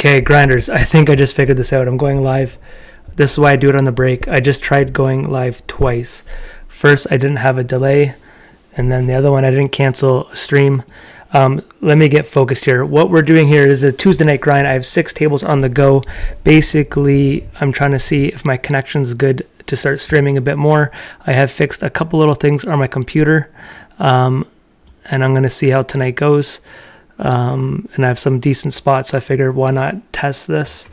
Okay, grinders, I think I just figured this out. I'm going live. This is why I do it on the break. I just tried going live twice. First, I didn't have a delay, and then the other one, I didn't cancel a stream. Let me get focused here. What we're doing here is a Tuesday night grind. I have 6 tables on the go. Basically, I'm trying to see if my connection's good to start streaming a bit more. I have fixed a couple little things on my computer, and I'm going to see how tonight goes. And I have some decent spots, so I figured why not test this.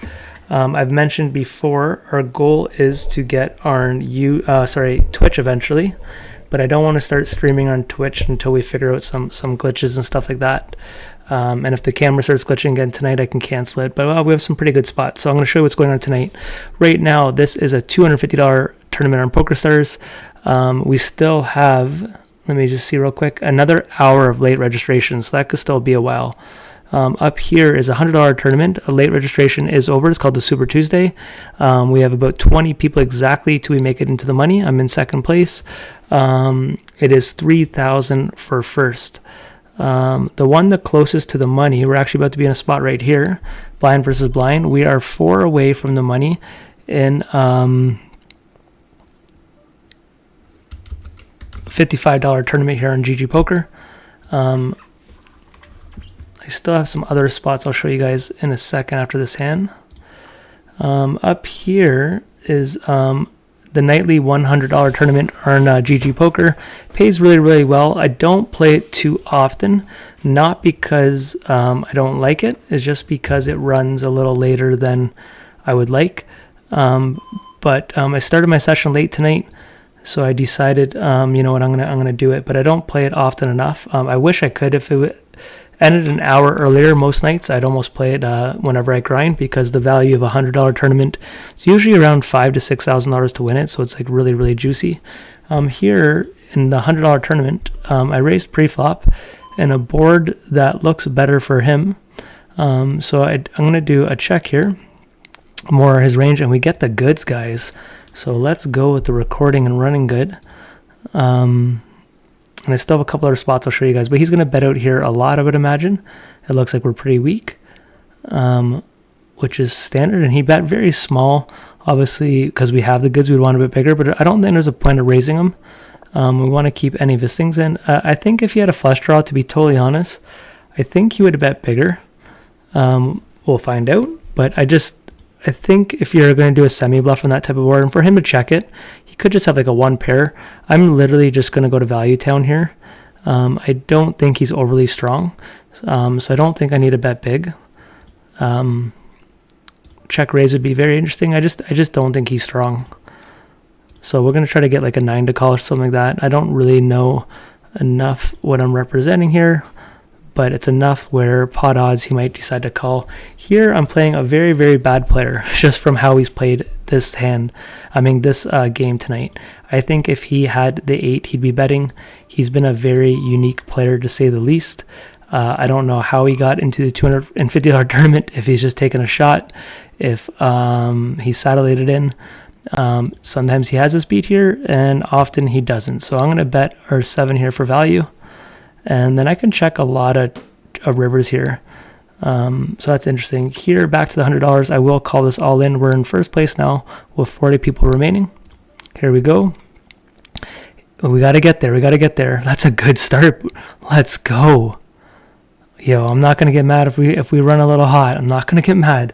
I've mentioned before our goal is to get on Twitch eventually, but I don't want to start streaming on Twitch until we figure out some glitches and stuff like that. And if the camera starts glitching again tonight, I can cancel it. But we have some pretty good spots, so I'm going to show you what's going on tonight. Right now, this is a $250 tournament on PokerStars. We still have, let me just see real quick, another hour of late registration, so that could still be a while. Up here is a $100 tournament. A late registration is over. It's called the Super Tuesday. We have about 20 people exactly till we make it into the money. I'm in second place. It is $3,000 for first. The one the closest to the money, we're actually about to be in a spot right here, blind versus blind. We are 4 away from the money in $55 tournament here on GG Poker. I still have some other spots I'll show you guys in a second after this hand. Up here is the nightly $100 tournament on GG Poker. Pays really, really well. I don't play it too often, not because I don't like it. It's just because it runs a little later than I would like. But I started my session late tonight, so I decided, you know what, I'm gonna do it. But I don't play it often enough. I wish I could. If it ended an hour earlier, most nights I'd almost play it whenever I grind, because the value of a $100 tournament is usually around $5,000 to $6,000 to win it, so it's like really, really juicy. Here in the $100 tournament, I raised pre-flop and a board that looks better for him. So I'm going to do a check here, more his range, and we get the goods, guys. So let's go with the recording and running good. And I still have a couple other spots I'll show you guys, but he's going to bet out here a lot, I would imagine. It looks like we're pretty weak, which is standard. And he bet very small, obviously, because we have the goods. We'd want a bit bigger, but I don't think there's a point of raising them. We want to keep any of his things in. I think if he had a flush draw, to be totally honest, I think he would have bet bigger. We'll find out, but I think if you're going to do a semi-bluff on that type of board, and for him to check it, he could just have like a 1 pair. I'm literally just going to go to Value Town here. I don't think he's overly strong, so I don't think I need to bet big. Check raise would be very interesting. I just don't think he's strong. So we're going to try to get like a 9 to call or something like that. I don't really know enough what I'm representing here, but it's enough where pot odds he might decide to call. Here I'm playing a very, very bad player just from how he's played this hand. this game tonight. I think if he had the 8, he'd be betting. He's been a very unique player, to say the least. I don't know how he got into the $250 tournament, if he's just taking a shot, if he's satellite it in. Sometimes he has his beat here, and often he doesn't. So I'm going to bet our 7 here for value. And then I can check a lot of rivers here. So that's interesting. Here, back to the $100. I will call this all in. We're in first place now with 40 people remaining. Here we go. We got to get there. We got to get there. That's a good start. Let's go. Yo, I'm not going to get mad if we run a little hot. I'm not going to get mad.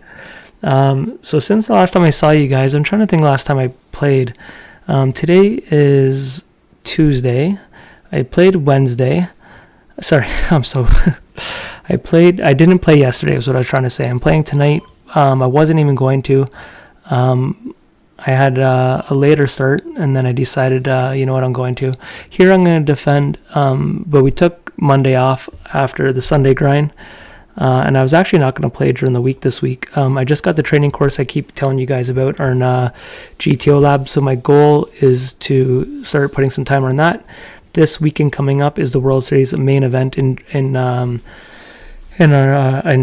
So since the last time I saw you guys, I'm trying to think last time I played. Today is Tuesday. I played Wednesday. Sorry, I didn't play yesterday is what I was trying to say. I'm playing tonight. I wasn't even going to. I had a later start, and then I decided, you know what, I'm going to. Here I'm going to defend, but we took Monday off after the Sunday grind, and I was actually not going to play during the week this week. I just got the training course I keep telling you guys about on GTO Lab, so my goal is to start putting some time on that. This weekend coming up is the World Series main event in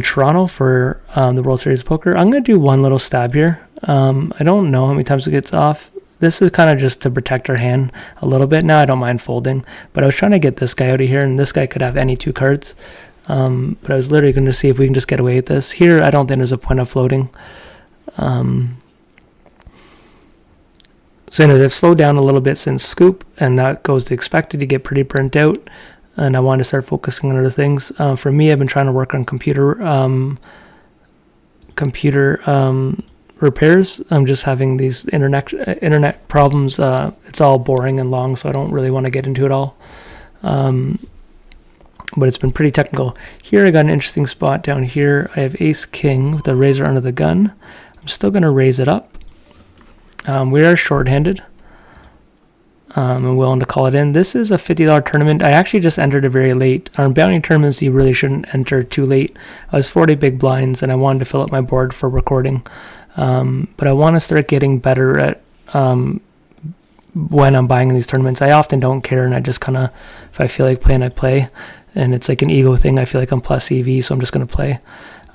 Toronto for the World Series of Poker. I'm going to do one little stab here. I don't know how many times it gets off. This is kind of just to protect our hand a little bit. Now I don't mind folding, but I was trying to get this guy out of here, and this guy could have any 2 cards. But I was literally going to see if we can just get away with this. Here, I don't think there's a point of floating. So anyway, they've slowed down a little bit since scoop, and that goes to expected to get pretty burnt out. And I want to start focusing on other things. For me, I've been trying to work on computer repairs. I'm just having these internet problems. It's all boring and long, so I don't really want to get into it all. But it's been pretty technical. Here I got an interesting spot down here. I have ace king with a razor under the gun. I'm still going to raise it up. We are short-handed. I'm willing to call it in. This is a $50 tournament. I actually just entered it very late. On bounty tournaments, you really shouldn't enter too late. I was 40 big blinds, and I wanted to fill up my board for recording. But I want to start getting better at when I'm buying in these tournaments. I often don't care, and I just kind of, if I feel like playing, I play. And it's like an ego thing. I feel like I'm plus EV, so I'm just going to play.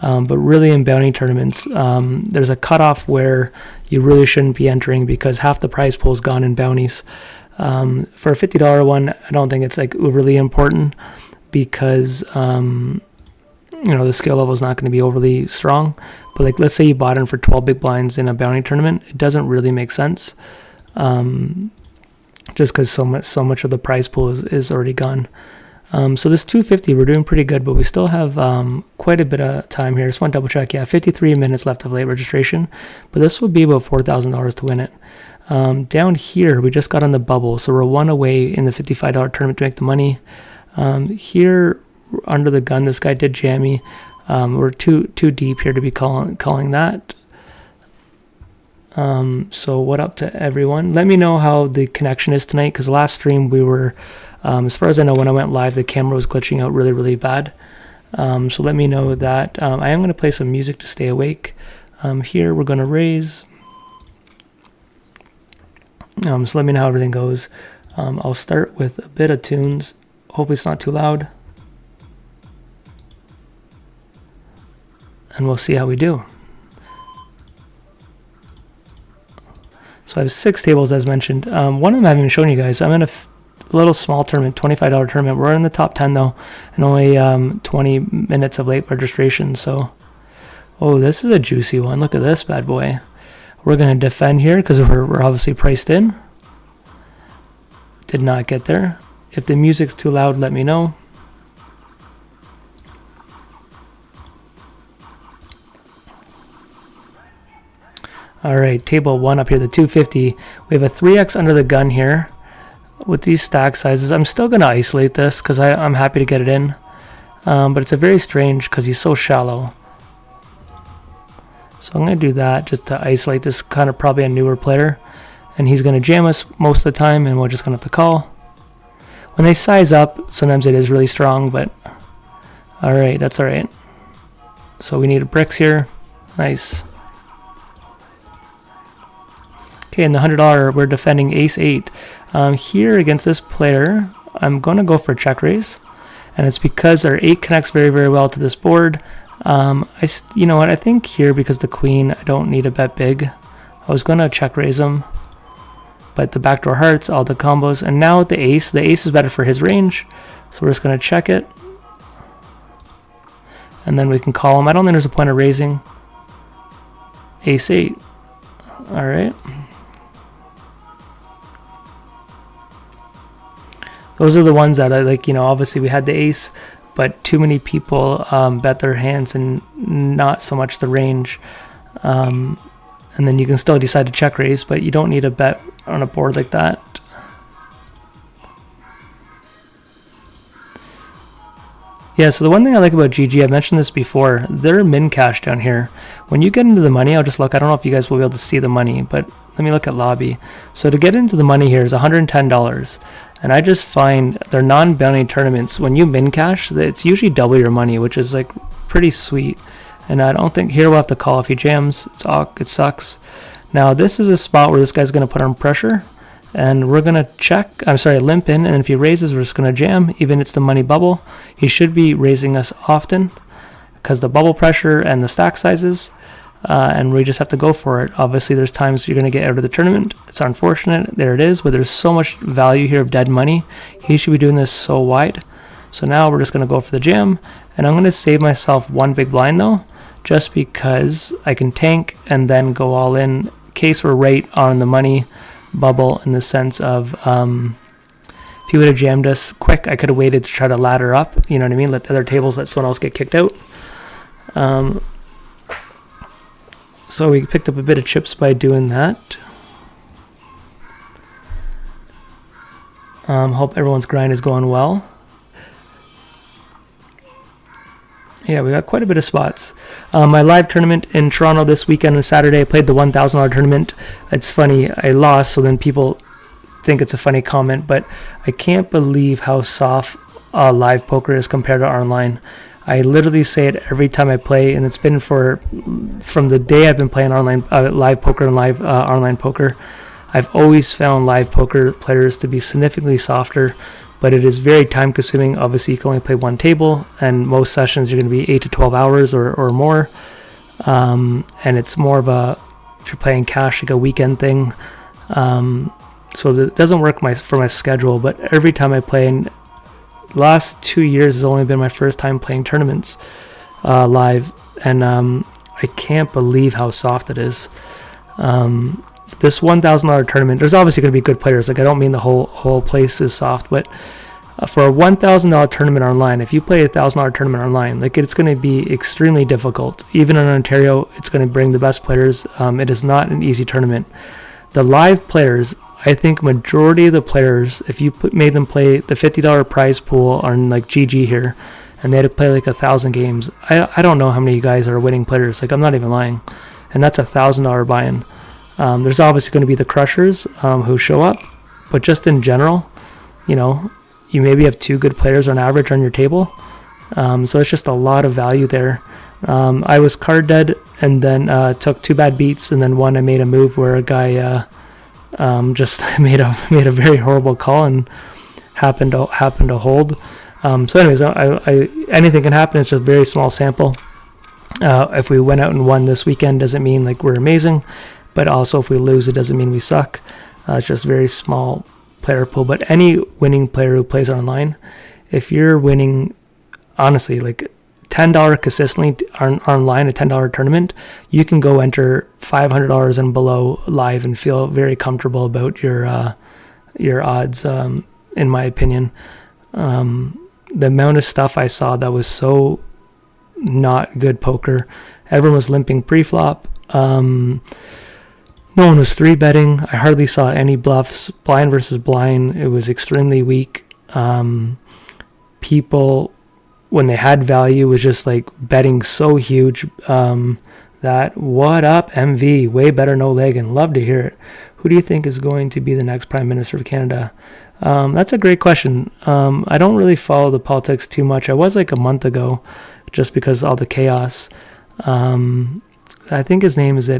But really in bounty tournaments, there's a cutoff where you really shouldn't be entering because half the prize pool is gone in bounties. For a $50 one, I don't think it's like uberly important because, the skill level is not going to be overly strong. But like, let's say you bought in for 12 big blinds in a bounty tournament, it doesn't really make sense. Just because so much of the prize pool is already gone. So this 250, we're doing pretty good, but we still have quite a bit of time here. Just want to double check. Yeah, 53 minutes left of late registration, but this will be about $4,000 to win it. Down here, we just got on the bubble, so we're one away in the $55 tournament to make the money. Here, under the gun, this guy did jam me. We're too deep here to be calling that. So what up to everyone? Let me know how the connection is tonight, because last stream we were, as far as I know, when I went live, the camera was glitching out really, really bad. So let me know that. I am going to play some music to stay awake. Here we're going to raise. So let me know how everything goes. I'll start with a bit of tunes. Hopefully it's not too loud. And we'll see how we do. So I have 6 tables as mentioned. One of them I haven't even shown you guys. I'm in a little small tournament, $25 tournament. We're in the top 10 though, and only 20 minutes of late registration. So, oh, this is a juicy one. Look at this bad boy. We're going to defend here because we're obviously priced in. Did not get there. If the music's too loud, let me know. All right, table 1 up here, the 250. We have a 3x under the gun here with these stack sizes. I'm still going to isolate this because I'm happy to get it in. But it's a very strange because he's so shallow. So I'm going to do that just to isolate this kind of probably a newer player. And he's going to jam us most of the time, and we're just going to have to call. When they size up, sometimes it is really strong, but all right, that's all right. So we need bricks here. Nice. Okay, in the $100, we're defending ace 8. Here against this player, I'm going to go for a check raise. And it's because our 8 connects very, very well to this board. You know what, I think here, because the queen, I don't need to bet big. I was going to check raise him, but the backdoor hearts, all the combos, and now with the ace is better for his range, so we're just going to check it. And then we can call him. I don't think there's a point of raising. Ace 8. All right. Those are the ones that I like, obviously we had the ace, but too many people bet their hands and not so much the range. And then you can still decide to check raise, but you don't need a bet on a board like that. Yeah, so the one thing I like about GG, I've mentioned this before, they're min cash down here. When you get into the money, I'll just look, I don't know if you guys will be able to see the money, but let me look at lobby. So to get into the money here is $110. And I just find they're non-bounty tournaments. When you min cash, it's usually double your money, which is like pretty sweet. And I don't think here we'll have to call if he jams. It sucks. Now this is a spot where this guy's going to put on pressure, and we're going to limp in, and if he raises, we're just going to jam. Even it's the money bubble. He should be raising us often because the bubble pressure and the stack sizes. And we just have to go for it. Obviously, there's times you're going to get out of the tournament. It's unfortunate. There it is, but there's so much value here of dead money. He should be doing this so wide. So now we're just going to go for the jam, And I'm going to save myself one big blind though, just because I can tank and then go all in case we're right on the money bubble, in the sense of if he would have jammed us quick, I could have waited to try to ladder up, you know what I mean, let the other tables, let someone else get kicked out. So we picked up a bit of chips by doing that. Hope everyone's grind is going well. Yeah, we got quite a bit of spots. My live tournament in Toronto this weekend on Saturday, I played the $1,000 tournament. It's funny, I lost, so then people think it's a funny comment, but I can't believe how soft live poker is compared to online. I literally say it every time I play, and it's been from the day I've been playing online live poker and live online poker. I've always found live poker players to be significantly softer, but it is very time consuming. Obviously, you can only play one table, and most sessions are going to be 8 to 12 hours or more. And it's more of if you're playing cash, like a weekend thing. So it doesn't work for my schedule, but every time I play, and the last 2 years has only been my first time playing tournaments live, and I can't believe how soft it is. This $1,000 tournament, there's obviously going to be good players. Like, I don't mean the whole place is soft, but for a $1,000 tournament online, if you play a $1,000 tournament online, like, it's going to be extremely difficult. Even in Ontario, it's going to bring the best players. It is not an easy tournament. The live players, I think majority of the players, if you made them play the $50 prize pool on like GG here, and they had to play like 1,000 games, I don't know how many of you guys are winning players. Like, I'm not even lying. And that's $1,000 buy-in. There's obviously going to be the crushers who show up, but just in general, you maybe have 2 good players on average on your table. So it's just a lot of value there. I was card dead and then took 2 bad beats, and then I made a move where a guy just made a very horrible call and happened to hold. So anyways, anything can happen. It's just a very small sample. If we went out and won this weekend, doesn't mean like we're amazing. But also, if we lose, it doesn't mean we suck. It's just very small player pool. But any winning player who plays online, if you're winning, honestly, like $10 consistently online, a $10 tournament, you can go enter $500 and below live and feel very comfortable about your odds. In my opinion, the amount of stuff I saw that was so not good poker. Everyone was limping pre-flop. No one was 3-betting. I hardly saw any bluffs. Blind versus blind, it was extremely weak. People, when they had value, was just like betting so huge that, what up, MV? Way better no leg, and love to hear it. Who do you think is going to be the next Prime Minister of Canada? That's a great question. I don't really follow the politics too much. I was like a month ago, just because of all the chaos. I think his name is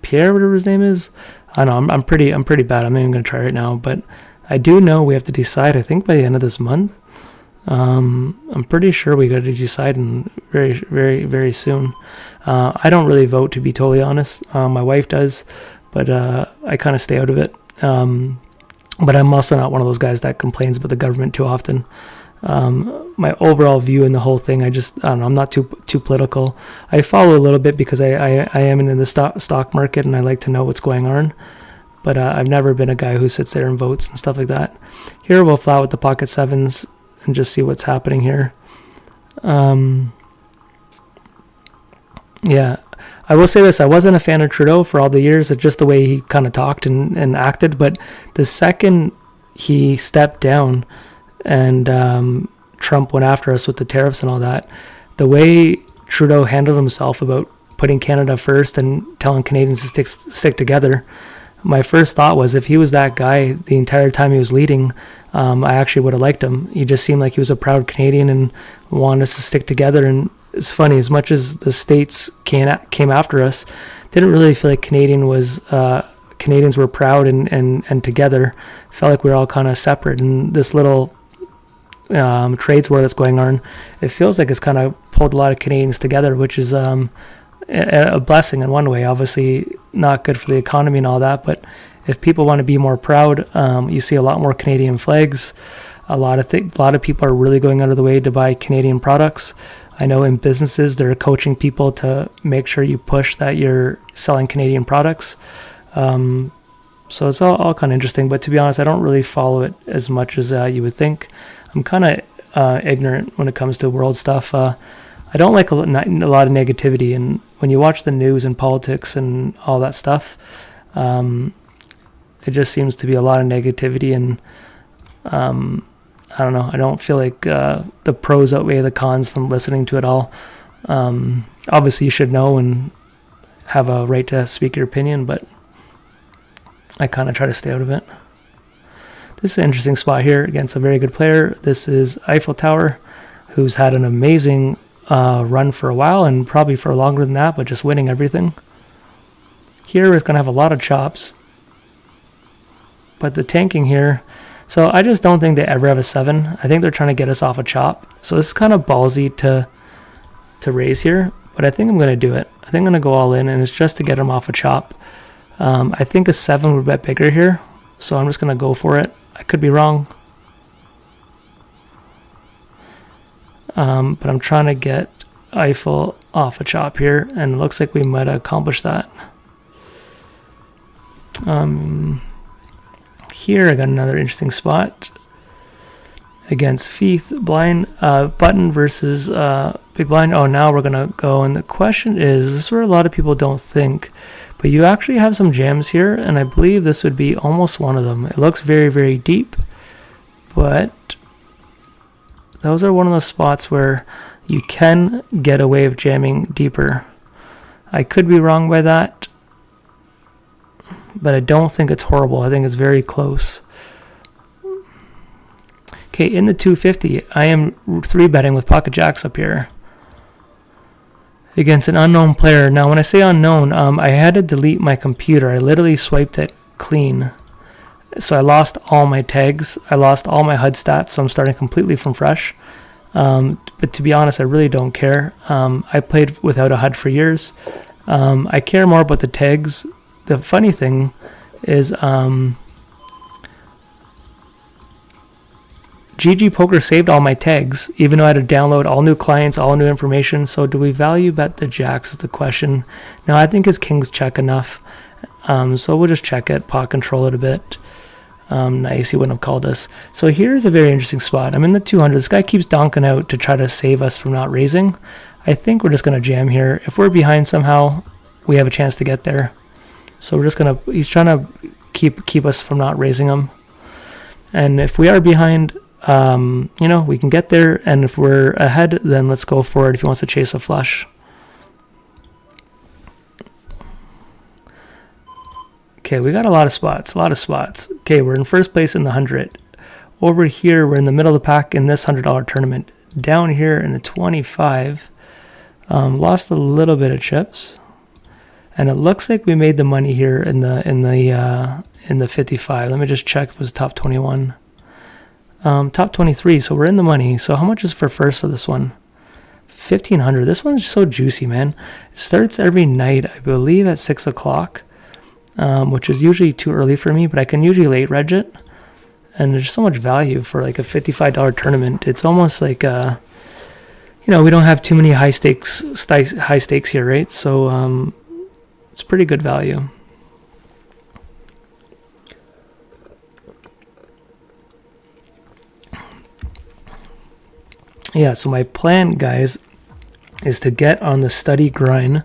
Pierre, whatever his name is. I know I'm pretty bad. I'm not even gonna try right now, but I do know we have to decide. I think by the end of this month. I'm pretty sure we got to decide in very, very, very soon. I don't really vote, to be totally honest. My wife does, but I kind of stay out of it. But I'm also not one of those guys that complains about the government too often. My overall view in the whole thing, I don't know, I'm not too political. I follow a little bit because I am in the stock market, and I like to know what's going on. But I've never been a guy who sits there and votes and stuff like that. Here we'll flat with the pocket sevens and just see what's happening here. Yeah, I will say this. I wasn't a fan of Trudeau for all the years, just the way he kind of talked and acted. But the second he stepped down and Trump went after us with the tariffs and all that, the way Trudeau handled himself about putting Canada first and telling Canadians to stick together, my first thought was, if he was that guy the entire time he was leading, I actually would have liked him. He just seemed like he was a proud Canadian and wanted us to stick together. And it's funny, as much as the States came after us, didn't really feel like Canadians were proud and together. Felt like we were all kind of separate. And this little trades war that's going on, it feels like it's kind of pulled a lot of Canadians together, which is a blessing in one way. Obviously not good for the economy and all that, but if people want to be more proud, you see a lot more Canadian flags. A lot of people are really going out of the way to buy Canadian products. I know in businesses they're coaching people to make sure you push that you're selling Canadian products. So it's all kind of interesting, but to be honest, I don't really follow it as much as you would think. I'm kind of ignorant when it comes to world stuff. I don't like a lot of negativity, and when you watch the news and politics and all that stuff, it just seems to be a lot of negativity, and I don't know. I don't feel like the pros outweigh the cons from listening to it all. Obviously, you should know and have a right to speak your opinion, but I kind of try to stay out of it. This is an interesting spot here against a very good player. This is Eiffel Tower, who's had an amazing run for a while, and probably for longer than that, but just winning everything. Here is going to have a lot of chops, but the tanking here, so I just don't think they ever have a 7. I think they're trying to get us off a chop. So this is kind of ballsy to raise here, but I think I'm going to do it. I think I'm going to go all in, and it's just to get them off a chop. I think a 7 would bet bigger here, so I'm just going to go for it. I could be wrong. But I'm trying to get Eiffel off a chop here, and it looks like we might accomplish that. Here I got another interesting spot against Feith blind, button versus big blind. Oh, now we're gonna go, and the question is, this is where a lot of people don't think, but you actually have some jams here, and I believe this would be almost one of them. It looks very, very deep, but those are one of those spots where you can get away with jamming deeper. I could be wrong by that, but I don't think it's horrible. I think it's very close. Okay, in the 250, I am 3-betting with pocket jacks up here against an unknown player. Now, when I say unknown, I had to delete my computer. I literally swiped it clean. So I lost all my tags. I lost all my HUD stats, so I'm starting completely from fresh. But to be honest, I really don't care. I played without a HUD for years. I care more about the tags. The funny thing is GG Poker saved all my tags, even though I had to download all new clients, all new information. So do we value bet the jacks is the question. Now I think his kings check enough. So we'll just check it, pot control it a bit. Nice, he wouldn't have called us. So here's a very interesting spot. I'm in the 200. This guy keeps donking out to try to save us from not raising. I think we're just going to jam here. If we're behind somehow, we have a chance to get there. So we're just going to, he's trying to keep us from not raising him. And if we are behind, you know, we can get there. And if we're ahead, then let's go for it if he wants to chase a flush. Okay, we got a lot of spots, Okay, we're in first place in the 100. Over here, we're in the middle of the pack in this $100 tournament. Down here in the 25, lost a little bit of chips, and it looks like we made the money here in the 55. Let me just check if it was top 21, top 23. So we're in the money. So how much is for first for this one? 1,500. This one's so juicy, man. It starts every night, I believe, at 6 o'clock. Which is usually too early for me, but I can usually late reg it, and there's so much value for like a $55 tournament. It's almost like you know, we don't have too many high stakes here, right? So it's pretty good value. Yeah, so my plan, guys, is to get on the study grind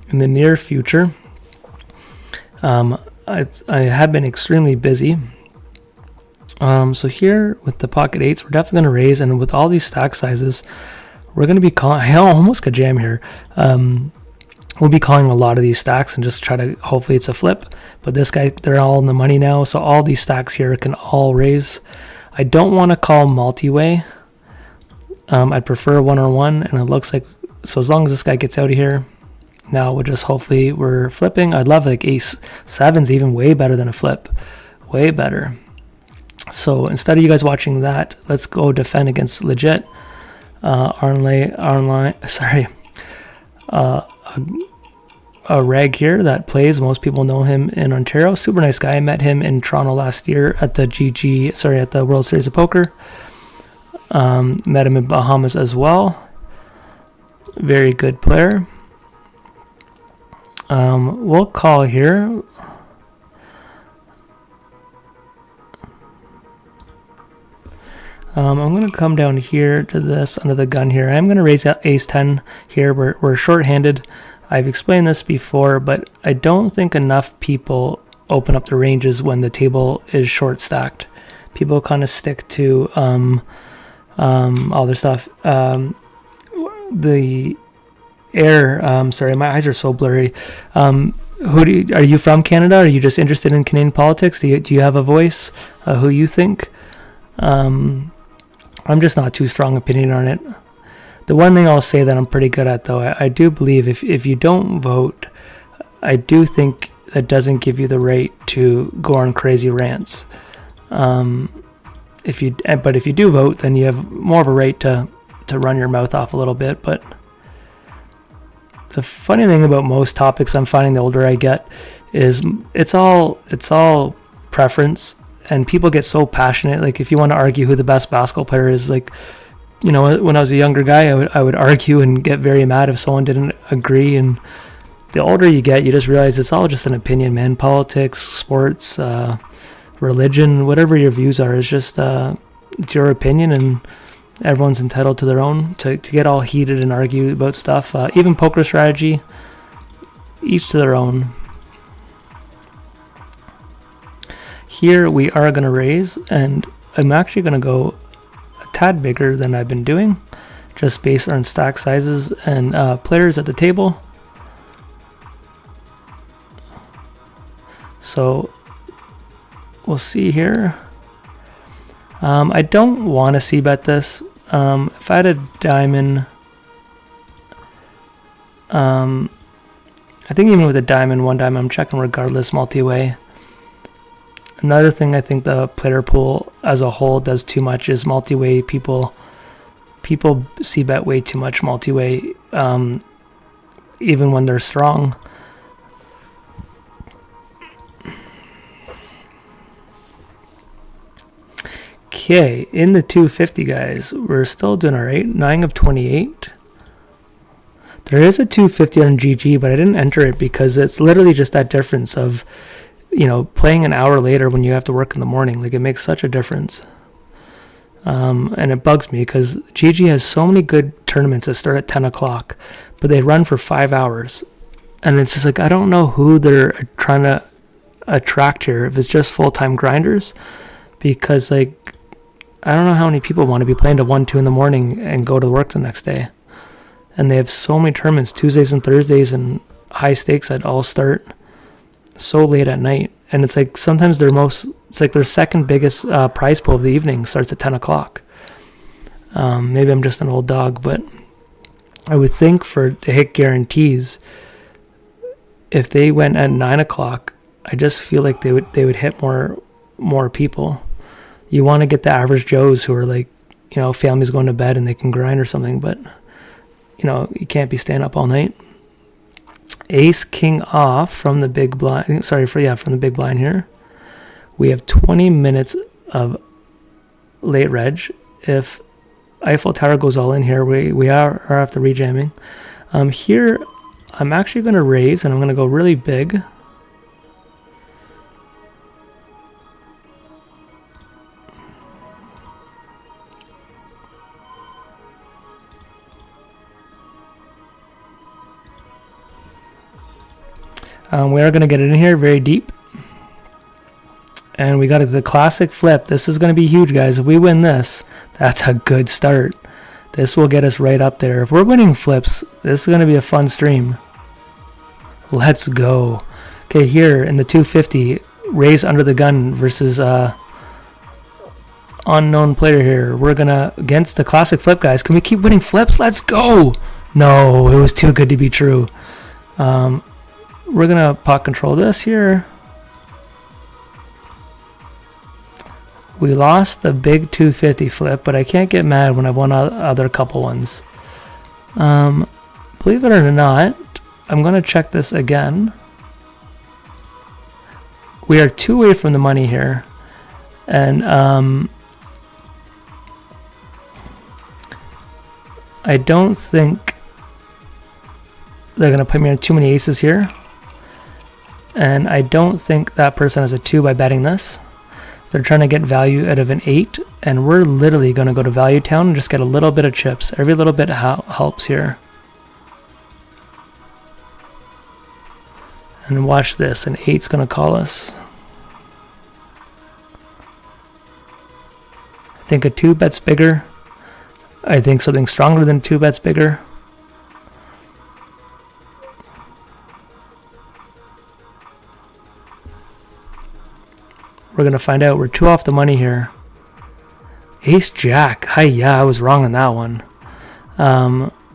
in the near future. I have been extremely busy. So here with the pocket 8s, we're definitely going to raise, and with all these stack sizes, we're going to be calling, I almost could jam here. We'll be calling a lot of these stacks and just try to, hopefully it's a flip, but this guy, they're all in the money now. So all these stacks here can all raise. I don't want to call multi-way. I'd prefer one-on-one, and it looks like, so as long as this guy gets out of here, now we'll just hopefully we're flipping. I'd love like ace 7's even way better than a flip, way better. So instead of you guys watching that, let's go defend against legit a reg here that plays. Most people know him in Ontario. Super nice guy. I met him in Toronto last year at the at the World Series of Poker. Met him in Bahamas as well. Very good player. We'll call here. I'm going to come down here to this under the gun here. I'm going to raise ace 10 here. We're short-handed. I've explained this before, but I don't think enough people open up the ranges when the table is short stacked. People kind of stick to all their stuff. The air. Sorry, my eyes are so blurry. Are you from Canada? Are you just interested in Canadian politics? Do you have a voice? Who you think? I'm just not too strong opinion on it. The one thing I'll say that I'm pretty good at, though, I do believe if you don't vote, I do think that doesn't give you the right to go on crazy rants. If you do vote, then you have more of a right to run your mouth off a little bit. But the funny thing about most topics I'm finding the older I get is it's all preference. And people get so passionate. Like, if you want to argue who the best basketball player is, like, you know, when I was a younger guy, I would argue and get very mad if someone didn't agree. And the older you get, you just realize it's all just an opinion, man. Politics, sports, religion, whatever your views are, is just it's your opinion, and everyone's entitled to their own. To get all heated and argue about stuff, even poker strategy, each to their own. Here we are going to raise, and I'm actually going to go a tad bigger than I've been doing, just based on stack sizes and players at the table. So we'll see here. I don't want to c-bet this. If I had a diamond, I think even with a diamond, one diamond, I'm checking regardless multi-way. Another thing I think the player pool as a whole does too much is multi-way. People c-bet way too much multi-way, even when they're strong. Okay, in the 250, guys, we're still doing all right. 9 of 28. There is a 250 on GG, but I didn't enter it because it's literally just that difference of, you know, playing an hour later when you have to work in the morning. Like, it makes such a difference. And it bugs me because GG has so many good tournaments that start at 10 o'clock, but they run for 5 hours. And it's just like, I don't know who they're trying to attract here, if it's just full-time grinders, because, like, I don't know how many people want to be playing to 1, 2 in the morning and go to work the next day. And they have so many tournaments, Tuesdays and Thursdays, and high stakes that all start so late at night. And it's like sometimes it's like their second biggest prize pool of the evening starts at 10 o'clock. Maybe I'm just an old dog, but I would think to hit guarantees, if they went at 9 o'clock, I just feel like they would hit more people. You want to get the average Joes who are like, you know, families going to bed and they can grind or something, but, you know, you can't be staying up all night. Ace king off from the big blind. From the big blind here. We have 20 minutes of late reg. If Eiffel Tower goes all in here, we are after rejamming. Here, I'm actually going to raise, and I'm going to go really big. We are going to get it in here very deep. And we got the classic flip. This is going to be huge, guys. If we win this, that's a good start. This will get us right up there. If we're winning flips, this is going to be a fun stream. Let's go. Okay, here in the 250, raise under the gun versus unknown player here. We're going to, against the classic flip, guys. Can we keep winning flips? Let's go. No, it was too good to be true. We're going to pot control this here. We lost the big 250 flip, but I can't get mad when I won other couple ones. Believe it or not, I'm going to check this again. We are 2 away from the money here. And I don't think they're going to put me on too many aces here. And I don't think that person has a 2 by betting this. They're trying to get value out of an 8. And we're literally going to go to Value Town and just get a little bit of chips. Every little bit helps here. And watch this, an 8's going to call us. I think a 2 bets bigger. I think something stronger than 2 bets bigger. We're going to find out. We're 2 off the money here. Ace Jack. Hi, yeah, I was wrong on that one.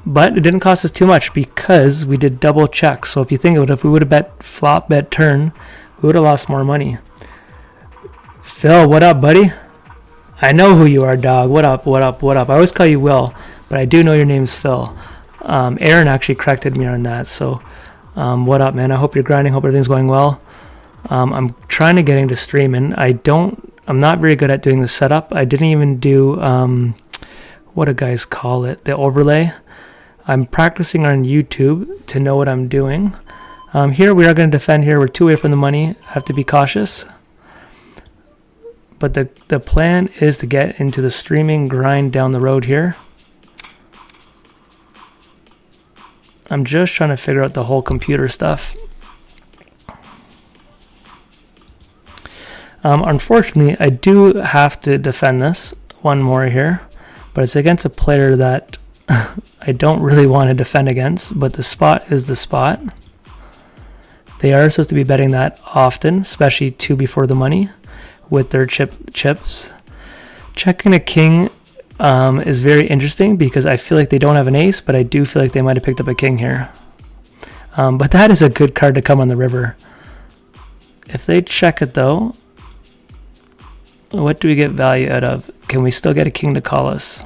But it didn't cost us too much because we did double checks. So if you think of it, if we would have bet flop, bet turn, we would have lost more money. Phil, what up, buddy? I know who you are, dog. What up, what up, what up? I always call you Will, but I do know your name's Phil. Aaron actually corrected me on that. So what up, man? I hope you're grinding. Hope everything's going well. I'm trying to get into streaming. I'm not very good at doing the setup. I didn't even do, what do guys call it? The overlay. I'm practicing on YouTube to know what I'm doing. Here we are going to defend here. We're 2 away from the money. Have to be cautious. But the plan is to get into the streaming grind down the road here. I'm just trying to figure out the whole computer stuff. Unfortunately, I do have to defend this one more here. But it's against a player that I don't really want to defend against, but the spot is the spot. They are supposed to be betting that often, especially 2 before the money with their chips. Checking a king is very interesting because I feel like they don't have an ace, but I do feel like they might have picked up a king here. But that is a good card to come on the river. If they check it though, what do we get value out of? Can we still get a king to call us?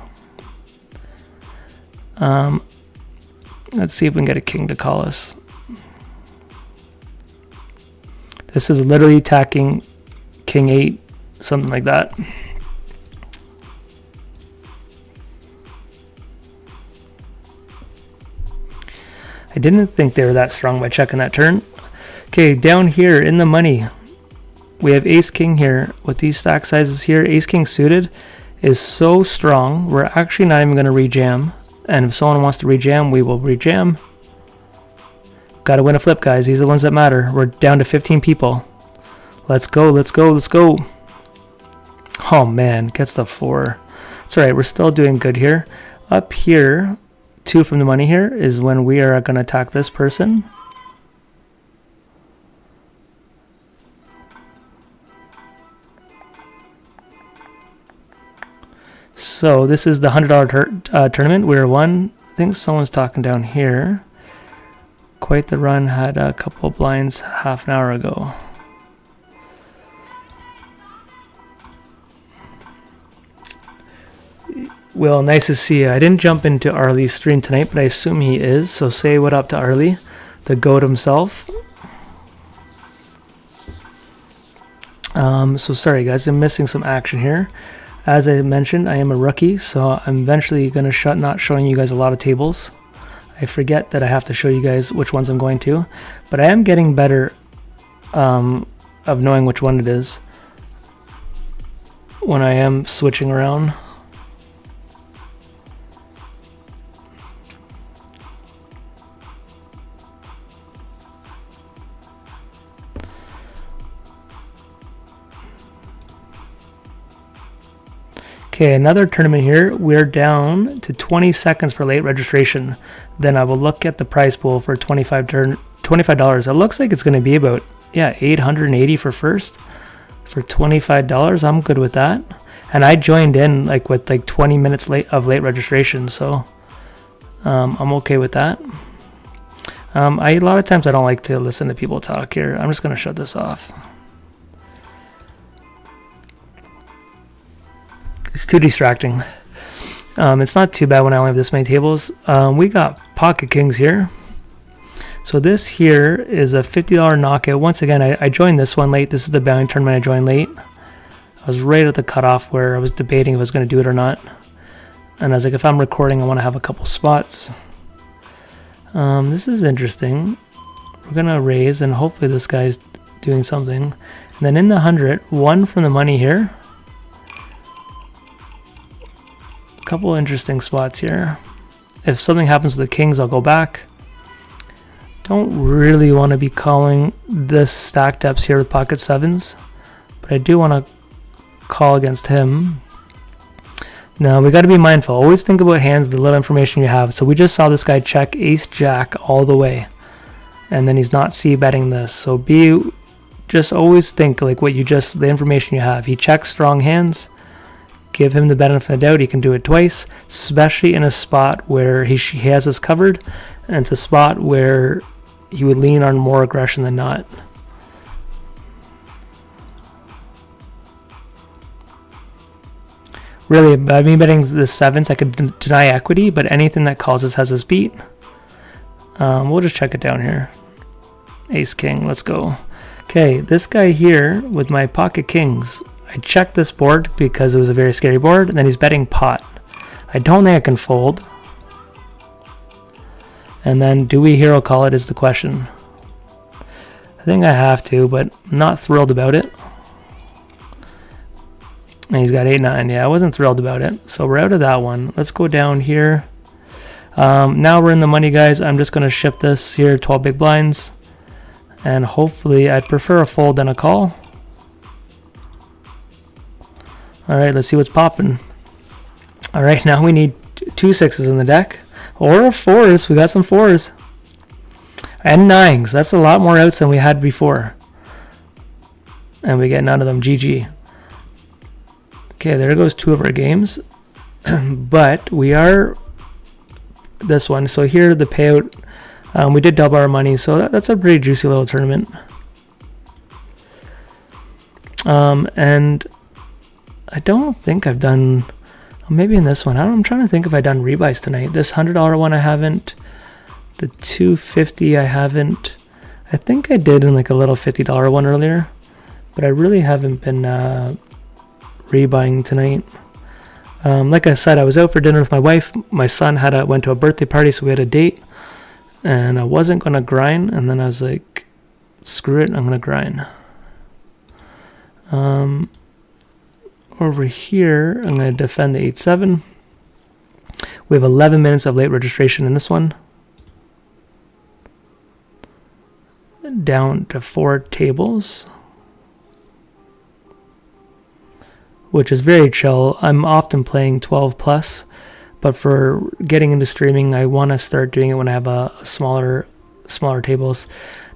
Let's see if we can get a king to call us. This is literally attacking king 8, something like that. I didn't think they were that strong by checking that turn. Okay, down here in the money, we have ace king here with these stack sizes here. Ace king suited is so strong, we're actually not even going to rejam. And if someone wants to rejam, we will rejam. Got to win a flip, guys. These are the ones that matter. We're down to 15 people. Let's go, let's go, let's go. Oh, man. Gets the 4. It's all right. We're still doing good here. Up here, 2 from the money here is when we are going to attack this person. So this is the $100 tournament. We're 1. I think someone's talking down here. Quite the run. Had a couple of blinds half an hour ago. Well, nice to see you. I didn't jump into Arlie's stream tonight, but I assume he is. So say what up to Arlie, the GOAT himself. So sorry guys, I'm missing some action here. As I mentioned, I am a rookie, so I'm eventually going to not showing you guys a lot of tables. I forget that I have to show you guys which ones I'm going to, but I am getting better of knowing which one it is when I am switching around. Okay, another tournament here. We're down to 20 seconds for late registration. Then I will look at the prize pool for $25. It looks like it's going to be about, yeah, $880 for first. For $25, I'm good with that. And I joined in like with like 20 minutes late registration, so I'm okay with that. A lot of times I don't like to listen to people talk here. I'm just going to shut this off. It's too distracting. It's not too bad when I only have this many tables. We got pocket kings here. So this here is a $50 knockout. Once again, I joined this one late. This is the bounty tournament I joined late. I was right at the cutoff where I was debating if I was going to do it or not. And I was like, if I'm recording, I want to have a couple spots. This is interesting. We're going to raise, and hopefully this guy's doing something. And then in the 100, one from the money here. A couple interesting spots here. If something happens to the kings, I'll go back. Don't really want to be calling this stack depths here with pocket sevens, but I do want to call against him. Now we got to be mindful. Always think about hands, the little information you have. So we just saw this guy check ace jack all the way, and then he's not c betting this. So just always think like the information you have. He checks strong hands. Give him the benefit of the doubt. He can do it twice, especially in a spot where he has us covered, and it's a spot where he would lean on more aggression than not. Really, by me betting the sevens, I could deny equity, but anything that causes has us beat. We'll just check it down here. Ace king, let's go. Okay, this guy here with my pocket kings, I checked this board because it was a very scary board, and then he's betting pot. I don't think I can fold. And then, do we hero call it is the question. I think I have to, but I'm not thrilled about it. And he's got 8-9. Yeah, I wasn't thrilled about it. So we're out of that one. Let's go down here. Now we're in the money, guys. I'm just going to ship this here, 12 big blinds. And hopefully, I'd prefer a fold than a call. All right, let's see what's popping. All right, now we need 2 6s in the deck. Or 4s. We got some 4s. And 9s. That's a lot more outs than we had before. And we get none of them. GG. Okay, there goes 2 of our games. But we are this one. So here the payout. We did double our money. So that's a pretty juicy little tournament. And I don't think I've done... Maybe in this one. I'm trying to think if I've done rebuys tonight. This $100 one I haven't. The $250 I haven't. I think I did in like a little $50 one earlier. But I really haven't been rebuying tonight. Like I said, I was out for dinner with my wife. My son went to a birthday party, so we had a date. And I wasn't going to grind. And then I was like, screw it, I'm going to grind. Over here, I'm going to defend the 8-7. We have 11 minutes of late registration in this one. Down to 4 tables, which is very chill. I'm often playing 12 plus, but for getting into streaming, I want to start doing it when I have a smaller tables.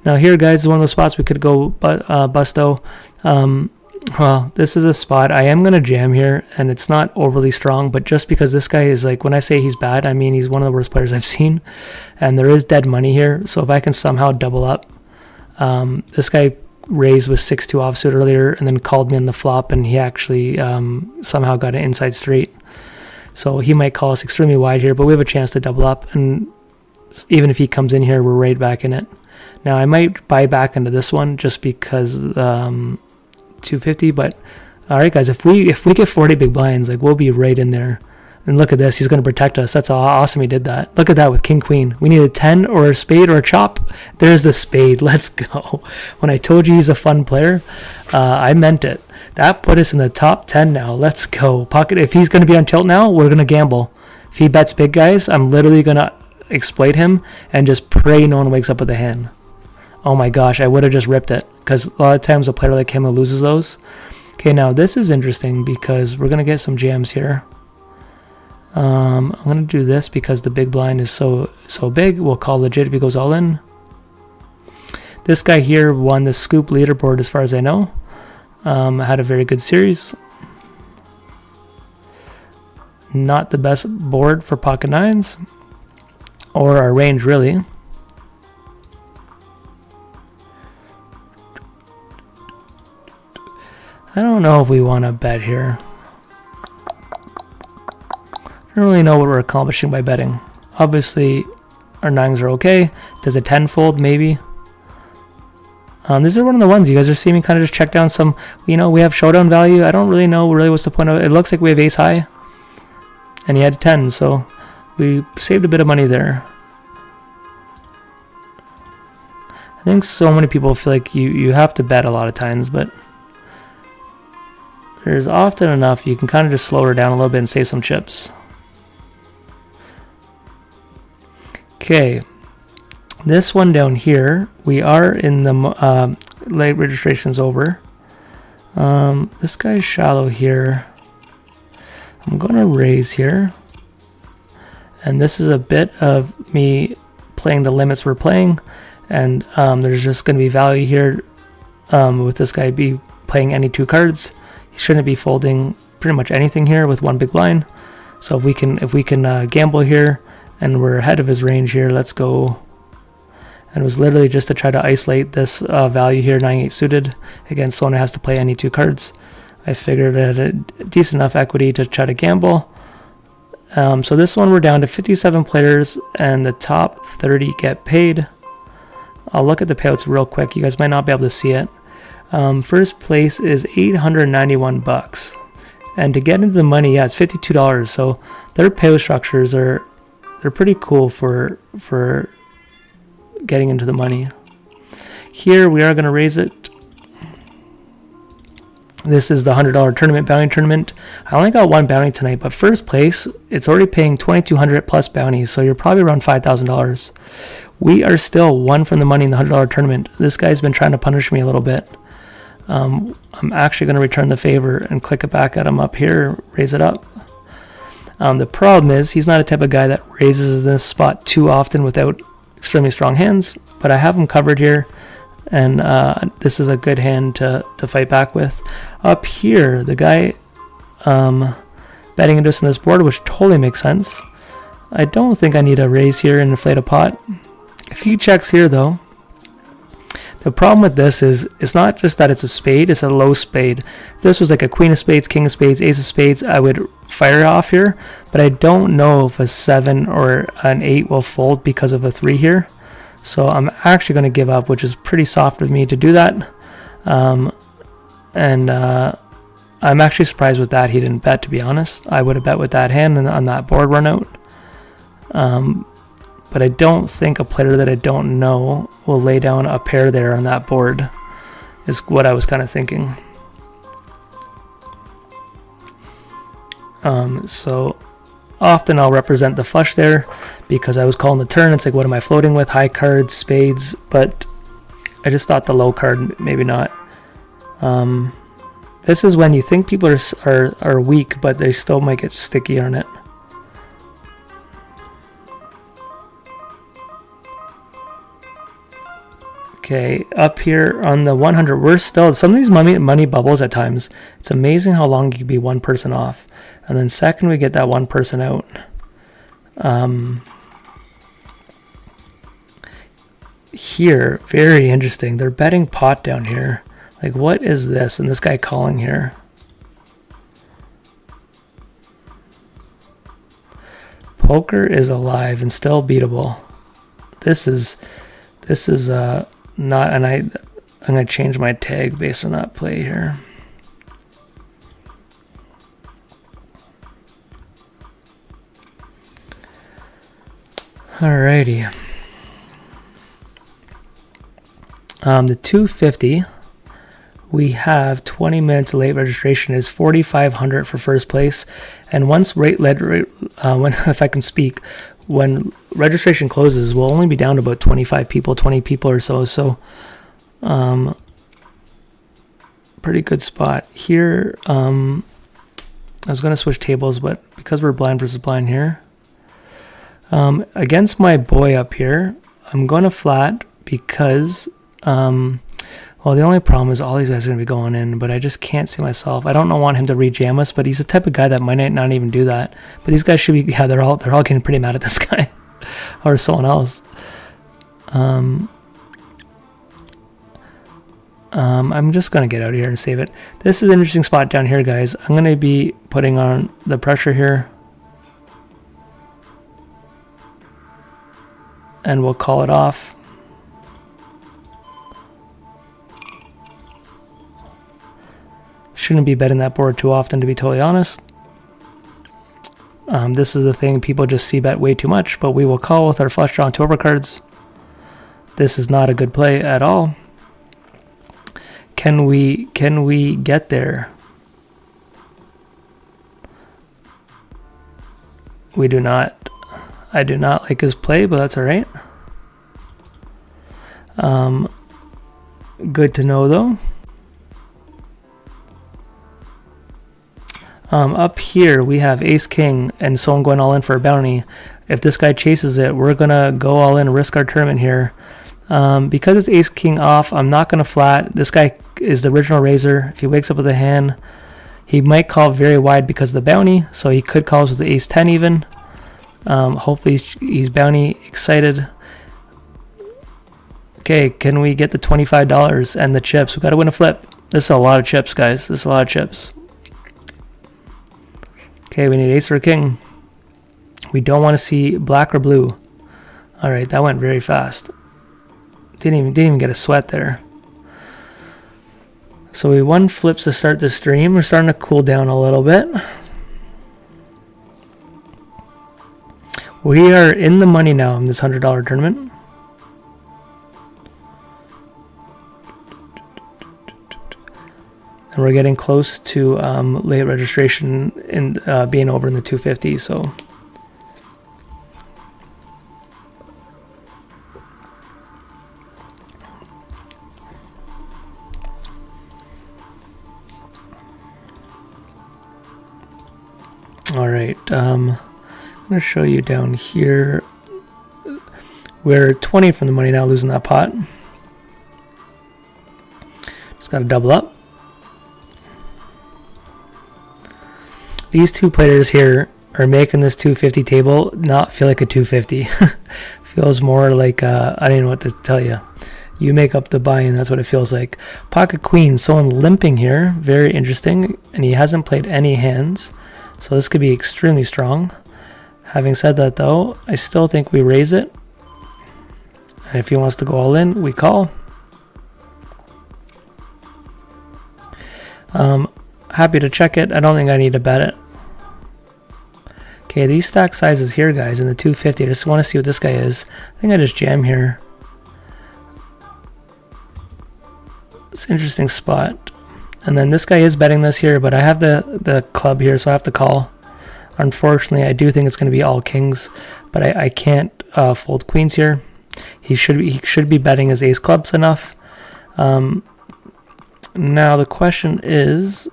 Now here, guys, is one of those spots we could go busto. Well, this is a spot. I am going to jam here, and it's not overly strong, but just because this guy is like, when I say he's bad, I mean he's one of the worst players I've seen, and there is dead money here, so if I can somehow double up. This guy raised with 6-2 offsuit earlier, and then called me on the flop, and he actually somehow got an inside straight. So he might call us extremely wide here, but we have a chance to double up, and even if he comes in here, we're right back in it. Now, I might buy back into this one just because... 250, but all right, guys, if we get 40 big blinds, like, we'll be right in there. And look at this, he's going to protect us. That's awesome he did that. Look at that with king queen. We need a 10 or a spade or a chop. There's the spade. Let's go. When I told you he's a fun player, I meant it. That put us in the top 10 now. Let's go. Pocket. If he's going to be on tilt now, we're going to gamble. If he bets big, guys, I'm literally going to exploit him and just pray no one wakes up with a hand. Oh my gosh, I would have just ripped it, because a lot of times a player like him loses those. Okay, now this is interesting because we're going to get some jams here. I'm going to do this because the big blind is so big. We'll call legit if he goes all in. This guy here won the scoop leaderboard as far as I know. Had a very good series. Not the best board for pocket nines, or our range really. I don't know if we want to bet here. I don't really know what we're accomplishing by betting. Obviously, our 9s are okay. Does a 10 fold? Maybe. These are one of the ones you guys are seeing me kind of just check down some, you know, we have showdown value. I don't really know what's the point of it. It looks like we have ace high. And he had 10, so we saved a bit of money there. I think so many people feel like you have to bet a lot of times, but there's often enough you can kind of just slow her down a little bit and save some chips. Okay. This one down here, we are in the late registration's over. This guy's shallow here. I'm going to raise here. And this is a bit of me playing the limits we're playing. And there's just going to be value here with this guy be playing any 2 cards. He shouldn't be folding pretty much anything here with 1 big blind. So if we can gamble here and we're ahead of his range here, let's go. And it was literally just to try to isolate this value here, 9-8 suited. Again, Sona has to play any 2 cards. I figured it had a decent enough equity to try to gamble. So this one we're down to 57 players and the top 30 get paid. I'll look at the payouts real quick. You guys might not be able to see it. First place is $891. And to get into the money, yeah, it's $52. So their payout structures they're pretty cool for getting into the money. Here we are going to raise it. This is the $100 tournament, bounty tournament. I only got 1 bounty tonight, but first place, it's already paying $2,200 plus bounties, so you're probably around $5,000. We are still 1 from the money in the $100 tournament. This guy's been trying to punish me a little bit. I'm actually going to return the favor and click it back at him up here, raise it up. The problem is he's not a type of guy that raises this spot too often without extremely strong hands, but I have him covered here, and this is a good hand to fight back with. Up here, the guy betting into us on this board, which totally makes sense. I don't think I need a raise here and inflate a pot. If he checks here, though, the problem with this is it's not just that it's a spade, it's a low spade. If this was like a queen of spades, king of spades, ace of spades, I would fire off here, but I don't know if a 7 or an 8 will fold because of a 3 here. So I'm actually going to give up, which is pretty soft of me to do that. I'm actually surprised with that he didn't bet, to be honest. I would have bet with that hand and on that board run out. But I don't think a player that I don't know will lay down a pair there on that board, is what I was kind of thinking. So often I'll represent the flush there because I was calling the turn. It's like, what am I floating with? High cards, spades, but I just thought the low card, maybe not. This is when you think people are weak, but they still might get sticky on it. Okay, up here on the 100, we're still, some of these money bubbles at times, it's amazing how long you can be 1 person off. And then second we get that 1 person out. Here, very interesting, they're betting pot down here. Like, what is this? And this guy calling here. Poker is alive and still beatable. This is not, and I'm going to change my tag based on that play here. Alrighty. The 250, we have 20 minutes late registration is $4,500 for first place, and once if I can speak, when registration closes, we'll only be down to about 25 people, 20 people or so. So, pretty good spot here. I was going to switch tables, but because we're blind versus blind here, against my boy up here, I'm going to flat because, well, the only problem is all these guys are going to be going in, but I just can't see myself. I don't want him to re-jam us, but he's the type of guy that might not even do that. But these guys should be, yeah, they're all getting pretty mad at this guy or someone else. I'm just going to get out of here and save it. This is an interesting spot down here, guys. I'm going to be putting on the pressure here. and we'll call it off. Shouldn't be betting that board too often, to be totally honest. This is the thing, people just see bet way too much, but we will call with our flush draw and 2 overcards. This is not a good play at all. Can we get there? We do not. I do not like his play, but that's all right. Good to know though. Up here we have ace king and someone going all in for a bounty. If this guy chases it, we're gonna go all in and risk our tournament here. Because it's ace king off, I'm not gonna flat. This guy is the original raiser. If he wakes up with a hand, he might call very wide because of the bounty, so he could call us with the ace 10 even. Hopefully he's bounty excited. Okay, can we get the $25 and the chips? We gotta win a flip. This is a lot of chips, guys. This is a lot of chips. Okay, we need ace for a king. We don't want to see black or blue. All right, that went very fast. Didn't even get a sweat there. So we won flips to start the stream. We're starting to cool down a little bit. We are in the money now in this $100 tournament. And we're getting close to late registration and being over in the 250. So all right, I'm gonna show you down here. We're 20 from the money now, losing that pot. Just gotta double up. These two players here are making this 250 table not feel like a 250. Feels more like I don't even know what to tell you. You make up the buy-in, that's what it feels like. Pocket queen, someone limping here, very interesting, and he hasn't played any hands, so this could be extremely strong. Having said that though, I still think we raise it, and if he wants to go all in, we call. Happy to check it. I don't think I need to bet it. Okay, these stack sizes here, guys, in the 250. I just want to see what this guy is. I think I just jam here. It's an interesting spot. And then this guy is betting this here, but I have the club here, so I have to call. Unfortunately, I do think it's going to be all kings, but I can't fold queens here. He should be betting his ace clubs enough. Now the question is,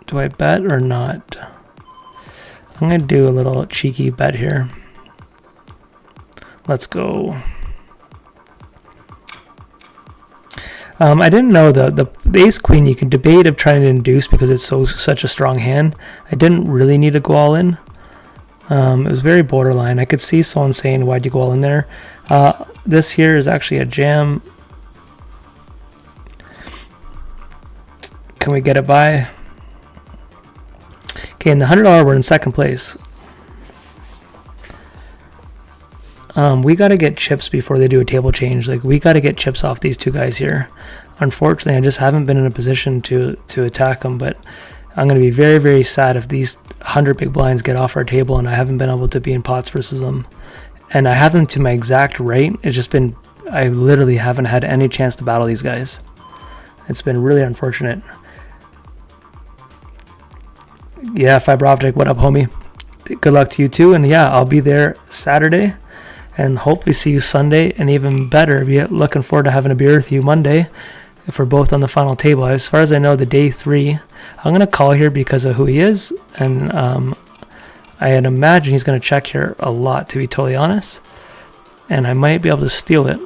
do I bet or not? I'm going to do a little cheeky bet here. Let's go. I didn't know the ace queen you can debate of trying to induce because it's such a strong hand. I didn't really need to go all in. It was very borderline. I could see someone saying, why'd you go all in there? This here is actually a jam. Can we get it by? Okay, in the $100 we're in second place. We got to get chips before they do a table change. Like, we got to get chips off these two guys here. Unfortunately, I just haven't been in a position to attack them, but I'm going to be very, very sad if these 100 big blinds get off our table and I haven't been able to be in pots versus them. And I have them to my exact right. It's just been, I literally haven't had any chance to battle these guys. It's been really unfortunate. Yeah, Fiber Optic, what up, homie? Good luck to you too. And yeah, I'll be there Saturday and hopefully see you Sunday, and even better, be looking forward to having a beer with you Monday if we're both on the final table. As far as I know, the day 3, I'm going to call here because of who he is, and I'd imagine he's going to check here a lot, to be totally honest, and I might be able to steal it.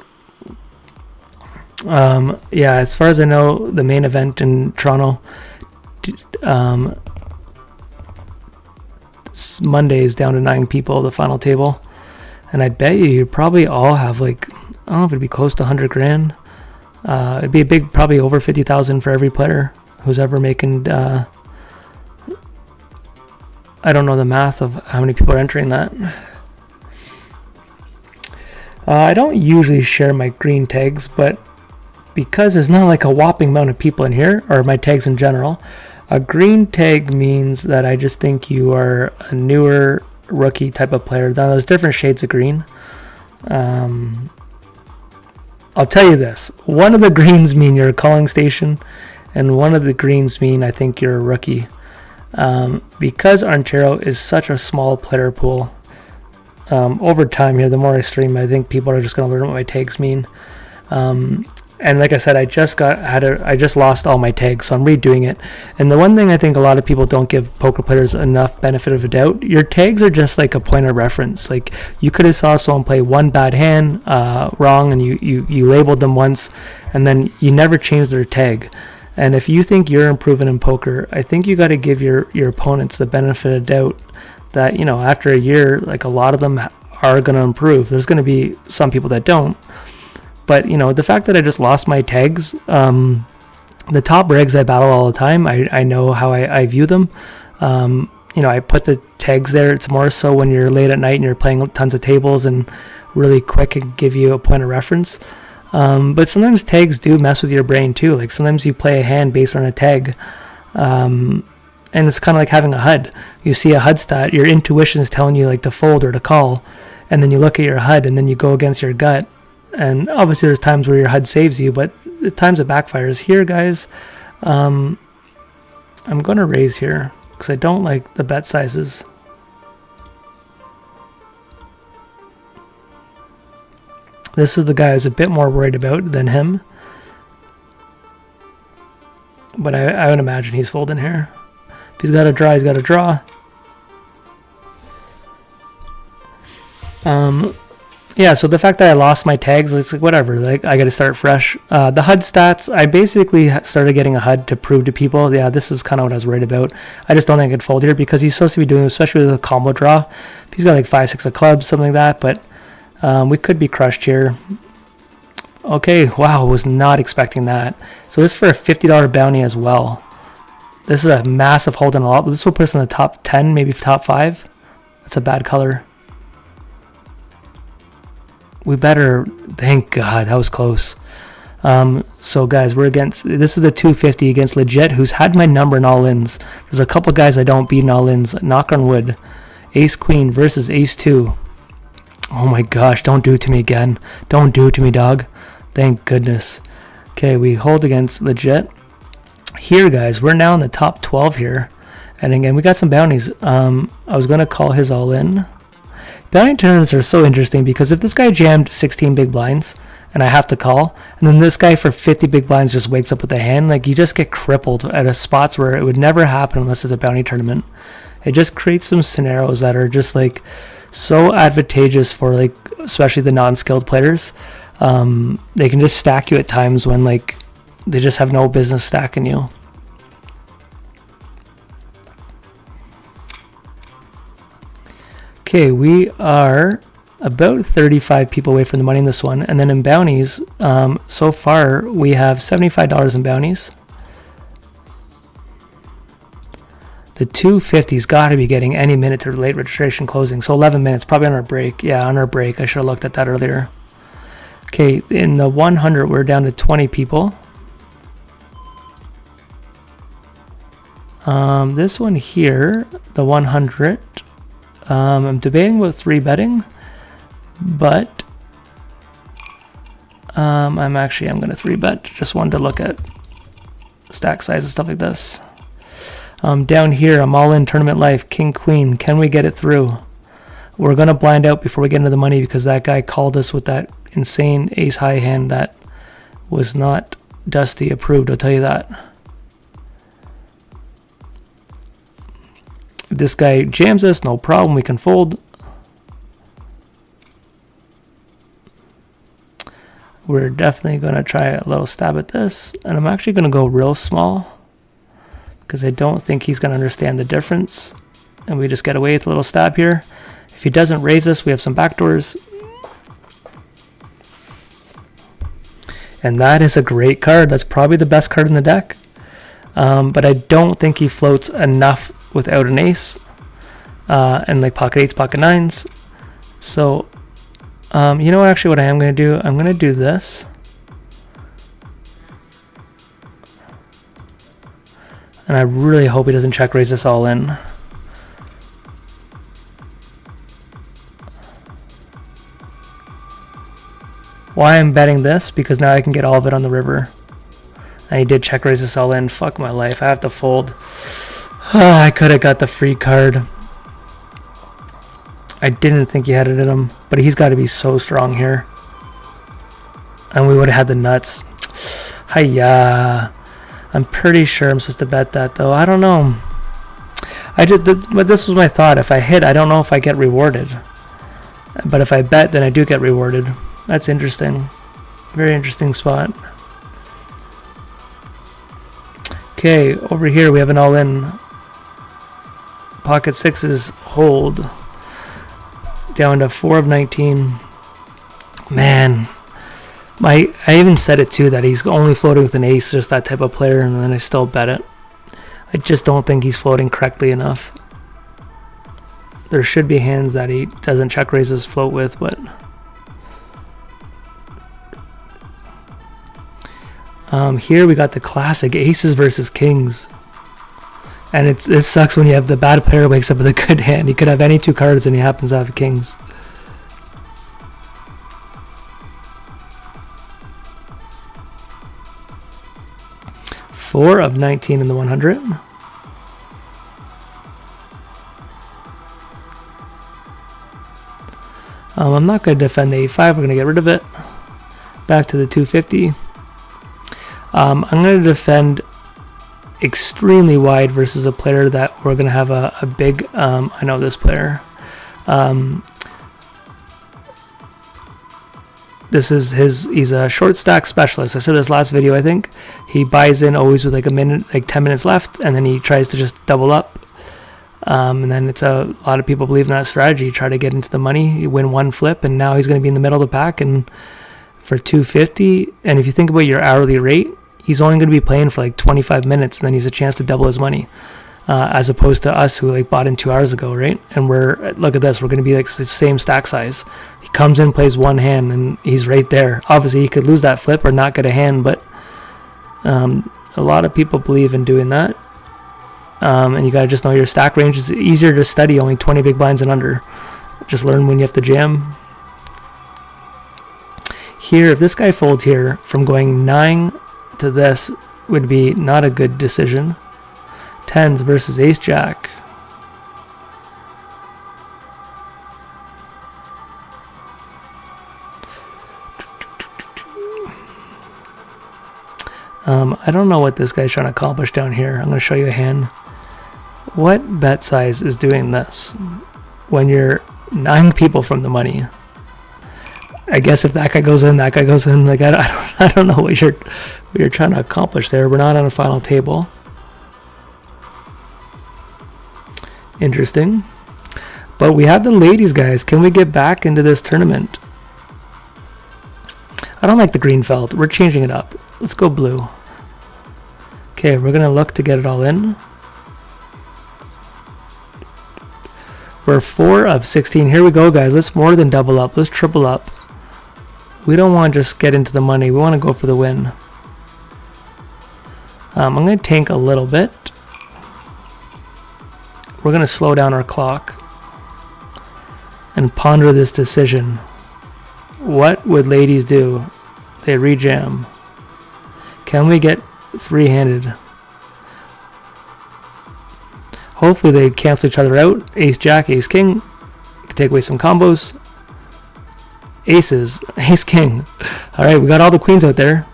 Yeah, as far as I know, the main event in Toronto, Monday is down to 9 people, the final table. And I bet you probably all have, like, I don't know if it'd be close to 100 grand. It'd be a big, probably over 50,000 for every player who's ever making, I don't know the math of how many people are entering that. I don't usually share my green tags, but because there's not like a whopping amount of people in here, or my tags in general, a green tag means that I just think you are a newer rookie type of player. Now there's different shades of green. I'll tell you this. One of the greens mean you're a calling station, and one of the greens mean I think you're a rookie. Because Ontario is such a small player pool, over time here, the more I stream, I think people are just going to learn what my tags mean. And like I said, I just lost all my tags, so I'm redoing it. And the one thing I think a lot of people don't give poker players enough benefit of a doubt, your tags are just like a point of reference. Like, you could have saw someone play one bad hand wrong, and you labeled them once, and then you never changed their tag. And if you think you're improving in poker, I think you got to give your opponents the benefit of doubt that, you know, after a year, like, a lot of them are going to improve. There's going to be some people that don't. But, you know, the fact that I just lost my tags, the top rigs I battle all the time, I know how I view them. You know, I put the tags there. It's more so when you're late at night and you're playing tons of tables and really quick and give you a point of reference. But sometimes tags do mess with your brain too. Like, sometimes you play a hand based on a tag. And it's kind of like having a HUD. You see a HUD stat, your intuition is telling you like to fold or to call. And then you look at your HUD and then you go against your gut. And obviously there's times where your HUD saves you, but the times it backfires. Here, guys, I'm going to raise here because I don't like the bet sizes. This is the guy I was a bit more worried about than him. But I would imagine he's folding here. If he's got a draw, he's got a draw. Yeah, so the fact that I lost my tags, it's like whatever. Like, I got to start fresh. The HUD stats, I basically started getting a HUD to prove to people, yeah, this is kind of what I was worried about. I just don't think I could fold here because he's supposed to be doing, especially with a combo draw. If he's got like 5-6 of clubs, something like that, but we could be crushed here. Okay, wow, was not expecting that. So this is for a $50 bounty as well. This is a massive hold on a lot. This will put us in the top 10, maybe top 5. That's a bad color. We better, thank God, that was close. So guys, we're against, this is the 250 against Legit, who's had my number in all-ins. There's a couple guys I don't beat in all-ins. Knock on wood. Ace-Queen versus Ace-2. Oh my gosh, don't do it to me again. Don't do it to me, dog. Thank goodness. Okay, we hold against Legit. Here, guys, we're now in the top 12 here. And again, we got some bounties. I was going to call his all-in. Bounty tournaments are so interesting because if this guy jammed 16 big blinds and I have to call, and then this guy for 50 big blinds just wakes up with a hand, like, you just get crippled at a spots where it would never happen unless it's a bounty tournament. It just creates some scenarios that are just like so advantageous for, like, especially the non-skilled players. They can just stack you at times when, like, they just have no business stacking you. Okay, we are about 35 people away from the money in this one. And then in bounties, so far we have $75 in bounties. The 250's got to be getting any minute to late registration closing. So 11 minutes, probably on our break. Yeah, on our break. I should have looked at that earlier. Okay, in the 100, we're down to 20 people. This one here, the 100... I'm debating with 3 betting, but I'm going to 3 bet. Just wanted to look at stack size and stuff like this. Down here, I'm all in tournament life, king, queen. Can we get it through? We're going to blind out before we get into the money because that guy called us with that insane ace high hand that was not Dusty approved, I'll tell you that. If this guy jams us, no problem, we can fold. We're definitely going to try a little stab at this. And I'm actually going to go real small because I don't think he's going to understand the difference. And we just get away with a little stab here. If he doesn't raise us, we have some backdoors. And that is a great card. That's probably the best card in the deck. But I don't think he floats enough without an ace and like pocket 8s, pocket 9s. So You know what, actually what I am going to do, I'm going to do this. And I really hope he doesn't check raise this all in. Why I'm betting this? Because now I can get all of it on the river. And he did check raise this all in. Fuck my life. I have to fold. I could have got the free card. I didn't think he had it in him. But he's got to be so strong here. And we would have had the nuts. Hiya. I'm pretty sure I'm supposed to bet that though. I don't know. But this was my thought. If I hit, I don't know if I get rewarded. But if I bet, then I do get rewarded. That's interesting. Very interesting spot. Okay, over here we have an all-in. Pocket sixes hold. Down to 4 of 19. Man. I even said it too, that he's only floating with an ace, just that type of player, and then I still bet it. I just don't think he's floating correctly enough. There should be hands that he doesn't check raise his float with, but... here we got the classic aces versus kings. And it sucks when you have the bad player wakes up with a good hand. He could have any two cards and he happens to have kings. Four of 19 in the 100. I'm not going to defend the 8-5. We're going to get rid of it. Back to the 250. I'm going to defend extremely wide versus a player that we're going to have a big... I know this player. This is he's a short stack specialist. I said this last video, I think. He buys in always with like 10 minutes left, and then he tries to just double up. And then it's a lot of people believe in that strategy. Try to get into the money, you win one flip, and now he's going to be in the middle of the pack. And for 250, and if you think about your hourly rate, he's only going to be playing for like 25 minutes, and then he's a chance to double his money. As opposed to us who like bought in 2 hours ago, right? And look at this, we're going to be like the same stack size. He comes in, plays one hand, and he's right there. Obviously, he could lose that flip or not get a hand, but a lot of people believe in doing that. And you got to just know your stack range. Is easier to study, only 20 big blinds and under. Just learn when you have to jam. Here, if this guy folds here, from going 9 to this would be not a good decision. 10s versus ace jack. I don't know what this guy's trying to accomplish down here. I'm going to show you a hand. What bet size is doing this when you're 9 people from the money? I guess if that guy goes in, that guy goes in. Like I don't know what you're trying to accomplish there. We're not on a final table. Interesting. But we have the ladies, guys. Can we get back into this tournament? I don't like the green felt. We're changing it up. Let's go blue. Okay, we're going to look to get it all in. We're 4 of 16. Here we go, guys. Let's more than double up. Let's triple up. We don't want to just get into the money. We want to go for the win. I'm going to tank a little bit. We're going to slow down our clock and ponder this decision. What would ladies do? They rejam. Can we get three-handed? Hopefully they cancel each other out. Ace jack, ace king. Can take away some combos. Aces, ace king. All right, we got all the queens out there.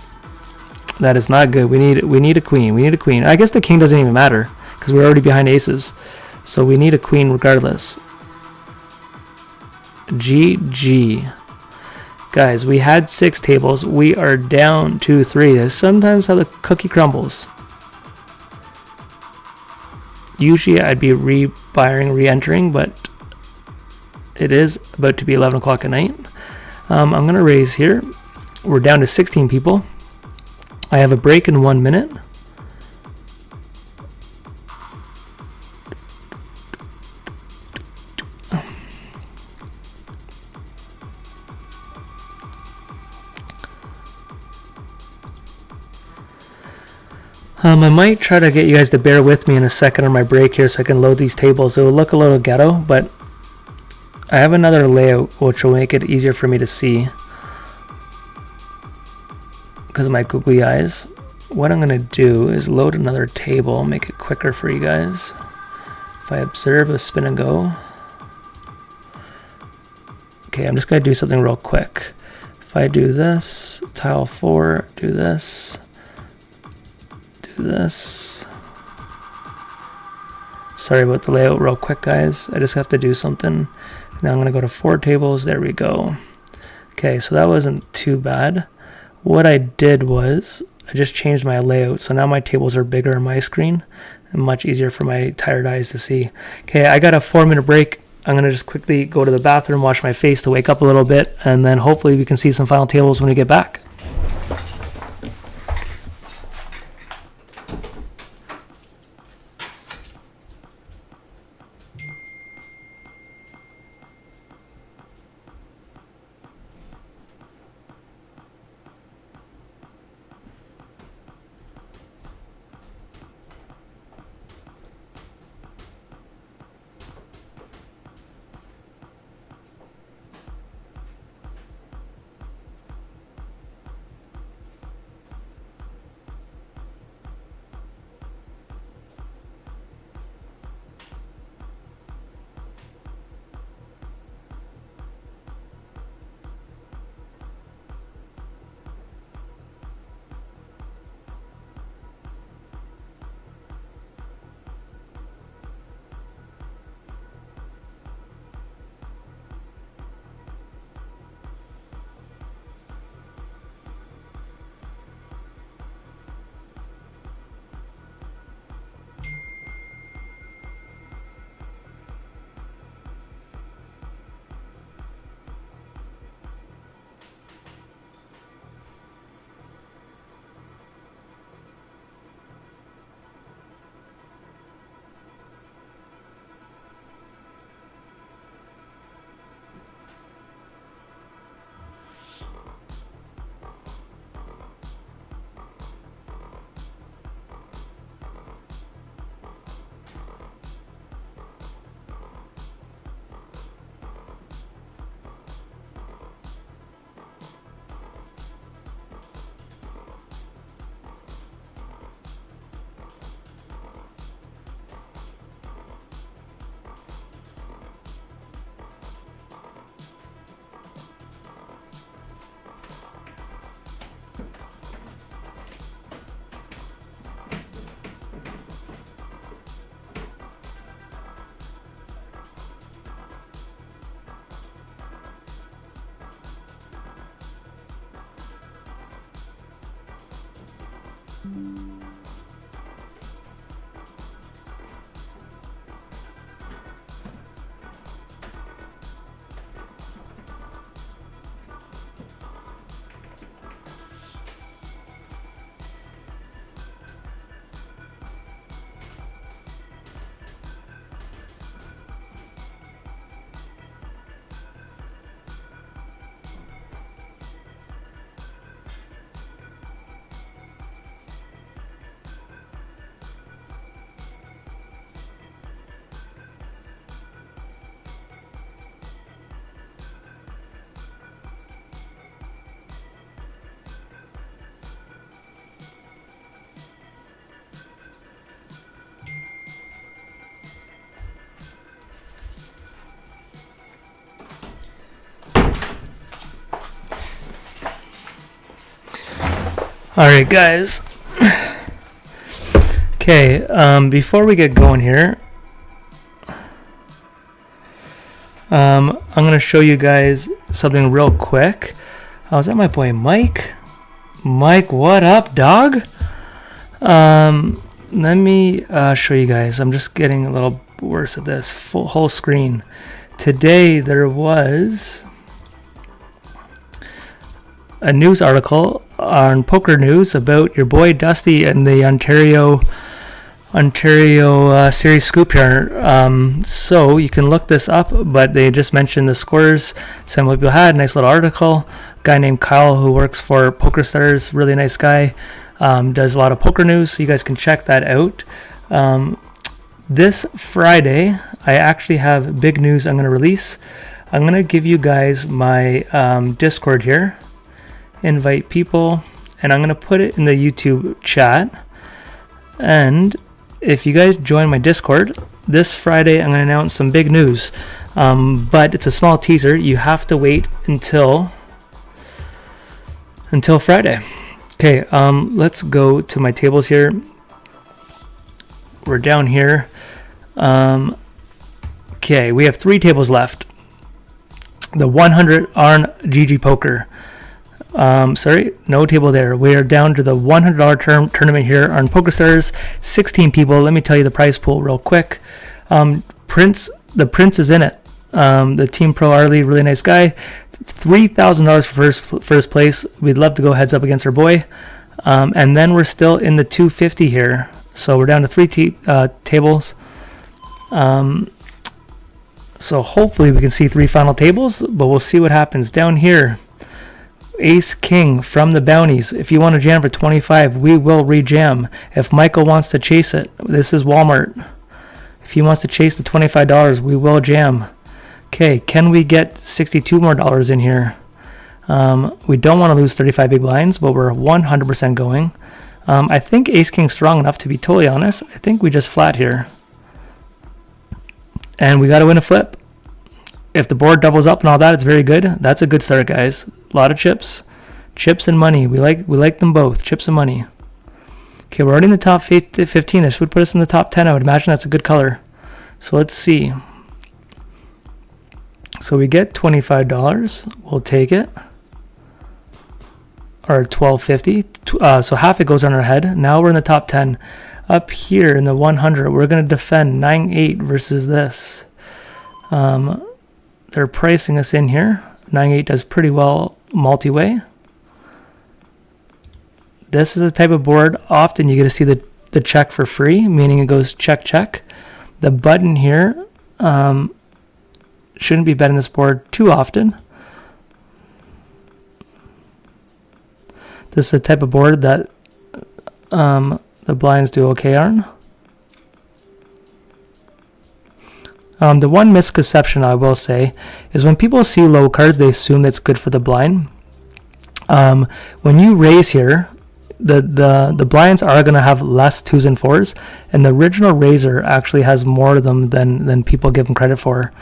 That is not good. We need a queen. We need a queen. I guess the king doesn't even matter because we're already behind aces. So we need a queen regardless. GG. Guys, we had 6 tables. We are down to 3. That's sometimes how the cookie crumbles. Usually I'd be re-entering, but it is about to be 11 o'clock at night. I'm going to raise here. We're down to 16 people. I have a break in 1 minute. I might try to get you guys to bear with me in a second on my break here so I can load these tables. It will look a little ghetto, but I have another layout which will make it easier for me to see because of my googly eyes. What I'm going to do is load another table, make it quicker for you guys. If I observe a spin and go. Okay, I'm just going to do something real quick. If I do this, tile 4, do this, do this. Sorry about the layout real quick, guys. I just have to do something. Now I'm going to go to 4 tables. There we go. Okay, so that wasn't too bad. What I did was I just changed my layout. So now my tables are bigger on my screen and much easier for my tired eyes to see. Okay, I got a 4-minute break. I'm going to just quickly go to the bathroom, wash my face to wake up a little bit, and then hopefully we can see some final tables when we get back. Alright guys, okay, before we get going here, I'm going to show you guys something real quick. Oh, is that my boy Mike? Mike, what up, dog? Let me show you guys. I'm just getting a little worse at this. Whole screen. Today there was a news article on Poker News about your boy Dusty and the Ontario series scoop here. So you can look this up, but they just mentioned the scores some people had. Nice little article. Guy named Kyle who works for PokerStars, really nice guy. does a lot of poker news, so you guys can check that out. This Friday, I actually have big news I'm going to release. I'm going to give you guys my Discord here, invite people, and I'm going to put it in the YouTube chat. And if you guys join my Discord, this Friday I'm going to announce some big news. But it's a small teaser. You have to wait until Friday. Okay, let's go to my tables here. We're down here. Okay, we have 3 tables left. The 100 Arn GG Poker. Sorry, no table there. We are down to the $100 tournament here on PokerStars. 16 people. Let me tell you the prize pool real quick. The Prince is in it. The Team Pro Arlie, really nice guy. $3,000 for first place. We'd love to go heads up against our boy. And then we're still in the 250 here. So we're down to 3 tables. So hopefully we can see 3 final tables, but we'll see what happens. Down here, Ace King from the bounties. If you want to jam for 25, we will rejam. If Michael wants to chase it, this is Walmart. If he wants to chase the $25, we will jam. Okay, can we get 62 more dollars in here? We don't want to lose 35 big blinds, but we're 100% going. I think Ace King's strong enough, to be totally honest. I think we just flat here. And we got to win a flip. If the board doubles up and all that, it's very good. That's a good start, guys. A lot of chips. Chips and money. We like them both. Chips and money. Okay, we're already in the top 15. This would put us in the top 10. I would imagine that's a good color. So let's see. So we get $25. We'll take it. Or $12.50. So half it goes on our head. Now we're in the top 10. Up here in the 100, we're going to defend 9-8 versus this. They're pricing us in here. 9-8 does pretty well multi-way. This is a type of board. Often you get to see the check for free, meaning it goes check, check. The button here shouldn't be betting this board too often. This is a type of board that the blinds do okay on. The one misconception I will say is when people see low cards, they assume it's good for the blind. When you raise here, the blinds are going to have less 2s and 4s, and the original raiser actually has more of them than people give him credit for.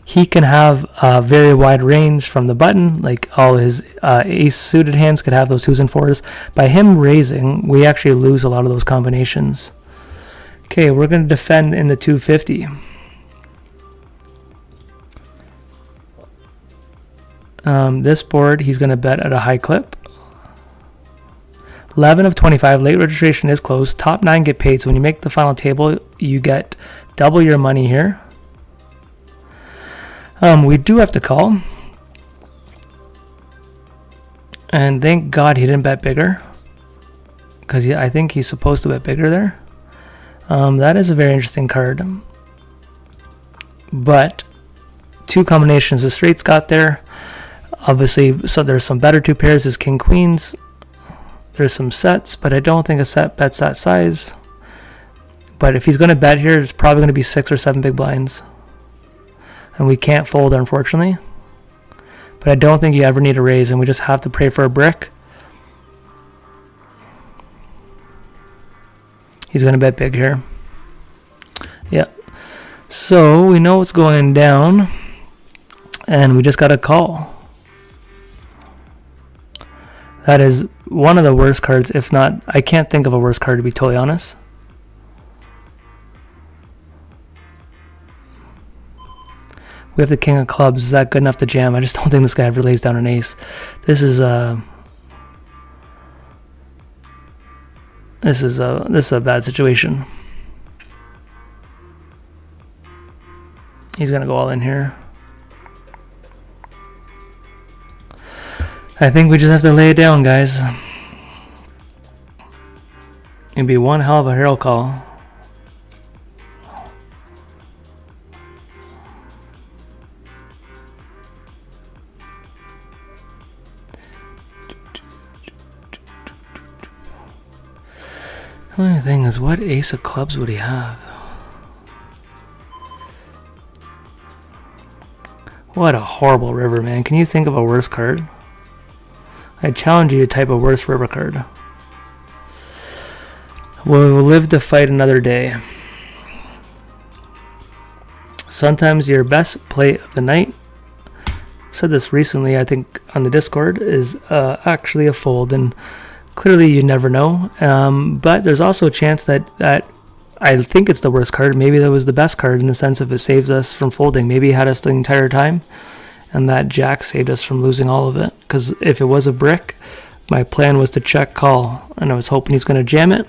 He can have a very wide range from the button, like all his ace suited hands could have those 2s and 4s. By him raising, we actually lose a lot of those combinations. Okay, we're going to defend in the 250. This board, he's going to bet at a high clip. 11 of 25. Late registration is closed. Top 9 get paid. So when you make the final table, you get double your money here. We do have to call. And thank God he didn't bet bigger. Because I think he's supposed to bet bigger there. That is a very interesting card. But 2 combinations the straights got there. Obviously, so there's some better 2 pairs as king queens. There's some sets, but I don't think a set bets that size. But if he's going to bet here, it's probably going to be 6 or 7 big blinds. And we can't fold, unfortunately. But I don't think you ever need a raise, and we just have to pray for a brick. He's going to bet big here. Yeah. So we know what's going down, and we just got to call. That is one of the worst cards, if not, I can't think of a worse card, to be totally honest. We have the king of clubs. Is that good enough to jam? I just don't think this guy ever lays down an ace. This is a bad situation. He's gonna go all in here. I think we just have to lay it down, guys. It'd be one hell of a hero call. Only thing is, what ace of clubs would he have? What a horrible river, man. Can you think of a worse card? I challenge you to type a worse river card. We'll live to fight another day. Sometimes your best play of the night, said this recently, I think, on the Discord, is actually a fold, and clearly you never know. But there's also a chance that I think it's the worst card. Maybe that was the best card in the sense of it saves us from folding. Maybe he had us the entire time, and that jack saved us from losing all of it. Because if it was a brick, my plan was to check call, and I was hoping he's going to jam it.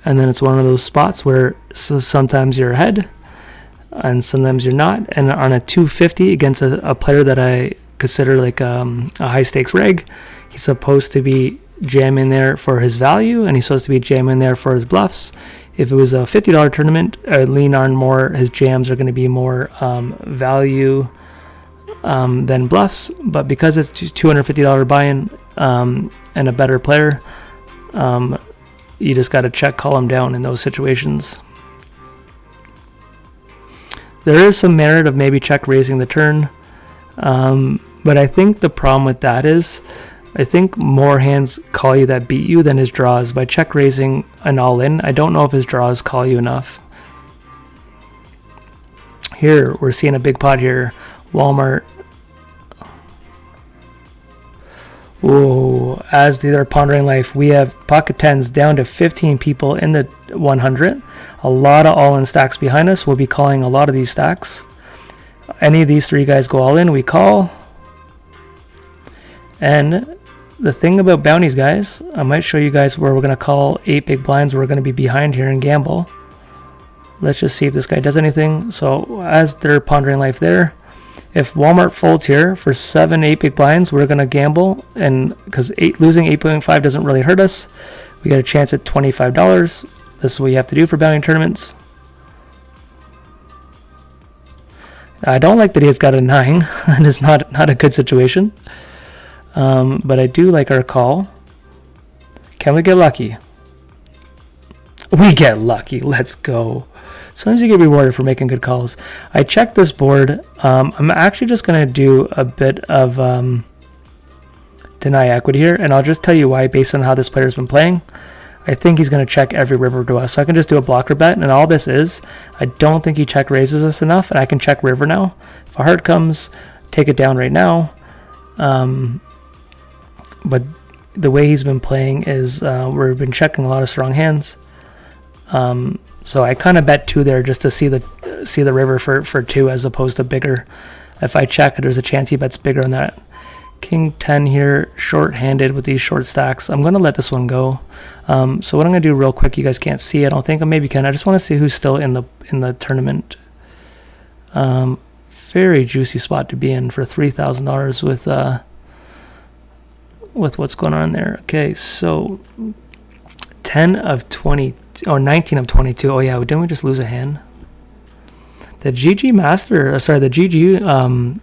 And then it's one of those spots where sometimes you're ahead, and sometimes you're not. And on a 250 against a player that I consider like a high stakes reg, he's supposed to be jamming there for his value, and he's supposed to be jamming there for his bluffs. If it was a $50 tournament, I'd lean on more. His jams are going to be more value than bluffs. But because it's $250 buy-in and a better player, you just got to check call him down in those situations. There is some merit of maybe check raising the turn, but I think the problem with that is I think more hands call you that beat you than his draws. By check raising an all-in, I don't know if his draws call you enough. Here, we're seeing a big pot here. Walmart. Ooh, as they're pondering life, we have pocket tens down to 15 people in the 100. A lot of all-in stacks behind us. We'll be calling a lot of these stacks. Any of these three guys go all in, we call. And the thing about bounties, guys, I might show you guys where we're going to call 8 big blinds. We're going to be behind here and gamble. Let's just see if this guy does anything. So as they're pondering life there, if Walmart folds here for 8 big blinds, we're going to gamble, and because losing 8.5 doesn't really hurt us, we got a chance at $25. This is what you have to do for bounty tournaments. I don't like that he's got a 9. That is not a good situation. But I do like our call. Can we get lucky? We get lucky. Let's go. Sometimes you get rewarded for making good calls. I checked this board. I'm actually just going to do a bit of deny equity here, and I'll just tell you why based on how this player's been playing. I think he's going to check every river to us. So I can just do a blocker bet, and all this is, I don't think he check raises us enough, and I can check river now. If a heart comes, take it down right now. But the way he's been playing is we've been checking a lot of strong hands. So I kind of bet 2 there just to see the river for 2 as opposed to bigger. If I check, there's a chance he bets bigger on that. King 10 here, short-handed with these short stacks. I'm going to let this one go. So what I'm going to do real quick, you guys can't see, I don't think, I maybe can. I just want to see who's still in the tournament. Very juicy spot to be in for $3,000 with what's going on there. Okay, so 10 of 20, or 19 of 22. Oh yeah, didn't we just lose a hand? The GG Master, the GG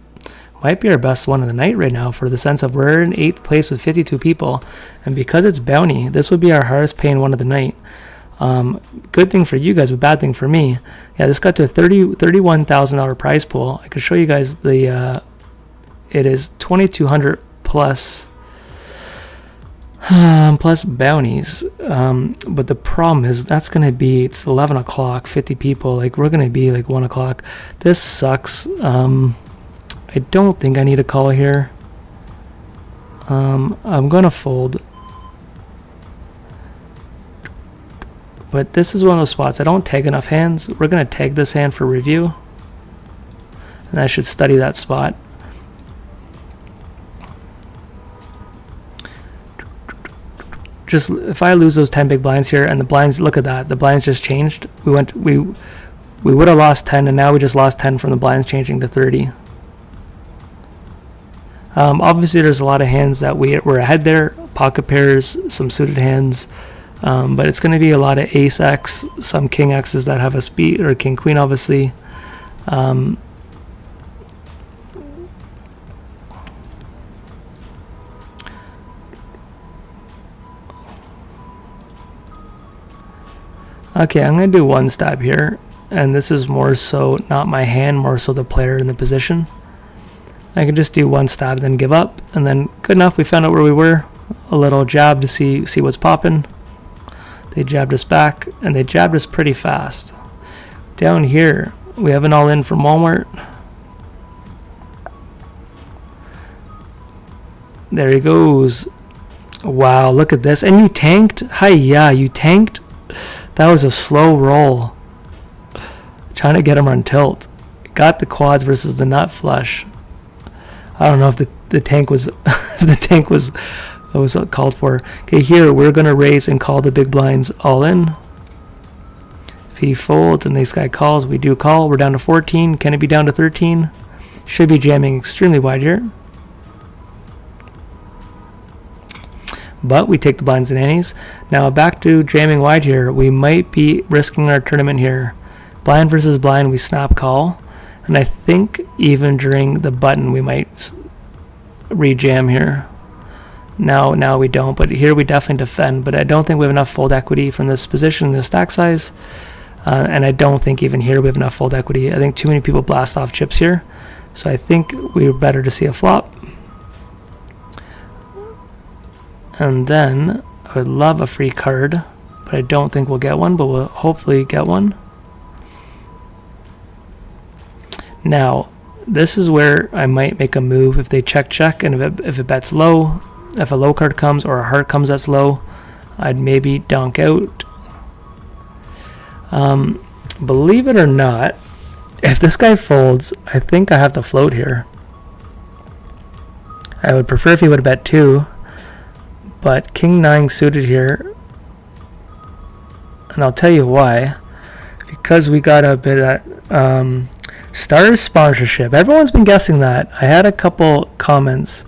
might be our best one of the night right now, for the sense of we're in 8th place with 52 people, and because it's bounty, this would be our hardest paying one of the night. Good thing for you guys, but bad thing for me. Yeah, this got to a $31,000 prize pool. I could show you guys the it is 2,200 plus bounties, but the problem is that's gonna be, it's 11 o'clock, 50 people, like we're gonna be like 1 o'clock. This sucks. I don't think I need a call here. I'm gonna fold, but this is one of those spots I don't tag enough hands. We're gonna tag this hand for review, and I should study that spot. Just if I lose those 10 big blinds here, and the blinds, look at that, the blinds just changed. We would have lost 10, and now we just lost 10 from the blinds changing to 30. Obviously there's a lot of hands that we're ahead there, pocket pairs, some suited hands, but it's going to be a lot of ace X, some king X's that have a speed, or king queen obviously. Okay, I'm going to do one stab here. And this is more so not my hand, more so the player in the position. I can just do one stab, then give up. And then good enough, we found out where we were. A little jab to see what's popping. They jabbed us back, and they jabbed us pretty fast. Down here, we have an all-in from Walmart. There he goes. Wow, look at this. And you tanked? Hi-ya, you tanked? That was a slow roll. Trying to get him on tilt. Got the quads versus the nut flush. I don't know if the tank was if the tank was called for. Okay, here we're gonna raise and call the big blinds all in. If he folds and this guy calls, we do call. We're down to 14. Can it be down to 13? Should be jamming extremely wide here. But we take the blinds and annies. Now back to jamming wide here. We might be risking our tournament here. Blind versus blind, we snap call. And I think even during the button, we might re-jam here. Now we don't, but here we definitely defend. But I don't think we have enough fold equity from this position, the stack size. And I don't think even here we have enough fold equity. I think too many people blast off chips here. So I think we're better to see a flop. And then I would love a free card, but I don't think we'll get one, but we'll hopefully get one. Now, this is where I might make a move if they check, and if it bets low, if a low card comes or a heart comes that's low, I'd maybe donk out. Believe it or not, if this guy folds, I think I have to float here. I would prefer if he would have bet 2, but King 9 suited here, and I'll tell you why. Because we got a bit at Starter sponsorship. Everyone's been guessing that. I had a couple comments.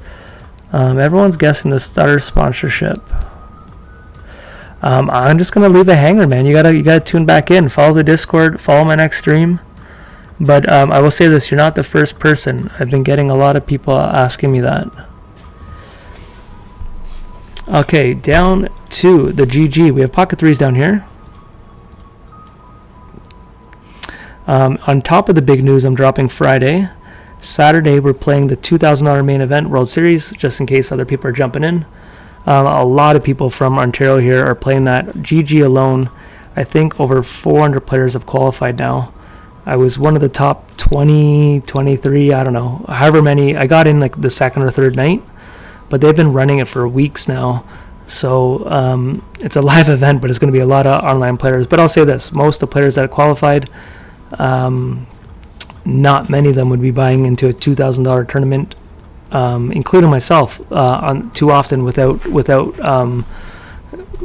Everyone's guessing the starter sponsorship. I'm just gonna leave the hanger, man. You gotta tune back in. Follow the Discord. Follow my next stream. But I will say this: you're not the first person. I've been getting a lot of people asking me that. Okay, down to the GG. We have pocket threes down here. On top of the big news, I'm dropping Friday. Saturday, we're playing the $2,000 main event World Series, just in case other people are jumping in. A lot of people from Ontario here are playing that. GG alone, I think over 400 players have qualified now. I was one of the top 20, 23, I don't know, however many. I got in like the second or third night, but they've been running it for weeks now. So it's a live event, but it's going to be a lot of online players. But I'll say this, most of the players that have qualified, not many of them would be buying into a $2,000 tournament, including myself, too often without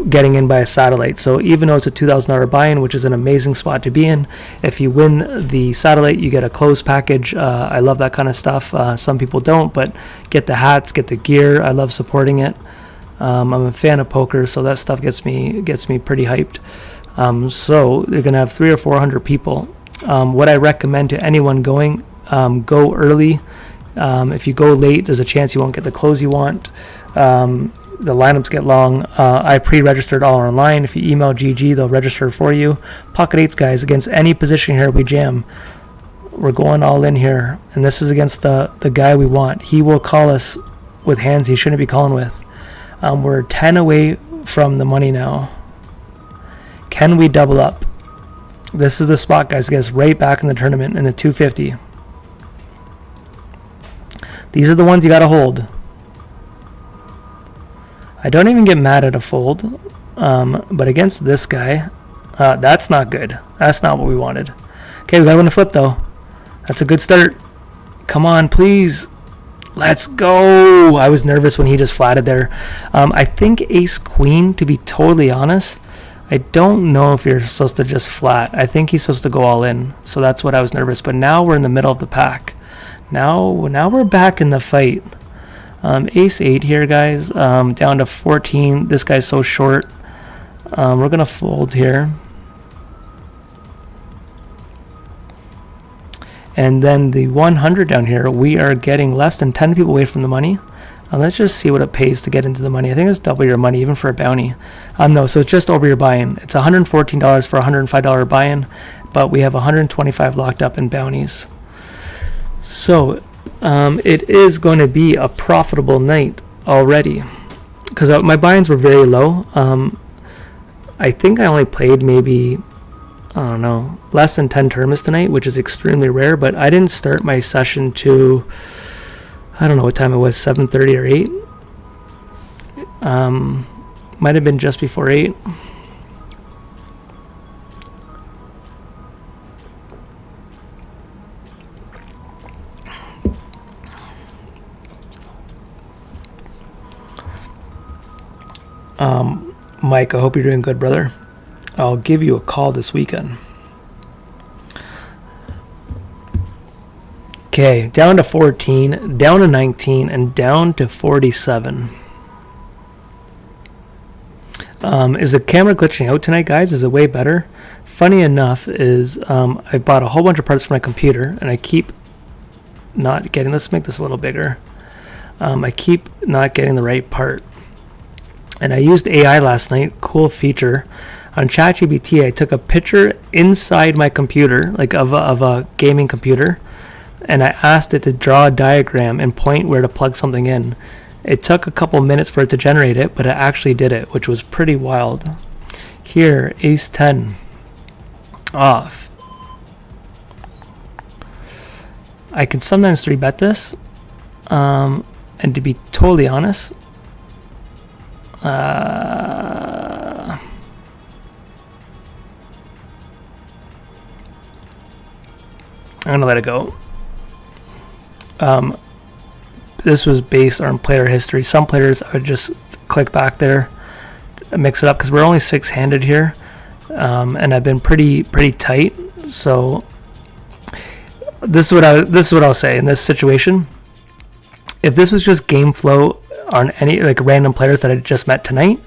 getting in by a satellite. So even though it's a $2,000 buy-in, which is an amazing spot to be in, if you win the satellite, you get a closed package. I love that kind of stuff. Some people don't, but get the hats, get the gear. I love supporting it. I'm a fan of poker, so that stuff gets me pretty hyped. So they're gonna have 300 or 400 people. What I recommend to anyone going, go early. If you go late, there's a chance you won't get the close you want. The lineups get long. I pre-registered all online. If you email GG, they'll register for you. Pocket eights, guys, against any position here we jam. We're going all in here, and this is against the guy we want. He will call us with hands he shouldn't be calling with. We're 10 away from the money now. Can we double up? This is the spot, guys, to get us right back in the tournament in the 250. These are the ones you got to hold. I don't even get mad at a fold, but against this guy, that's not good. That's not what we wanted. Okay, we got to win a flip, though. That's a good start. Come on, please. Let's go. I was nervous when he just flatted there. I think ace-queen, to be totally honest, I don't know if you're supposed to just flat. I think he's supposed to go all in. So that's what I was nervous. But now we're in the middle of the pack. Now we're back in the fight. Ace-8 here, guys. Down to 14. This guy's so short. We're going to fold here. And then the 100 down here, we are getting less than 10 people away from the money. Let's just see what it pays to get into the money. I think it's double your money even for a bounty. No, so it's just over your buy-in. It's $114 for a $105 buy-in, but we have $125 locked up in bounties. So it is going to be a profitable night already, because my buy-ins were very low. I think I only played maybe, I don't know, less than 10 tournaments tonight, which is extremely rare, but I didn't start my session to, I don't know what time it was, 7:30 or 8. Might have been just before 8. Mike, I hope you're doing good, brother. I'll give you a call this weekend. Okay, down to 14, down to 19, and down to 47. Is the camera glitching out tonight, guys? Is it way better? Funny enough is I bought a whole bunch of parts for my computer, and I keep not getting, let's make this a little bigger. I keep not getting the right part. And I used AI last night, cool feature. On ChatGPT, I took a picture inside my computer, like of a gaming computer, and I asked it to draw a diagram and point where to plug something in. It took a couple minutes for it to generate it, but it actually did it, which was pretty wild. Here, ace 10 off. I can sometimes 3-bet this, and to be totally honest, I'm gonna let it go. This was based on player history. Some players I would just click back there, mix it up, because we're only 6-handed here, and I've been pretty tight. So this is what I'll say in this situation. If this was just game flow on any like random players that I just met tonight,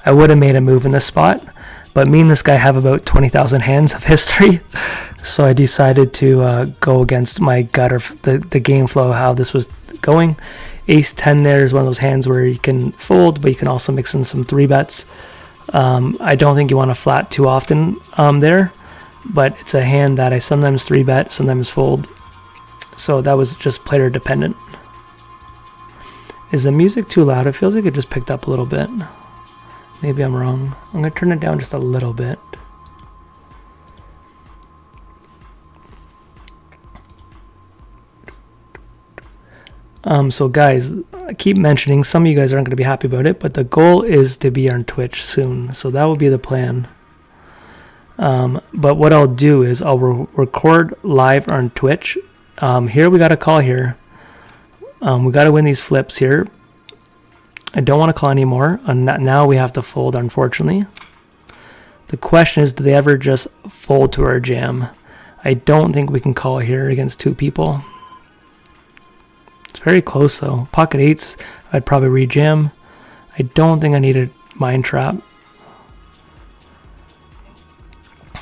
I would have made a move in this spot. But me and this guy have about 20,000 hands of history, so I decided to go against my gut, or the game flow, how this was going. Ace 10 there is one of those hands where you can fold, but you can also mix in some 3-bets. I don't think you want to flat too often there, but it's a hand that I sometimes 3-bet, sometimes fold. So that was just player dependent. Is the music too loud? It feels like it just picked up a little bit. Maybe I'm wrong. I'm going to turn it down just a little bit. So guys, I keep mentioning, some of you guys aren't going to be happy about it, but the goal is to be on Twitch soon. So that will be the plan. But what I'll do is I'll record live on Twitch. Here we got a call here. We got to win these flips here. I don't want to call anymore. Now we have to fold, unfortunately. The question is, do they ever just fold to our jam? I don't think we can call here against 2 people. It's very close though. Pocket 8s, I'd probably rejam. I don't think I need a mind trap.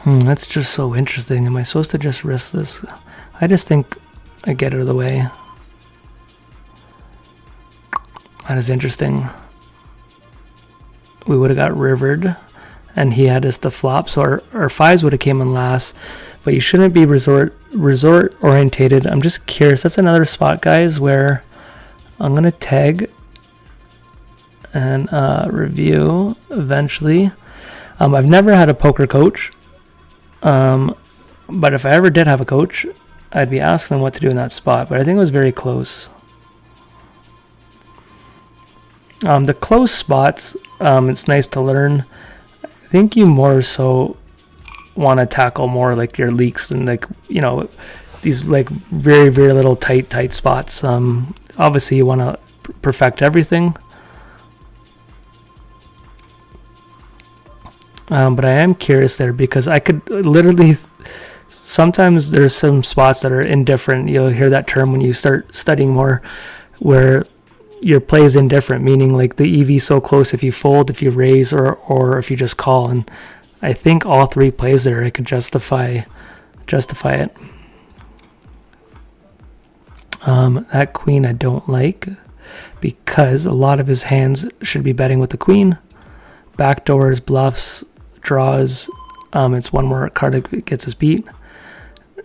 That's just so interesting. Am I supposed to just risk this? I just think I get it out of the way. That is interesting. We would have got rivered, and he had us the flop, so our 5s would have came in last. But you shouldn't be resort orientated. I'm just curious. That's another spot, guys, where I'm gonna tag and review eventually. I've never had a poker coach, but if I ever did have a coach, I'd be asking them what to do in that spot. But I think it was very close. The close spots, it's nice to learn. I think you more so want to tackle more like your leaks than, like, you know, these like very little tight spots. Obviously you want to perfect everything, but I am curious there, because I could literally, sometimes there's some spots that are indifferent. You'll hear that term when you start studying more, where your play is indifferent, meaning like the EV so close if you fold, if you raise, or if you just call. And I think all 3 plays there, I could justify it. That queen I don't like. because a lot of his hands should be betting with the queen. Backdoors, bluffs, draws. It's one more card that gets us beat.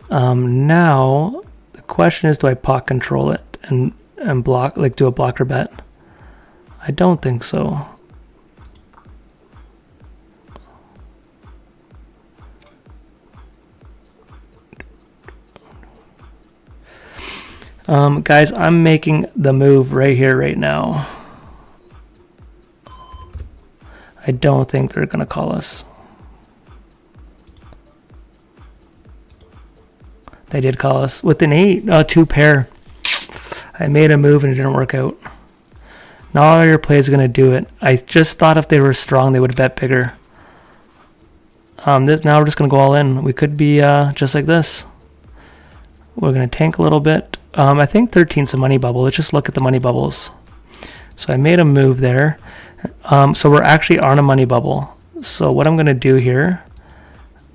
Now the question is, do I pot control it and block, like do a blocker bet? I don't think so. Guys, I'm making the move right here, right now. I don't think they're gonna call us. They did call us with an 8. Oh, 2 pair. I made a move and it didn't work out. Not all your plays are gonna do it. I just thought if they were strong, they would bet bigger. Now we're just gonna go all in. We could be just like this. We're gonna tank a little bit. I think 13's a money bubble. Let's just look at the money bubbles. So I made a move there. So we're actually on a money bubble. So what I'm gonna do here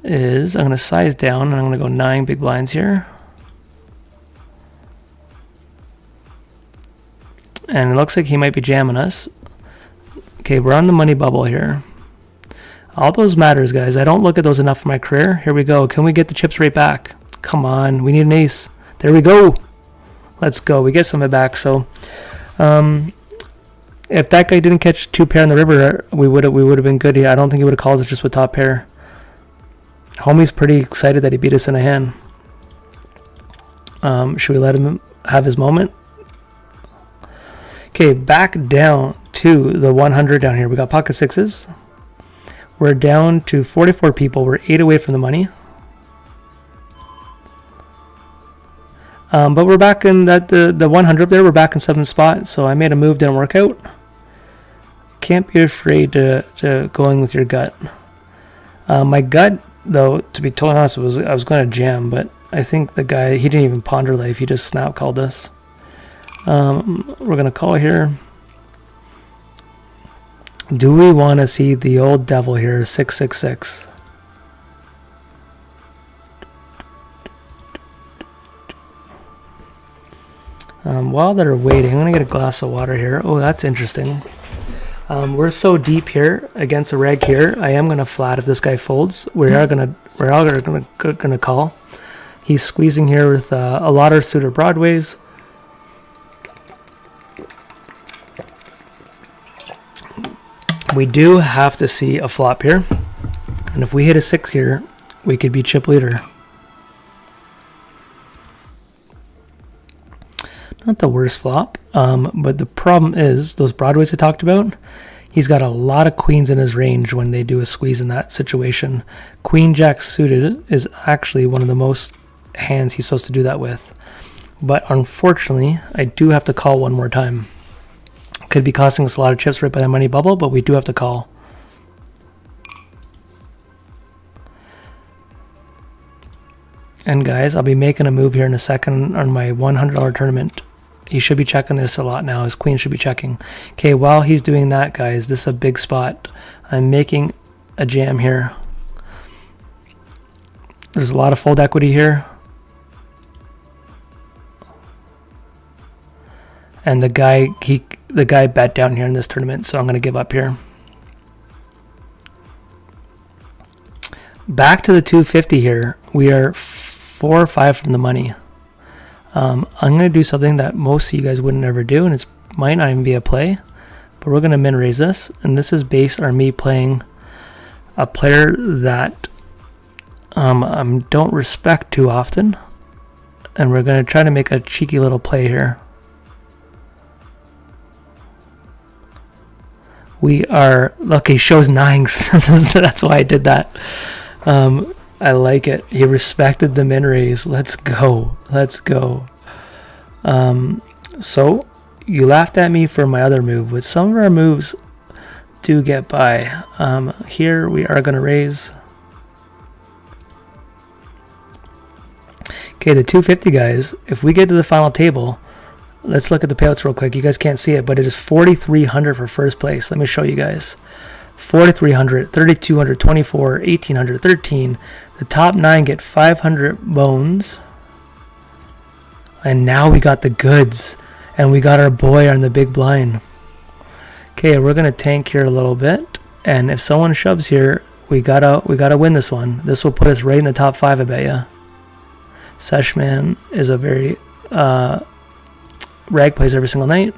is I'm gonna size down and I'm gonna go 9 big blinds here. And it looks like he might be jamming us. Okay, we're on the money bubble here. All those matters, guys. I don't look at those enough for my career. Here we go. Can we get the chips right back? Come on, we need an ace. There we go. Let's go. We get some of it back. So if that guy didn't catch 2 pair in the river, we would have been good. Yeah, I don't think he would have called us just with top pair. Homie's pretty excited that he beat us in a hand. Should we let him have his moment? Okay, back down to the 100 down here. We got pocket sixes. We're down to 44 people. We're 8 away from the money. But we're back in the 100 there. We're back in 7th spot. So I made a move, didn't work out. Can't be afraid to going with your gut. My gut, though, to be totally honest, I was going to jam, but I think the guy, he didn't even ponder life. He just snap called us. We're going to call here. Do we want to see the old devil here, 666? While they're waiting, I'm going to get a glass of water here. Oh, that's interesting. We're so deep here against a reg here. I am going to flat if this guy folds. We're all going to call. He's squeezing here with a lot of suited broadways. We do have to see a flop here. And if we hit a 6 here, we could be chip leader. Not the worst flop, but the problem is those broadways I talked about, he's got a lot of queens in his range when they do a squeeze in that situation. Queen jack suited is actually one of the most hands he's supposed to do that with. But unfortunately, I do have to call one more time. Could be costing us a lot of chips right by the money bubble, but we do have to call. And guys, I'll be making a move here in a second on my $100 tournament. He should be checking this a lot now. His queen should be checking. Okay, while he's doing that, guys, this is a big spot. I'm making a jam here. There's a lot of fold equity here. And the guy bet down here in this tournament, so I'm going to give up here. Back to the 250 here. We are 4 or 5 from the money. I'm going to do something that most of you guys wouldn't ever do, and it might not even be a play, but we're going to min raise this, and this is based on me playing a player that I don't respect too often, and we're going to try to make a cheeky little play here. We are, look, he shows 9s. That's why I did that. I like it. He respected the min raise. Let's go. Let's go. So you laughed at me for my other move, but some of our moves do get by. Here we are going to raise. Okay, the 250 guys, if we get to the final table, let's look at the payouts real quick. You guys can't see it, but it is 4,300 for first place. Let me show you guys. 4,300, 3,200, 24, 1,800, 13. The top 9 get 500 bones. And now we got the goods. And we got our boy on the big blind. Okay, we're gonna tank here a little bit, and if someone shoves here, we gotta win this one. This will put us right in the top 5, I bet ya. Seshman is a very rag plays every single night.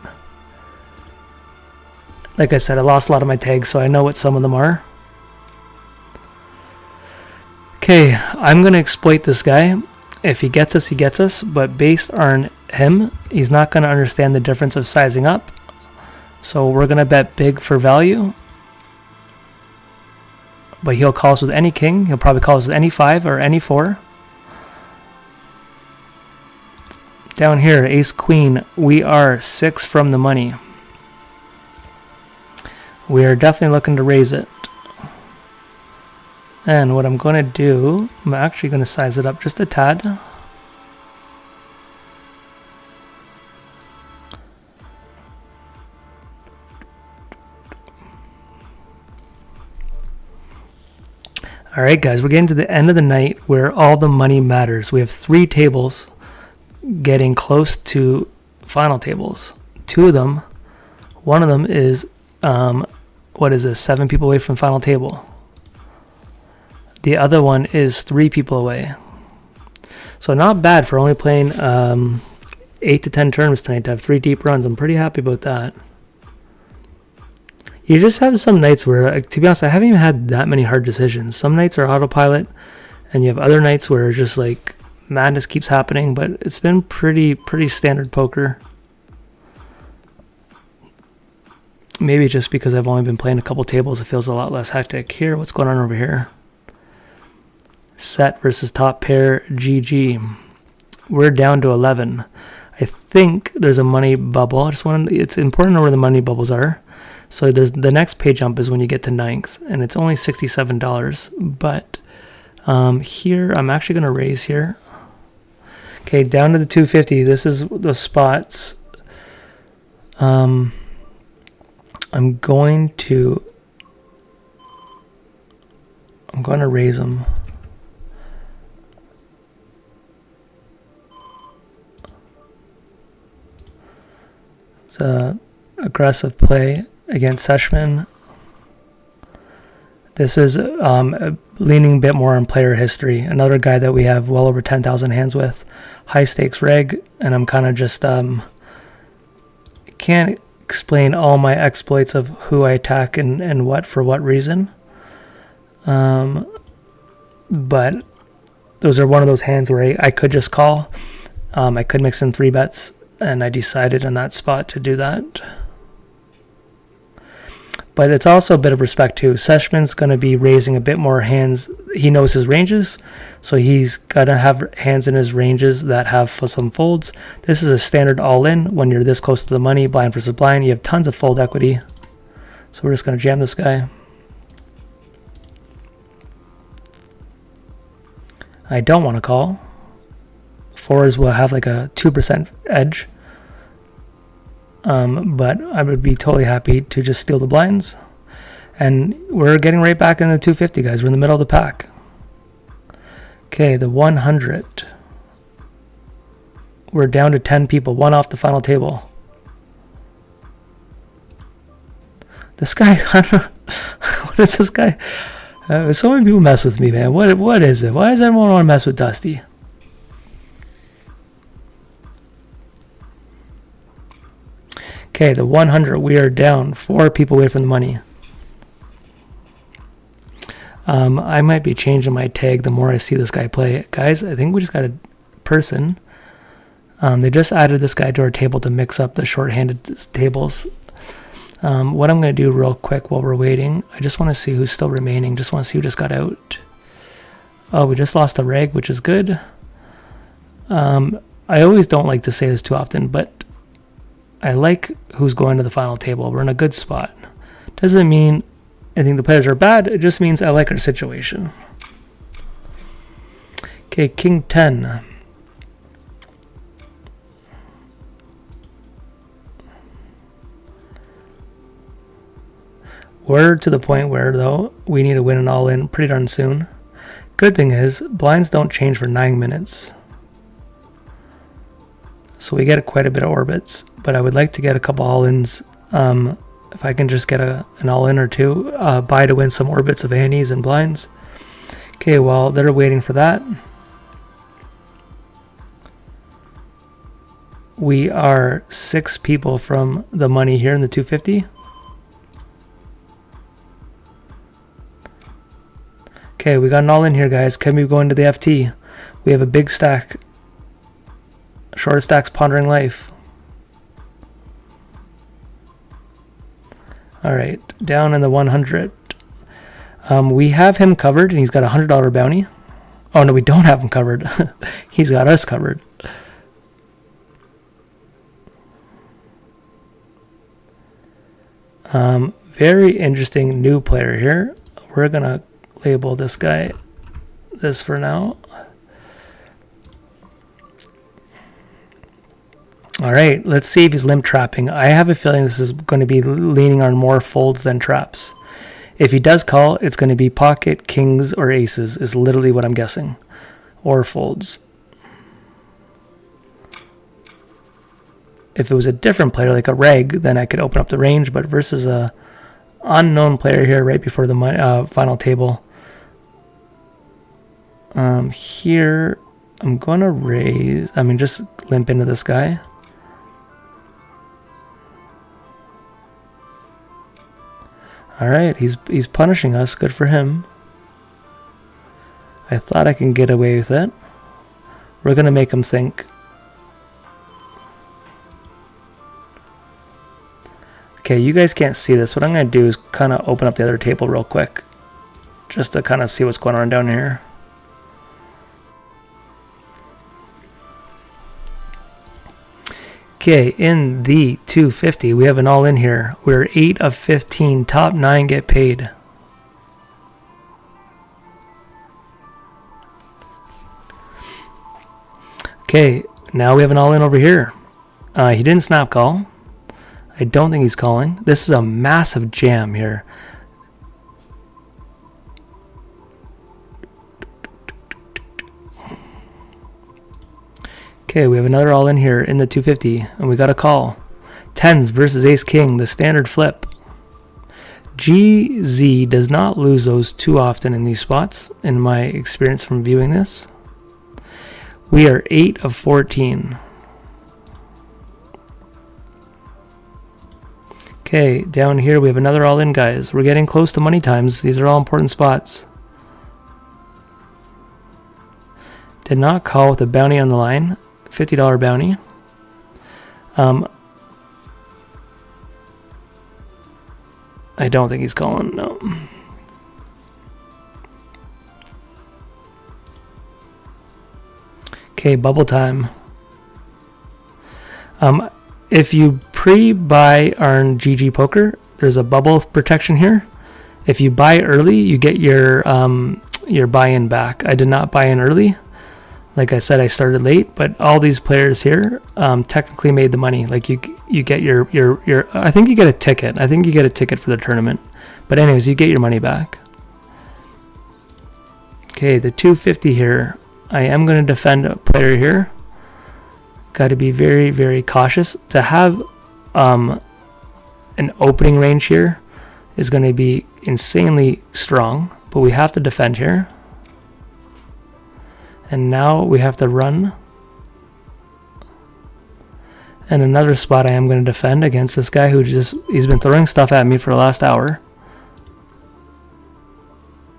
Like I said, I lost a lot of my tags, so I know what some of them are. Okay, I'm gonna exploit this guy. If he gets us, he gets us, but based on him, he's not gonna understand the difference of sizing up. So we're gonna bet big for value. But he'll call us with any king. He'll probably call us with any 5 or any 4. Down here, ace queen, we are 6 from the money. We are definitely looking to raise it. And what I'm going to do, I'm actually going to size it up just a tad. Alright guys, we're getting to the end of the night where all the money matters. We have 3 tables getting close to final tables. 2 of them, one of them is, what is this, 7 people away from final table. The other one is 3 people away. So not bad for only playing 8 to 10 tournaments tonight to have 3 deep runs. I'm pretty happy about that. You just have some nights where, to be honest, I haven't even had that many hard decisions. Some nights are autopilot, and you have other nights where it's just like madness keeps happening, but it's been pretty standard poker. Maybe just because I've only been playing a couple tables, it feels a lot less hectic. Here, what's going on over here? Set versus top pair, GG. We're down to 11. I think there's a money bubble. It's important to know where the money bubbles are. So there's the next pay jump is when you get to 9th, and it's only $67. But here, I'm actually going to raise here. Okay, down to the 250. This is the spots. I'm going to raise them. It's a aggressive play against Seshman. This is leaning a bit more on player history. Another guy that we have well over 10,000 hands with. High stakes reg, and I'm kind of just can't explain all my exploits of who I attack and what for what reason. But those are one of those hands where I could just call. I could mix in 3 bets, and I decided on that spot to do that. But it's also a bit of respect too. Seshman's going to be raising a bit more hands. He knows his ranges, so he's going to have hands in his ranges that have some folds. This is a standard all-in. When you're this close to the money, blind versus blind, you have tons of fold equity. So we're just going to jam this guy. I don't want to call. 4s will have like a 2% edge. But I would be totally happy to just steal the blinds. And we're getting right back into the 250, guys. We're in the middle of the pack. Okay, the 100. We're down to 10 people, 1 off the final table. This guy, what is this guy? So many people mess with me, man. What is it? Why does everyone want to mess with Dusty? Okay, the 100, we are down 4 people away from the money. I might be changing my tag the more I see this guy play. Guys, I think we just got a person. They just added this guy to our table to mix up the short-handed tables. What I'm going to do real quick while we're waiting, I just want to see who's still remaining. Just want to see who just got out. Oh, we just lost a reg, which is good. I always don't like to say this too often, but I like who's going to the final table. We're in a good spot. Doesn't mean I think the players are bad. It just means I like our situation. Okay, King 10. We're to the point where, though, we need to win an all-in pretty darn soon. Good thing is, blinds don't change for 9 minutes. So we get quite a bit of orbits, but I would like to get a couple all-ins. If I can just get an all-in or two, buy to win some orbits of antes and blinds. Okay, while they're waiting for that, we are 6 people from the money here in the 250. Okay, we got an all-in here, guys. Can we go into the FT? We have a big stack. Short stacks pondering life. Alright, down in the 100. We have him covered, and he's got a $100 bounty. Oh no, we don't have him covered. He's got us covered. Very interesting new player here. We're gonna label this guy this for now. All right, let's see if he's limp trapping. I have a feeling this is going to be leaning on more folds than traps. If he does call, it's going to be pocket, kings, or aces is literally what I'm guessing. Or folds. If it was a different player like a reg, then I could open up the range, but versus a unknown player here right before the final table. Here, I'm going to raise, just limp into this guy. All right, he's punishing us. Good for him. I thought I can get away with it. We're going to make him think. Okay, you guys can't see this. What I'm going to do is kind of open up the other table real quick. Just to kind of see what's going on down here. Okay, in the 250, we have an all-in here. We're 8 of 15. Top 9 get paid. Okay, now we have an all-in over here. He didn't snap call. I don't think he's calling. This is a massive jam here. Okay, we have another all in here in the 250, and we got a call. Tens versus ace king, the standard flip. GZ does not lose those too often in these spots, in my experience from viewing this. We are 8 of 14. Okay, down here we have another all in, guys. We're getting close to money times. These are all important spots. Did not call with a bounty on the line. $50 bounty. I don't think he's calling, no. Okay, bubble time. If you pre-buy on GG Poker, there's a bubble protection here. If you buy early, you get your buy-in back. I did not buy in early. Like I said, I started late, but all these players here technically made the money. Like you get your I think you get a ticket. I think you get a ticket for the tournament. But anyways, you get your money back. Okay, the 250 here. I am going to defend a player here. Got to be very, very cautious. To have an opening range here is going to be insanely strong, but we have to defend here. And now we have to run. And another spot I am going to defend against this guy who he's been throwing stuff at me for the last hour.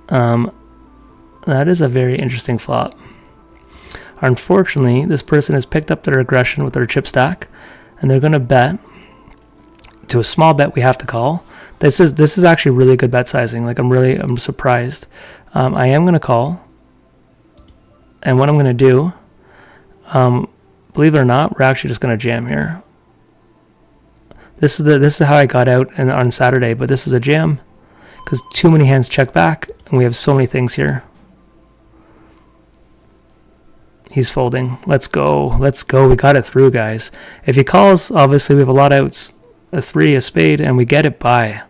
That is a very interesting flop. Unfortunately, this person has picked up their aggression with their chip stack, and they're going to bet. To a small bet we have to call. This is actually really good bet sizing. Like I'm surprised. I am going to call. And what I'm going to do, believe it or not, we're actually just going to jam here. This is how I got out on Saturday, but this is a jam because too many hands check back, and we have so many things here. He's folding. Let's go. Let's go. We got it through, guys. If he calls, obviously we have a lot of outs. A 3, a spade, and we get it by.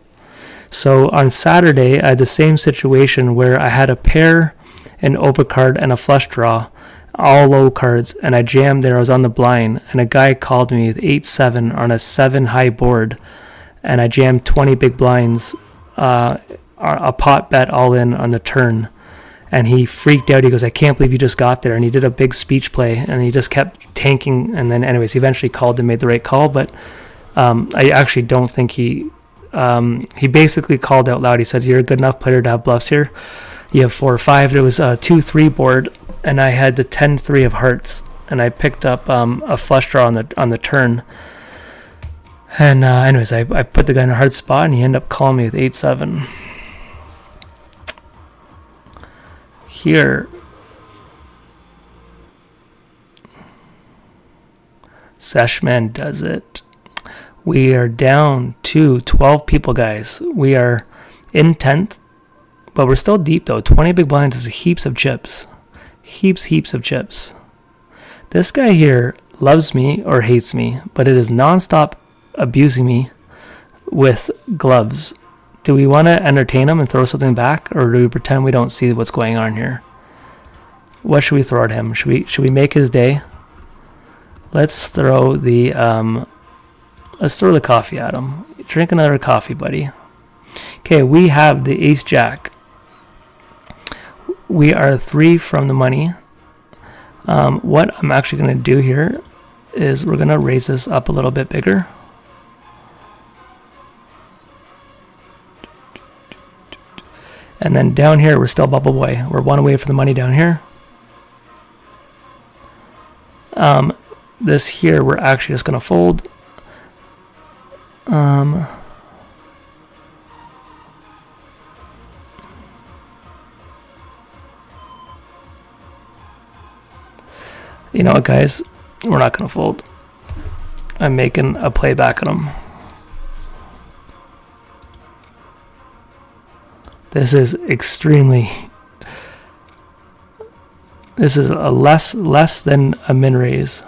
So on Saturday, I had the same situation where I had a pair, an overcard, and a flush draw all low cards, and I jammed there. I was on the blind, and a guy called me with 8-7 on a 7 high board, and I jammed 20 big blinds, a pot bet all in on the turn. And he freaked out. He goes, I can't believe you just got there. And he did a big speech play, and he just kept tanking. And then anyways, he eventually called and made the right call. But I actually don't think he basically called out loud. He said, you're a good enough player to have bluffs here. You have 4 or 5. There was a 2-3 board, and I had the 10-3 of hearts. And I picked up a flush draw on the turn. And anyways, I put the guy in a hard spot, and he ended up calling me with 8-7. Here, Seshman does it. We are down to 12 people, guys. We are in 10th, but we're still deep, though. 20 big blinds is heaps of chips. Heaps of chips. This guy here loves me or hates me, but it is nonstop abusing me with gloves. Do we want to entertain him and throw something back, or do we pretend we don't see what's going on here? What should we throw at him? Should we make his day? Let's throw the coffee at him. Drink another coffee, buddy. Okay, we have the ace jack. We are 3 from the money. What I'm actually going to do here is we're going to raise this up a little bit bigger. And then down here, we're still bubble boy. We're 1 away from the money down here. This here, we're actually just going to fold. You know what, guys? We're not going to fold. I'm making a play back at him. This is extremely. This is a less than a min raise.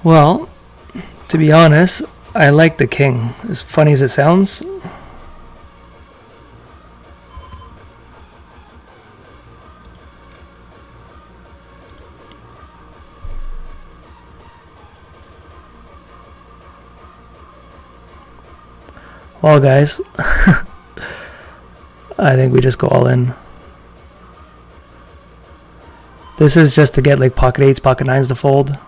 Well, to be honest, I like the king. As funny as it sounds. Well, guys, I think we just go all in. This is just to get like pocket 8s, pocket 9s to fold.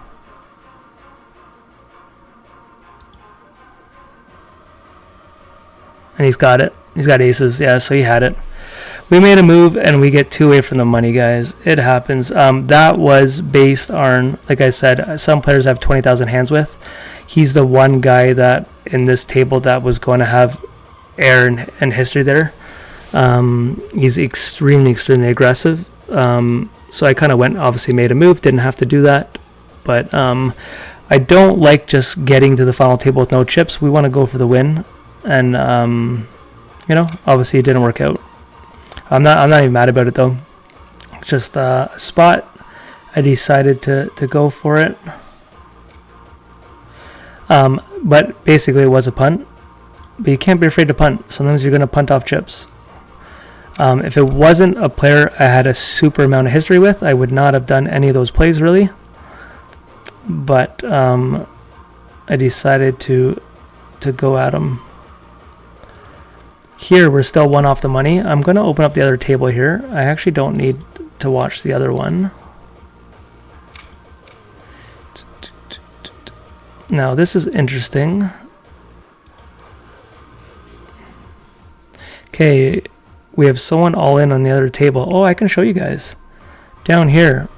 And he's got it. He's got aces. Yeah, so he had it. We made a move, and we get 2 away from the money, guys. It happens. That was based on, like I said, some players have 20,000 hands with. He's the one guy that in this table that was going to have air and history there. He's extremely aggressive. So I kind of went, obviously made a move. Didn't have to do that. But I don't like just getting to the final table with no chips. We want to go for the win. And you know, obviously it didn't work out. I'm not even mad about it though. It's just a spot. I decided to go for it. But basically it was a punt. But you can't be afraid to punt. Sometimes you're going to punt off chips. If it wasn't a player I had a super amount of history with, I would not have done any of those plays really. But I decided to go at him. Here, we're still 1 off the money. I'm going to open up the other table here. I actually don't need to watch the other one. Now, this is interesting. Okay, we have someone all in on the other table. Oh, I can show you guys. Down here,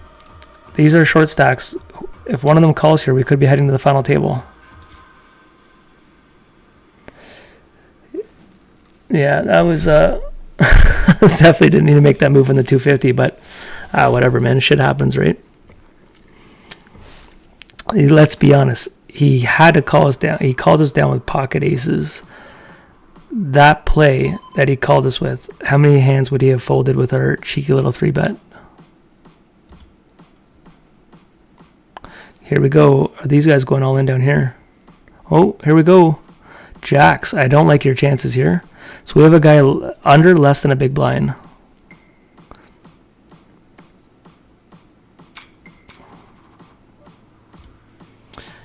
these are short stacks. If one of them calls here, we could be heading to the final table. Yeah, that was definitely didn't need to make that move in the 250, but whatever, man. Shit happens, right? Let's be honest. He had to call us down. He called us down with pocket aces. that play that he called us with, how many hands would he have folded with our cheeky little 3-bet? Here we go. Are these guys going all in down here? Oh, here we go. Jacks. I don't like your chances here. So we have a guy under less than a big blind.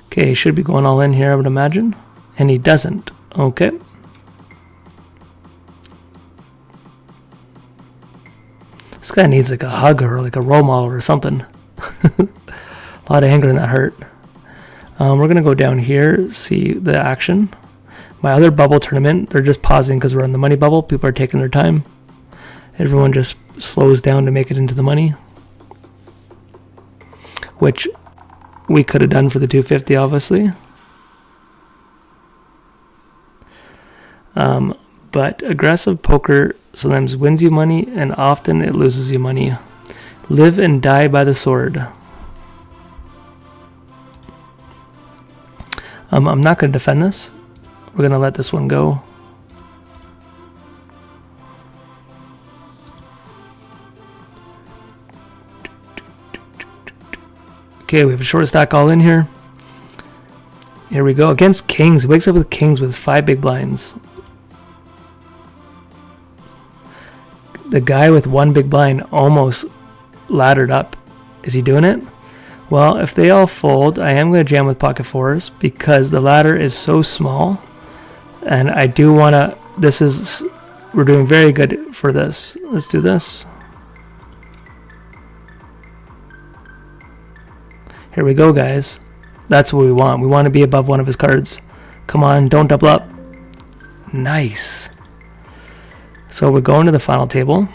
Okay, he should be going all in here, I would imagine. And he doesn't. Okay. This guy needs like a hug or like a role model or something. A lot of anger in that hurt. We're going to go down here, see the action. My other bubble tournament, they're just pausing because we're in the money bubble. People are taking their time. Everyone just slows down to make it into the money. Which we could have done for the 250, obviously. But aggressive poker sometimes wins you money and often it loses you money. Live and die by the sword. I'm not going to defend this. We're going to let this one go. Okay, we have a short stack all in here. Here we go. Against kings. He wakes up with kings with 5 big blinds. The guy with 1 big blind almost laddered up. Is he doing it? Well, if they all fold, I am going to jam with pocket 4s because the ladder is so small. And I do want to... We're doing very good for this. Let's do this. Here we go, guys. That's what we want. We want to be above one of his cards. Come on, don't double up. Nice. So we're going to the final table.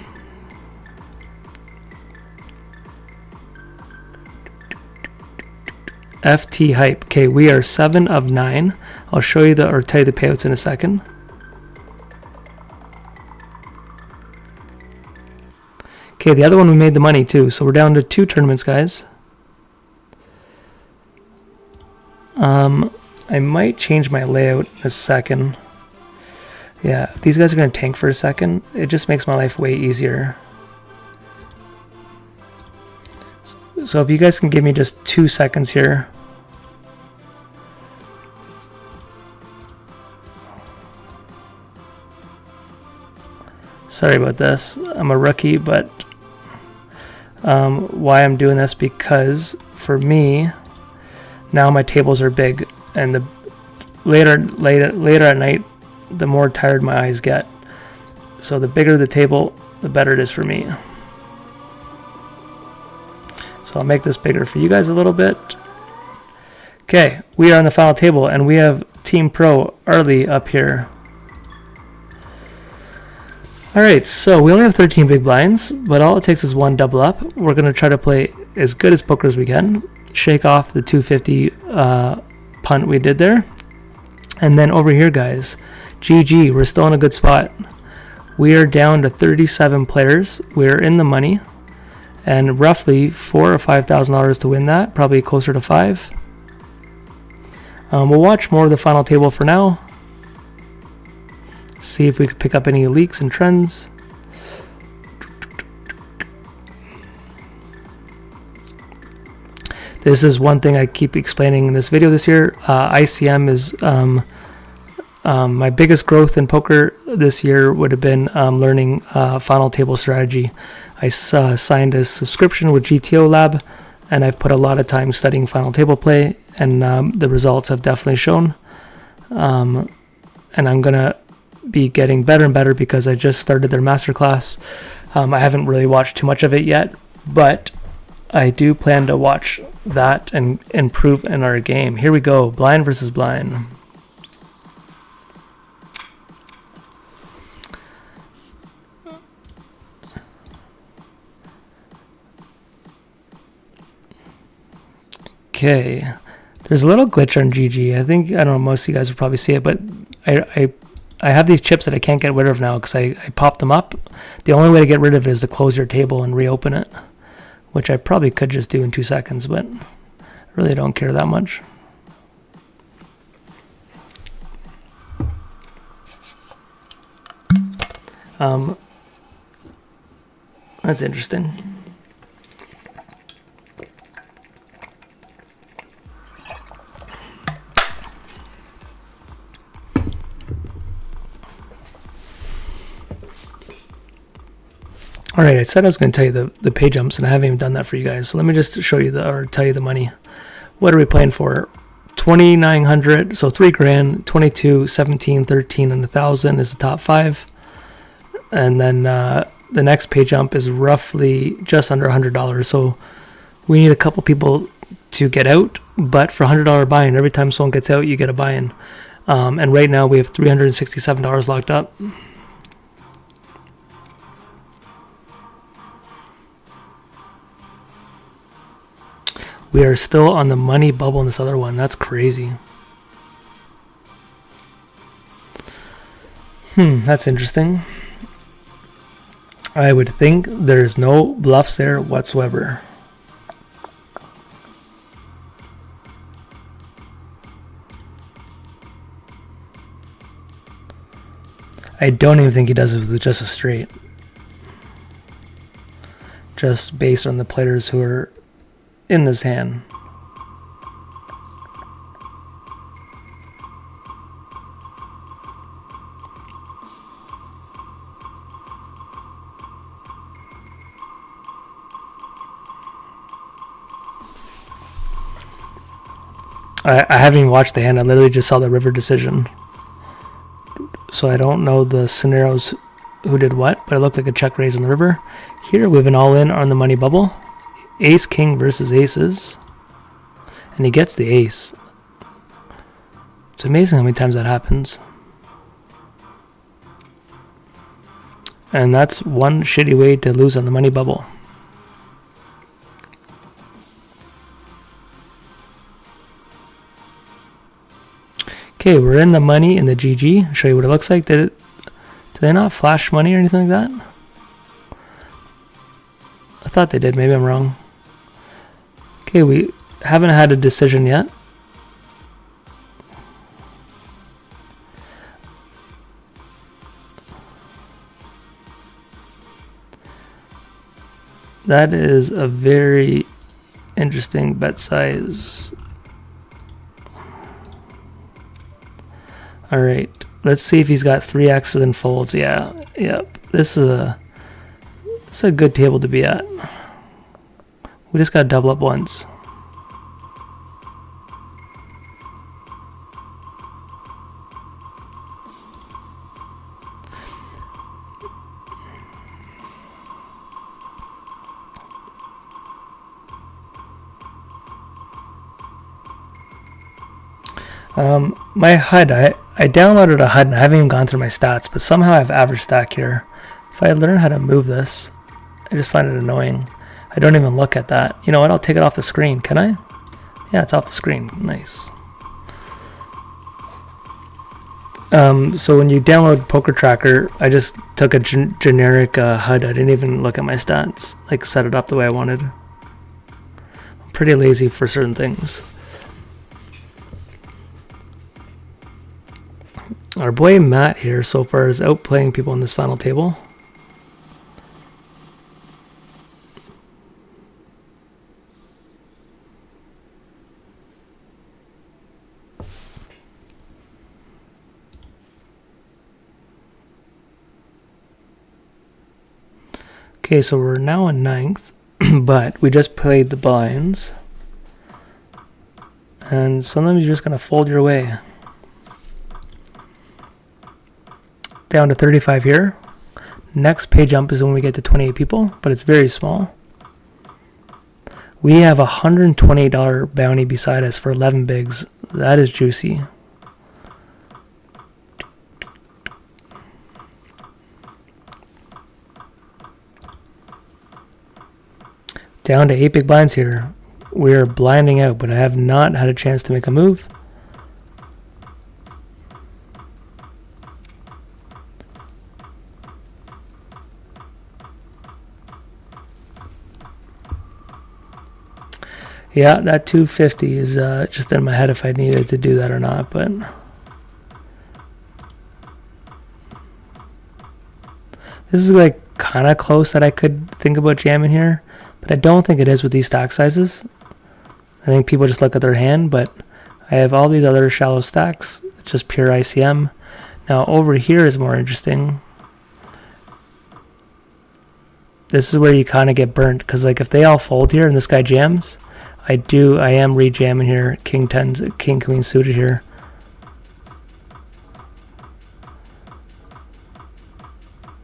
FT hype. Okay, we are 7 of 9. I'll show you or tell you the payouts in a second. Okay, the other one we made the money too. So we're down to 2 tournaments, guys. I might change my layout in a second. Yeah, if these guys are going to tank for a second, it just makes my life way easier. So if you guys can give me just 2 seconds here. Sorry about this. I'm a rookie, but why I'm doing this, because for me, now my tables are big, and the later at night, the more tired my eyes get. So the bigger the table, the better it is for me. So I'll make this bigger for you guys a little bit. Okay, we are on the final table, and we have Team Pro Arlie up here. Alright, so we only have 13 big blinds, but all it takes is 1 double up. We're going to try to play as good as poker as we can. Shake off the 250 punt we did there. And then over here, guys, GG, we're still in a good spot. We are down to 37 players. We're in the money. And roughly $4,000 or $5,000 to win that, probably closer to 5. We'll watch more of the final table for now. See if we could pick up any leaks and trends. This is one thing I keep explaining in this video this year. ICM is my biggest growth in poker this year would have been learning final table strategy. I signed a subscription with GTO Lab, and I've put a lot of time studying final table play, and the results have definitely shown. And I'm going to be getting better and better because I just started their masterclass. I haven't really watched too much of it yet, but I do plan to watch that and improve in our game. Here we go, blind versus blind. Okay, there's a little glitch on GG. I don't know, most of you guys will probably see it, but I have these chips that I can't get rid of now because I popped them up. The only way to get rid of it is to close your table and reopen it, which I probably could just do in 2 seconds, but I really don't care that much. That's interesting. All right, I said I was going to tell you the pay jumps, and I haven't even done that for you guys. So let me just show you or tell you the money. What are we playing for? 2,900, so 3 grand, 22, 17, 13, and 1,000 is the top 5. And then the next pay jump is roughly just under $100. So we need a couple people to get out, but for $100 buy-in, every time someone gets out, you get a buy-in. And right now we have $367 locked up. We are still on the money bubble in this other one. That's crazy. That's interesting. I would think there's no bluffs there whatsoever. I don't even think he does it with just a straight. Just based on the players who are in this hand. I haven't even watched the hand. I literally just saw the river decision. So I don't know the scenarios who did what, but it looked like a check raise in the river. Here we have an all-in on the money bubble. Ace king versus aces, and he gets the ace. It's amazing how many times that happens. And that's one shitty way to lose on the money bubble. Okay, we're in the money in the GG. I'll show you what it looks like. Did they not flash money or anything like that? I thought they did. Maybe I'm wrong. Okay, we haven't had a decision yet. That is a very interesting bet size. All right, let's see if he's got 3 X's and folds. Yeah, yep. This is a good table to be at. We just got to double up once. My HUD, I downloaded a HUD and I haven't even gone through my stats, but somehow I have average stack here. If I learn how to move this, I just find it annoying. I don't even look at that. You know what? I'll take it off the screen. Can I? Yeah, it's off the screen. Nice. So when you download Poker Tracker, I just took a generic HUD. I didn't even look at my stats, like set it up the way I wanted. I'm pretty lazy for certain things. Our boy Matt here so far is outplaying people in this final table. Okay, so we're now in 9th, but we just played the blinds. And sometimes you're just going to fold your way. Down to 35 here. Next pay jump is when we get to 28 people, but it's very small. We have a $128 bounty beside us for 11 bigs. That is juicy. Down to 8 big blinds here. We're blinding out, but I have not had a chance to make a move. Yeah, that 250 is just in my head if I needed to do that or not, but This is like kind of close that I could think about jamming here, but I don't think it is with these stack sizes. I think people just look at their hand, but I have all these other shallow stacks, just pure ICM. Now over here is more interesting. This is where you kind of get burnt, because like if they all fold here and this guy jams, I am rejamming here, king 10, king queen suited here.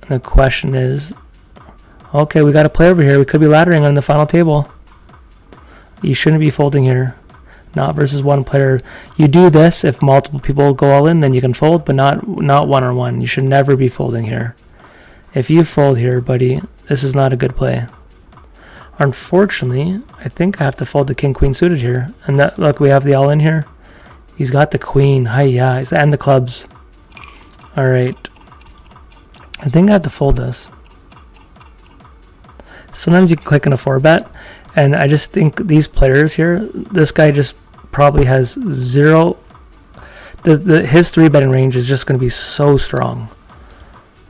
And the question is, okay, we got to play over here. We could be laddering on the final table. You shouldn't be folding here. Not versus one player. You do this if multiple people go all in, then you can fold, but not one-on-one. You should never be folding here. If you fold here, buddy, this is not a good play. Unfortunately, I think I have to fold the king queen suited here. And that, look, we have the all in here. He's got the queen, hi-ya, and the clubs. All right. I think I have to fold this. Sometimes you can click in a 4-bet, and I just think these players here, this guy just probably has zero. His 3-betting range is just going to be so strong.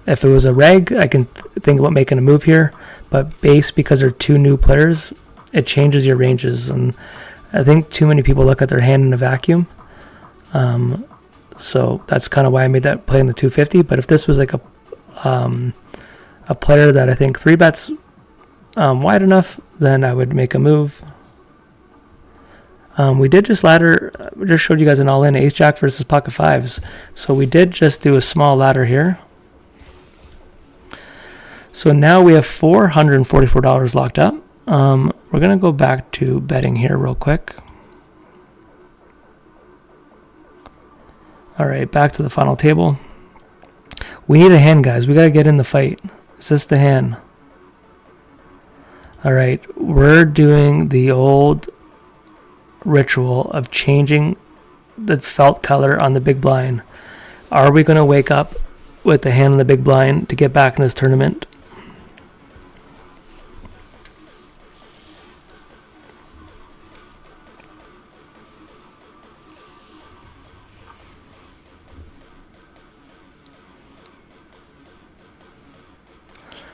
If it was a reg, I can think about making a move here, but base, because they're two new players, it changes your ranges, and I think too many people look at their hand in a vacuum. So that's kind of why I made that play in the 250. But if this was like a player that I think 3-bets wide enough, then I would make a move. We did just ladder, just showed you guys an all-in ace jack versus pocket fives. So we did just do a small ladder here. So now we have $444 locked up. We're going to go back to betting here real quick. All right, back to the final table. We need a hand, guys. We got to get in the fight. Is this the hand? All right, we're doing the old ritual of changing the felt color on the big blind. Are we going to wake up with the hand on the big blind to get back in this tournament?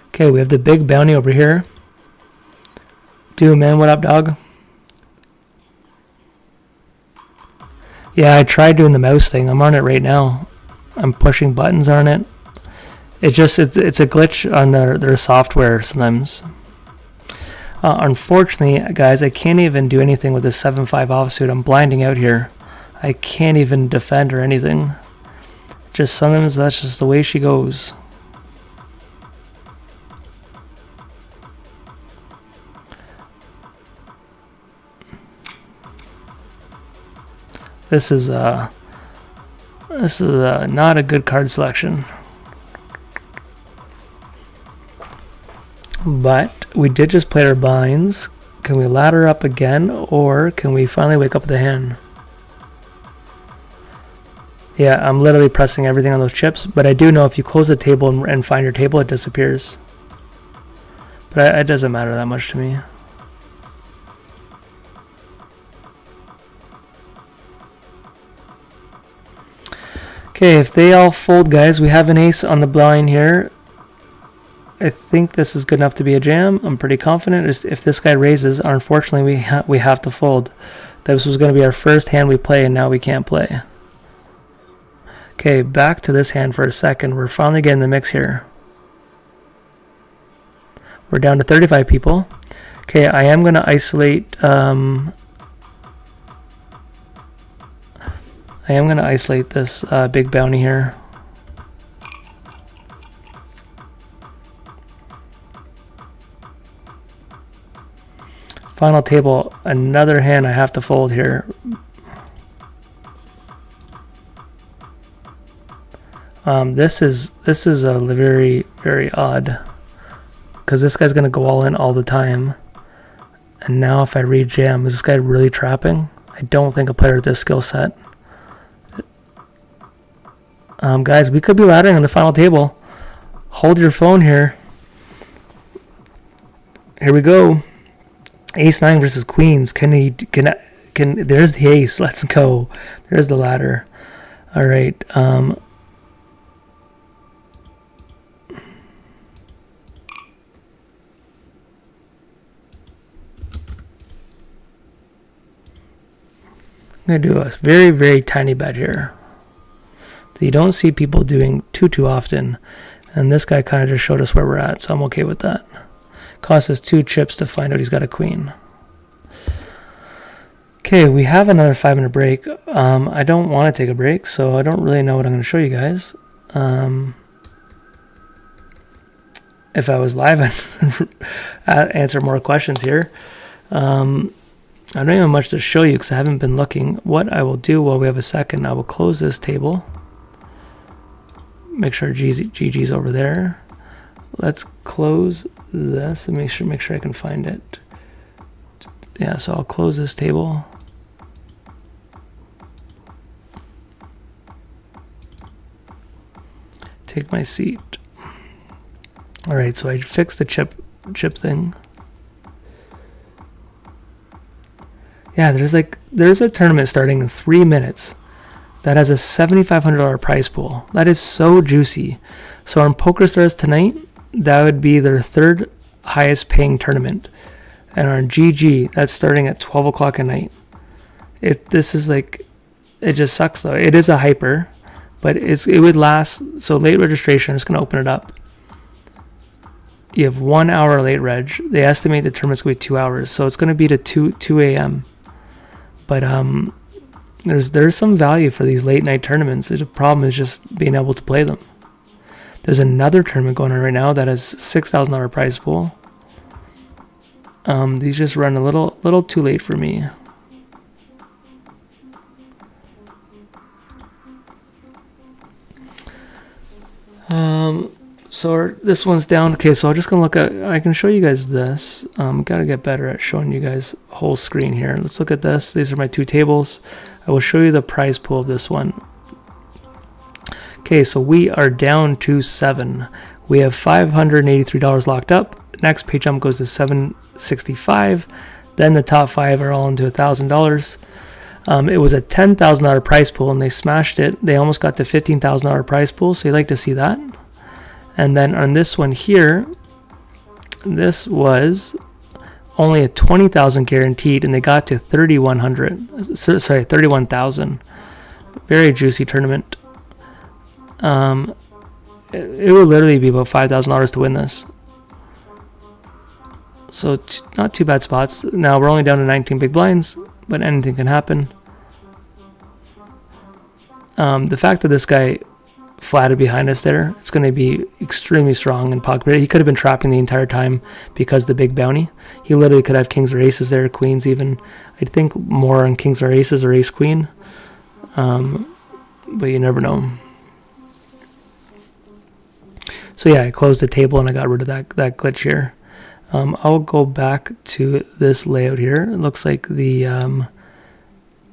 Okay, we have the big bounty over here. Dude, man, what up, dog? Yeah, I tried doing the mouse thing. I'm on it right now. I'm pushing buttons on it. It's a glitch on their software sometimes. Unfortunately, guys, I can't even do anything with this 7-5 offsuit. I'm blinding out here. I can't even defend or anything. Just sometimes that's just the way she goes. This is not a good card selection. But we did just play our blinds. Can we ladder up again, or can we finally wake up with the hand? Yeah, I'm literally pressing everything on those chips, but I do know if you close the table and find your table, it disappears. But it doesn't matter that much to me. Okay, if they all fold, guys, we have an ace on the blind here. I think this is good enough to be a jam. I'm pretty confident. If this guy raises, unfortunately, we have to fold. This was going to be our first hand we play, and now we can't play. Okay, back to this hand for a second. We're finally getting the mix here. We're down to 35 people. Okay, I am going to isolate... I am going to isolate this big bounty here. Final table, another hand I have to fold here. This is a very, very odd, because this guy's going to go all in all the time. And now if I re-jam, is this guy really trapping? I don't think a player with this skill set. Guys, we could be laddering on the final table. Hold your phone here. Here we go. Ace 9 versus queens. Can there's the ace. Let's go. There's the ladder. All right. I'm going to do a very, very tiny bet here that you don't see people doing too often. And this guy kind of just showed us where we're at, so I'm okay with that. Cost us 2 chips to find out he's got a queen. Okay, we have another 5-minute break. I don't want to take a break, so I don't really know what I'm going to show you guys. If I was live, I'd answer more questions here. I don't even have much to show you because I haven't been looking. What I will do while we have a second, I will close this table. Make sure GG's over there. Let's close this and make sure I can find it. Yeah, so I'll close this table. Take my seat. All right, so I fixed the chip thing. Yeah, there's a tournament starting in 3 minutes that has a $7,500 prize pool. That is so juicy. So on PokerStars tonight, that would be their 3rd highest paying tournament. And on GG, that's starting at 12 o'clock at night. This is like, it just sucks though. It is a hyper, but it would last. So late registration, I'm just going to open it up. You have 1 hour late reg. They estimate the tournament's going to be 2 hours. So it's going to be to 2 a.m. But there's some value for these late night tournaments. The problem is just being able to play them. There's another tournament going on right now that has $6,000 prize pool. These just run a little too late for me. So this one's down. Okay, so I'm just gonna look at. I can show you guys this. Gotta get better at showing you guys whole screen here. Let's look at this. These are my 2 tables. I will show you the prize pool of this one. Okay, so we are down to 7. We have $583 locked up. Next pay jump goes to $765. Then the top 5 are all into $1,000. It was a $10,000 prize pool and they smashed it. They almost got to $15,000 prize pool, so you like to see that. And then on this one here, this was only a 20,000 guaranteed and they got to 3,100. Sorry, 31,000. Very juicy tournament. It would literally be about $5,000 to win this. So not too bad spots. Now we're only down to 19 big blinds, but anything can happen. The fact that this guy flatted behind us there, it's going to be extremely strong in pocket. He could have been trapping the entire time because the big bounty. He literally could have kings or aces there, queens even. I think more on kings or aces or ace queen. But you never know. So yeah, I closed the table and I got rid of that glitch here. I'll go back to this layout here. It looks like the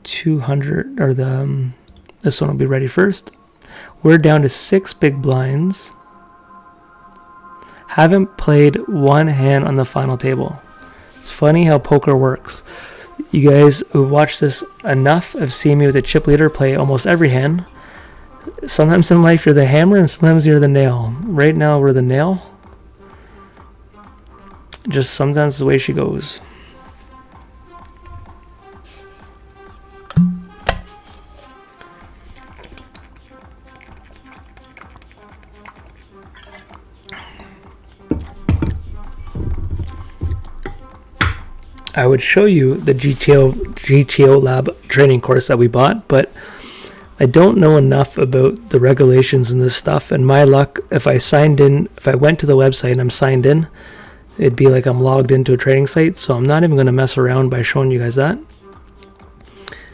200 or the this one will be ready first. We're down to 6 big blinds. Haven't played one hand on the final table. It's funny how poker works. You guys who've watched this enough have seen me with a chip leader play almost every hand. Sometimes in life you're the hammer and sometimes you're the nail. Right now we're the nail. Just sometimes the way she goes. I would show you the GTO Lab training course that we bought, but I don't know enough about the regulations and this stuff. And my luck, if I went to the website and I'm signed in, it'd be like I'm logged into a trading site. So I'm not even going to mess around by showing you guys that.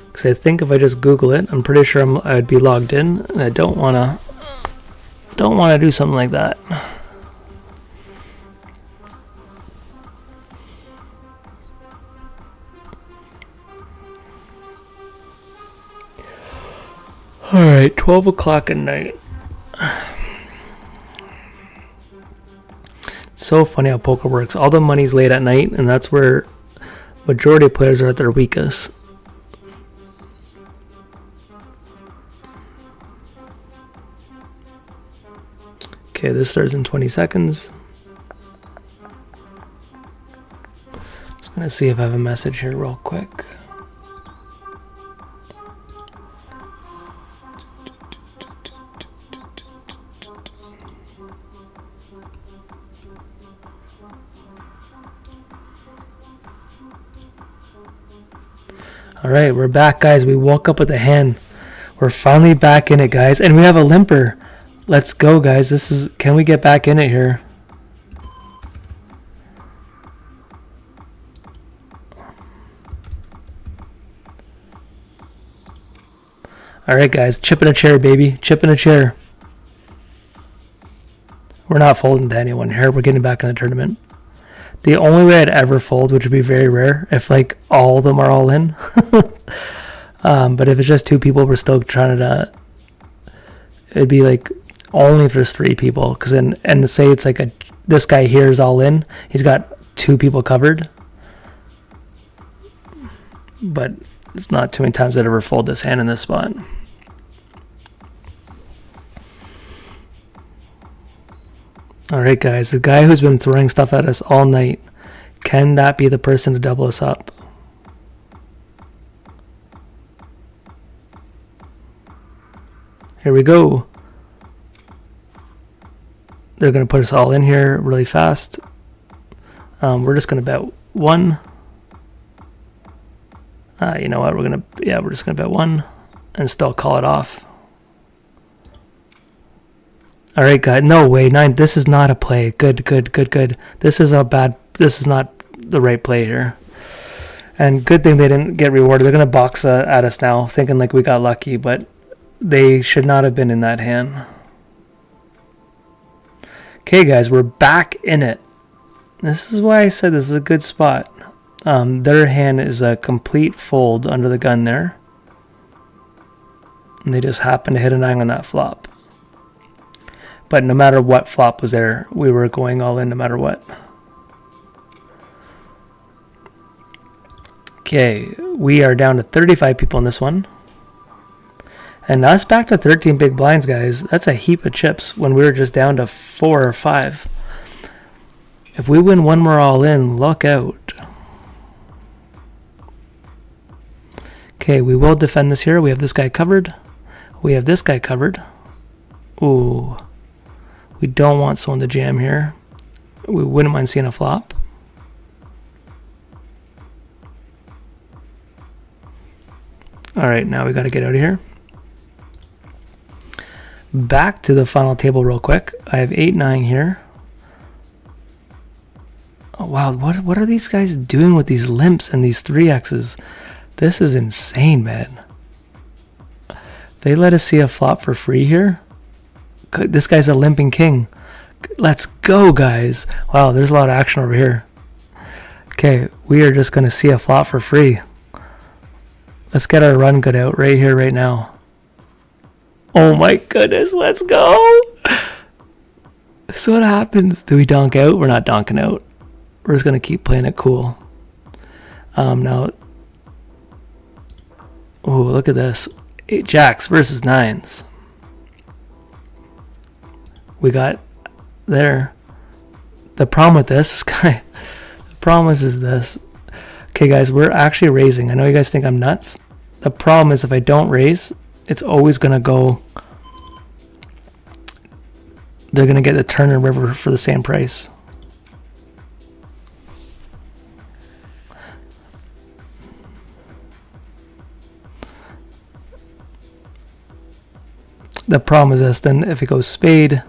Because I think if I just Google it, I'm pretty sure I'd be logged in, and I don't want to do something like that. Alright, 12 o'clock at night. So funny how poker works. All the money's late at night, and that's where majority of players are at their weakest. Okay, this starts in 20 seconds. Just gonna see if I have a message here real quick. All right, we're back, guys. We woke up with a hand. We're finally back in it, guys. And we have a limper. Let's go, guys. Can we get back in it here? All right, guys. Chip in a chair, baby. Chip in a chair. We're not folding to anyone here. We're getting back in the tournament. The only way I'd ever fold, which would be very rare, if like all of them are all in. But if it's just 2 people, we're still trying to. It'd be like only if there's 3 people, because and say it's like this guy here is all in. He's got 2 people covered. But it's not too many times I'd ever fold this hand in this spot. Alright, guys, the guy who's been throwing stuff at us all night, can that be the person to double us up? Here we go. They're going to put us all in here really fast. We're just going to bet 1. You know what? We're just going to bet 1 and still call it off. All right, guys. No way. 9. This is not a play. Good. This is not the right play here. And good thing they didn't get rewarded. They're going to box at us now, thinking like we got lucky, but they should not have been in that hand. Okay, guys. We're back in it. This is why I said this is a good spot. Their hand is a complete fold under the gun there. And they just happened to hit a 9 on that flop. But no matter what flop was there, we were going all in no matter what. Okay, we are down to 35 people in this one. And that's back to 13 big blinds, guys. That's a heap of chips when we were just down to 4 or 5. If we win one more all in, look out. Okay, we will defend this here. We have this guy covered. We have this guy covered. Ooh. We don't want someone to jam here. We wouldn't mind seeing a flop. All right, now we got to get out of here. Back to the final table real quick. I have 8-9 here. Oh, wow, what are these guys doing with these limps and these 3Xs? This is insane, man. They let us see a flop for free here. This guy's a limping king. Let's go, guys. Wow, there's a lot of action over here. Okay, we are just going to see a flop for free. Let's get our run good out right here, right now. Oh my goodness, let's go. So what happens? Do we donk out? We're not donking out. We're just going to keep playing it cool. Now, oh, look at this. 8 jacks versus 9s. We got there. The problem with this guy, the problem is this. Okay, guys, we're actually raising. I know you guys think I'm nuts. The problem is if I don't raise, it's always going to go. They're going to get the turn and river for the same price. The problem is this, then if it goes spade,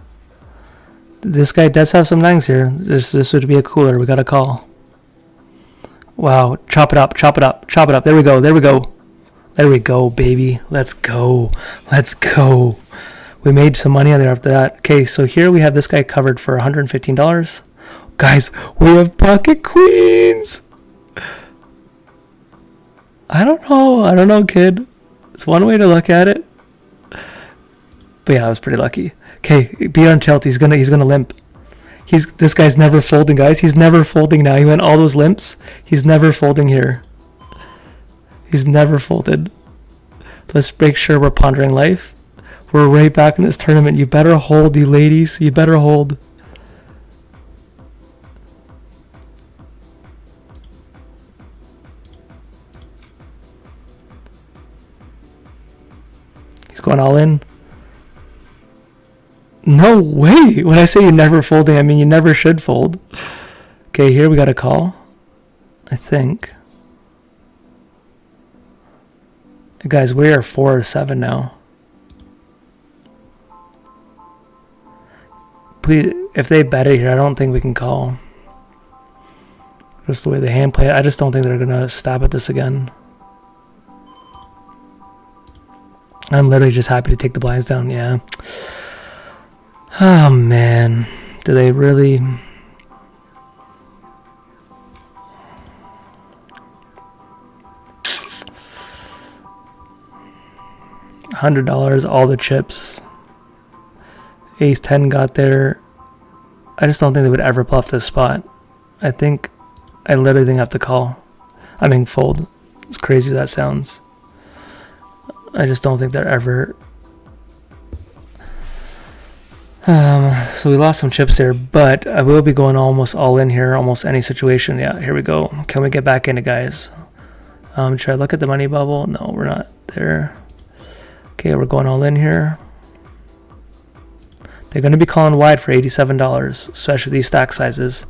this guy does have some 9s here. This would be a cooler. We got a call. Wow, chop it up, chop it up, chop it up. There we go, there we go. There we go, baby. Let's go. Let's go. We made some money on there after that. Okay, so here we have this guy covered for $115. Guys, we have pocket queens. I don't know, kid. It's one way to look at it. But yeah, I was pretty lucky. Okay, be on tilt. He's gonna limp. This guy's never folding, guys. He's never folding now. He went all those limps. He's never folding here. He's never folded. Let's make sure we're pondering life. We're right back in this tournament. You better hold, you ladies. You better hold. He's going all in. No way! When I say you're never folding, I mean you never should fold. Okay, here we got a call. I think. Guys, we are 4-7 now. Please, if they bet it here, I don't think we can call. Just the way the hand play, I just don't think they're gonna stab at this again. I'm literally just happy to take the blinds down. Yeah. Oh man, do they really? $100, all the chips. Ace 10 got there. I just don't think they would ever bluff this spot. I literally think I have to call. I mean, fold. As crazy as that sounds. I just don't think they're ever. So we lost some chips there, but I will be going almost all in here, almost any situation. Yeah, here we go. Can we get back in it, guys? Should I look at the money bubble? No, we're not there. Okay, we're going all in here. They're going to be calling wide for $87, especially these stack sizes.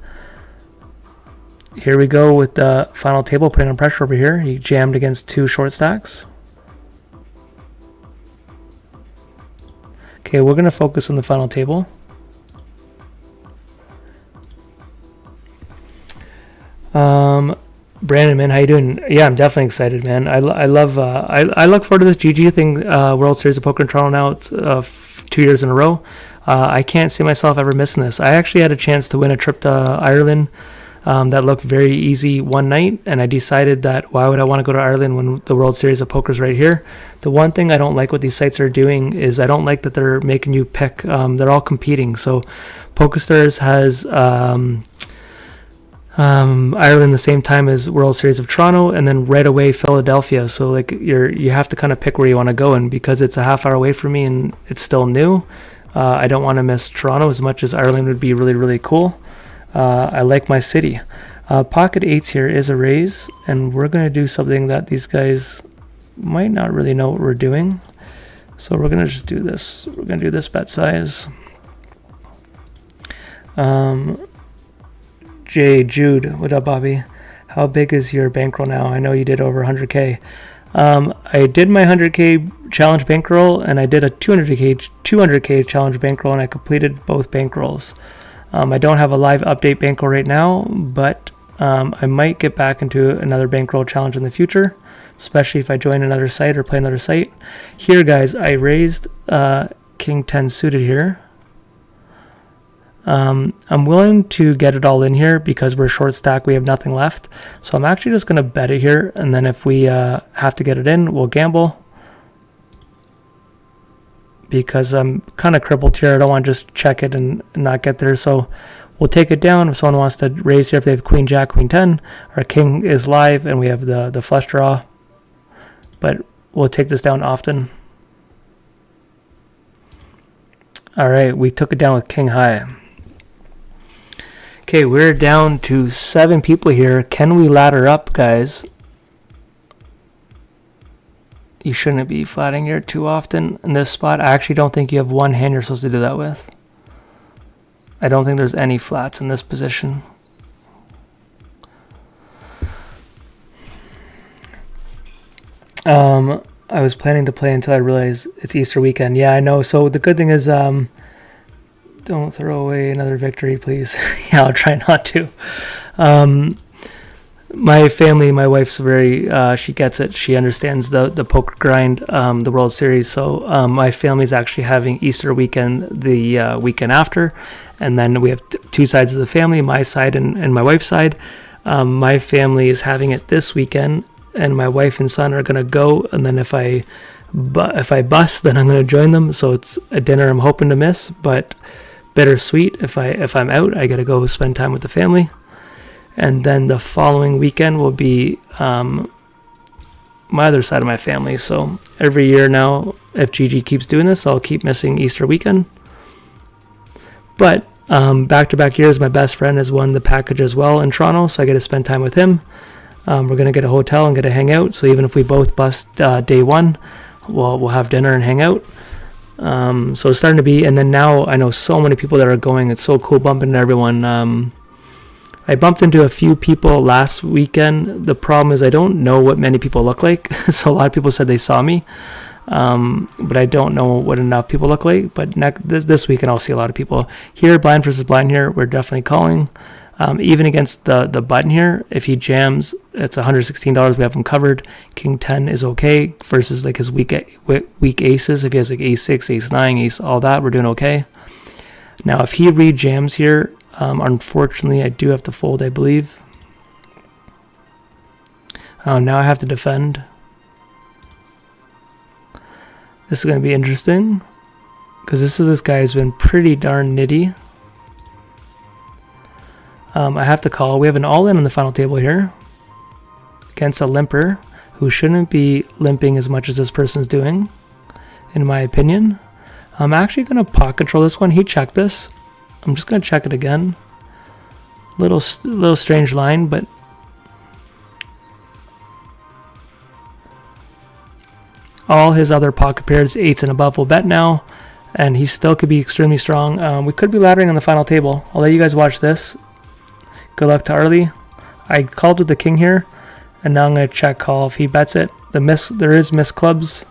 Here we go with the final table, putting on pressure over here. He jammed against 2 short stacks. Okay, we're going to focus on the final table. Brandon, man, how you doing? Yeah, I'm definitely excited, man. I love. I look forward to this GG thing. World Series of Poker in Toronto now. It's 2 years in a row. I can't see myself ever missing this. I actually had a chance to win a trip to Ireland. That looked very easy one night, and I decided that why would I want to go to Ireland when the World Series of Poker's right here? The one thing I don't like what these sites are doing is I don't like that they're making you pick. They're all competing. So PokerStars has Ireland the same time as World Series of Toronto, and then right away Philadelphia. So like you have to kind of pick where you want to go, and because it's a half hour away from me and it's still new, I don't want to miss Toronto as much as Ireland would be really, really cool. I like my city. Pocket 8s here is a raise, and we're going to do something that these guys might not really know what we're doing. So we're going to just do this. We're going to do this bet size. Jude, what up, Bobby? How big is your bankroll now? I know you did over 100K. I did my 100K challenge bankroll, and I did a 200K challenge bankroll, and I completed both bankrolls. I don't have a live update bankroll right now, but I might get back into another bankroll challenge in the future, especially if I join another site or play another site. Here, guys, I raised King 10 suited here. I'm willing to get it all in here because we're short stack. We have nothing left. So I'm actually just going to bet it here. And then if we have to get it in, we'll gamble. Because I'm kind of crippled here. I don't want to just check it and not get there. So we'll take it down. If someone wants to raise here, if they have Queen Jack, Queen 10, our King is live and we have the flush draw. But we'll take this down often. All right, we took it down with King High. Okay, we're down to 7 people here. Can we ladder up, guys? You shouldn't be flatting here too often in this spot. I actually don't think you have one hand you're supposed to do that with. I don't think there's any flats in this position. I was planning to play until I realized it's Easter weekend. Yeah, I know. So the good thing is, don't throw away another victory, please. Yeah, I'll try not to. My family, my wife's very, she gets it. She understands the poker grind, the World Series. So my family's actually having Easter weekend the weekend after. And then we have 2 sides of the family, my side and my wife's side. My family is having it this weekend, and my wife and son are going to go. And then if I bust, then I'm going to join them. So it's a dinner I'm hoping to miss, but bittersweet. If I'm out, I got to go spend time with the family. And then the following weekend will be my other side of my family. So every year now, if GG keeps doing this, I'll keep missing Easter weekend. But back-to-back years, my best friend has won the package as well in Toronto, so I get to spend time with him. We're going to get a hotel and get to hang out. So even if we both bust day one, we'll have dinner and hang out. So it's starting to be, and then now I know so many people that are going. It's so cool bumping into everyone. I bumped into a few people last weekend. The problem is I don't know what many people look like. So a lot of people said they saw me, but I don't know what enough people look like. But this weekend I'll see a lot of people. Here, blind versus blind here, we're definitely calling. Even against the button here, if he jams, it's $116. We have him covered. King 10 is okay versus like his weak aces. If he has like ace 6, ace 9, ace, all that, we're doing okay. Now, if he re-jams here, unfortunately, I do have to fold, I believe. Now I have to defend. This is going to be interesting because this guy has been pretty darn nitty. I have to call. We have an all-in on the final table here against a limper who shouldn't be limping as much as this person's doing, in my opinion. I'm actually going to pot control this one. He checked this. I'm just going to check it again. Little strange line, but all his other pocket pairs, 8s and above, will bet now, and he still could be extremely strong. We could be laddering on the final table. I'll let you guys watch this. Good luck to Arlie. I called with the king here, and now I'm going to check call. If he bets it, there is miss clubs,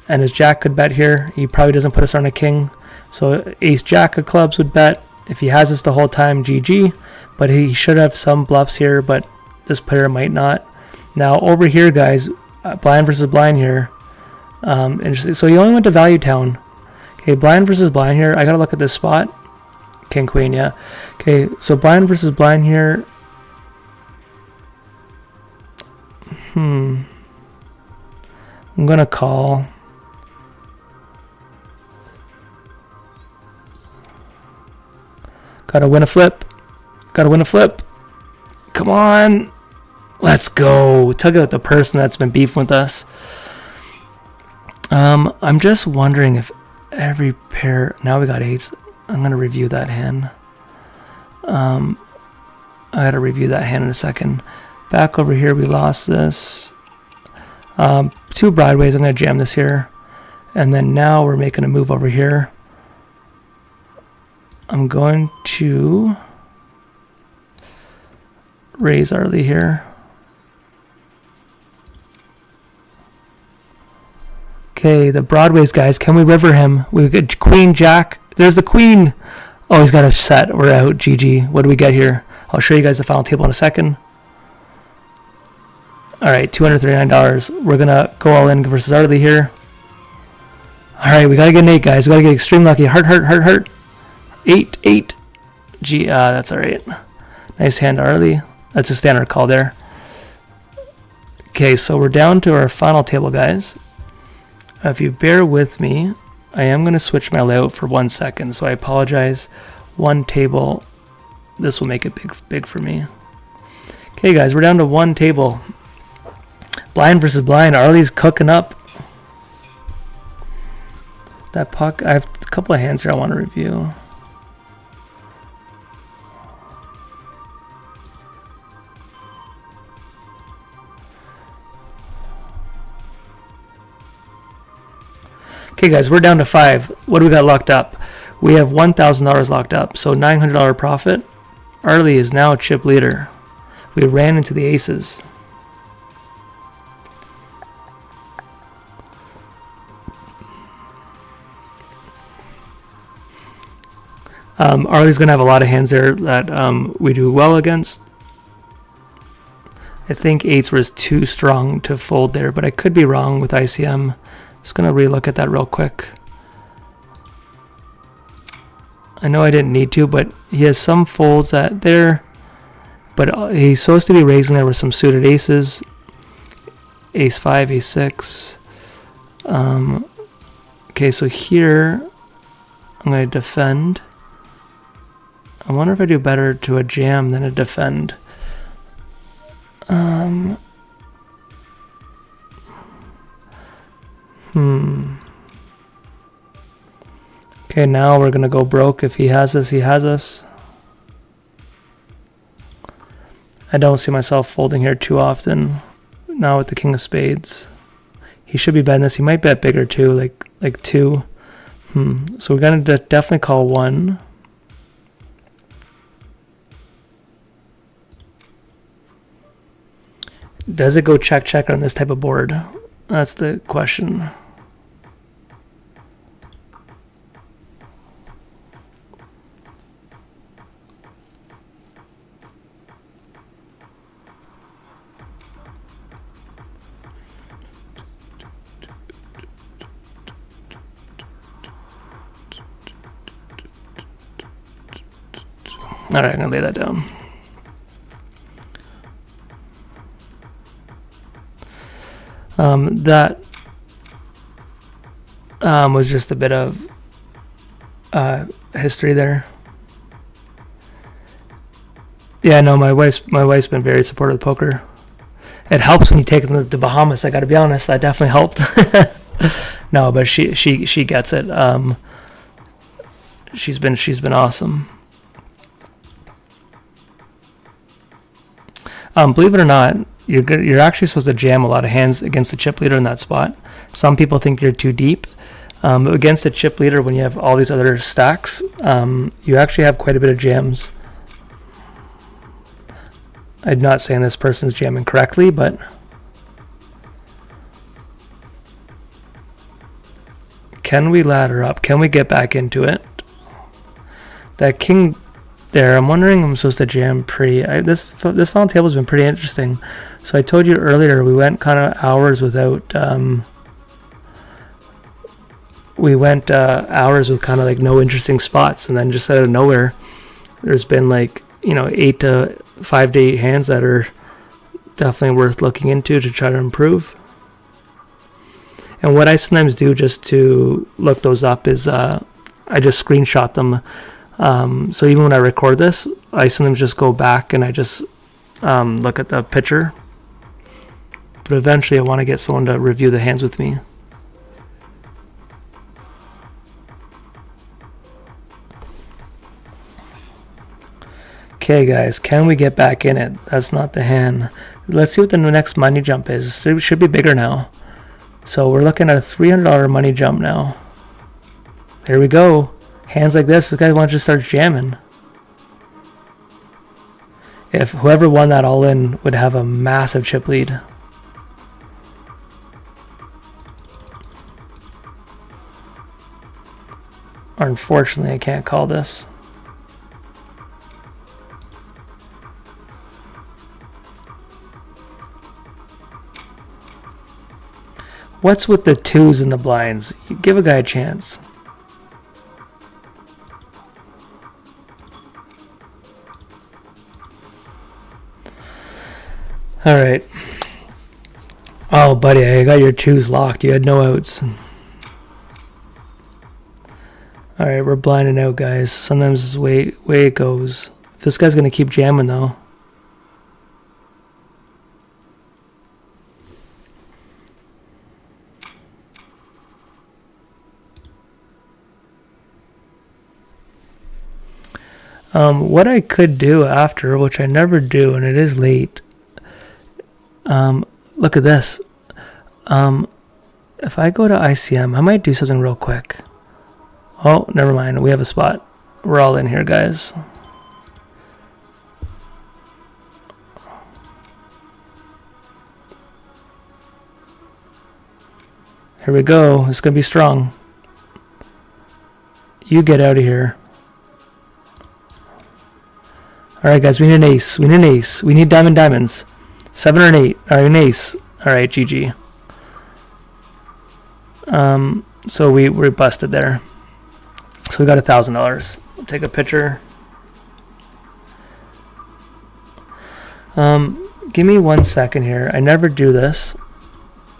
and his jack could bet here. He probably doesn't put us on a king, so ace jack of clubs would bet. If he has this the whole time, GG, but he should have some bluffs here, but this player might not. Now over here, guys, blind versus blind here. Interesting. So he only went to value town. Okay, blind versus blind here. I gotta look at this spot. King queen, yeah. Okay, so blind versus blind here. I'm gonna call. Gotta win a flip. Gotta win a flip. Come on. Let's go. Tug out the person that's been beefing with us. I'm just wondering if every pair... Now we got 8s. I'm going to review that hand. I got to review that hand in a second. Back over here, we lost this. 2 broadways. I'm going to jam this here. And then now we're making a move over here. I'm going to raise Arlie here. Okay, the broadways, guys. Can we river him? We get queen, jack. There's the queen. Oh, he's got a set. We're out. GG. What do we get here? I'll show you guys the final table in a second. All right, $239. We're going to go all in versus Arlie here. All right, we got to get an 8, guys. We got to get extreme lucky. Heart, heart, heart, heart. 8, 8. Gee, that's all right. Nice hand, Arlie. That's a standard call there. Okay, so we're down to our final table, guys. If you bear with me, I am going to switch my layout for 1 second, so I apologize. 1 table. This will make it big for me. Okay, guys, we're down to 1 table. Blind versus blind. Arlie's cooking up. That puck. I have a couple of hands here I want to review. Okay, guys, we're down to 5. What do we got locked up? We have $1,000 locked up, so $900 profit. Arlie is now chip leader. We ran into the aces. Arlie's going to have a lot of hands there that we do well against. I think 8s was too strong to fold there, but I could be wrong with ICM. Just going to relook at that real quick. I know I didn't need to, but he has some folds that there. But he's supposed to be raising there with some suited aces. Ace 5, ace 6. Okay, so here I'm going to defend. I wonder if I do better to a jam than a defend. Okay, now we're gonna go broke. If he has us, he has us. I don't see myself folding here too often. Now with the king of spades, he should be betting this. He might bet bigger too, like 2. So we're gonna definitely call 1. Does it go check check on this type of board? That's the question. All right, I'm gonna lay that down. That was just a bit of history there. Yeah, no, my wife's been very supportive of poker. It helps when you take them to the Bahamas. I got to be honest, that definitely helped. No, but she gets it. She's been awesome. Believe it or not, you're actually supposed to jam a lot of hands against the chip leader in that spot. Some people think you're too deep. Against the chip leader, when you have all these other stacks, you actually have quite a bit of jams. I'm not saying this person's jamming correctly, but can we ladder up? Can we get back into it? That king there, I'm wondering I'm supposed to jam this final table has been pretty interesting. So I told you earlier we went kind of hours without hours with kind of like no interesting spots, and then just out of nowhere there's been like 5 to 8 hands that are definitely worth looking into to try to improve. And what I sometimes do just to look those up is I just screenshot them. So even when I record this, I sometimes just go back and I just look at the picture. But eventually I want to get someone to review the hands with me. Okay guys, can we get back in it? That's not the hand. Let's see what the next money jump is. It should be bigger now. So we're looking at a $300 money jump now. There we go. Hands like this guy wants to start jamming. If whoever won that all in would have a massive chip lead. Or unfortunately, I can't call this. What's with the twos and the blinds? You give a guy a chance. All right. Oh, buddy, I got your twos locked. You had no outs. All right, we're blinding out, guys. Sometimes this is the way it goes. If this guy's going to keep jamming, though. What I could do after, which I never do, and it is late. Look at this. If I go to ICM, I might do something real quick. Oh, never mind. We have a spot. We're all in here, guys. Here we go. It's going to be strong. You get out of here. All right, guys. We need an ace. We need an ace. We need diamonds. 7 or an 8. All right, an ace. All right, GG. So we're busted there. So we got $1,000. I'll take a picture. Give me 1 second here. I never do this,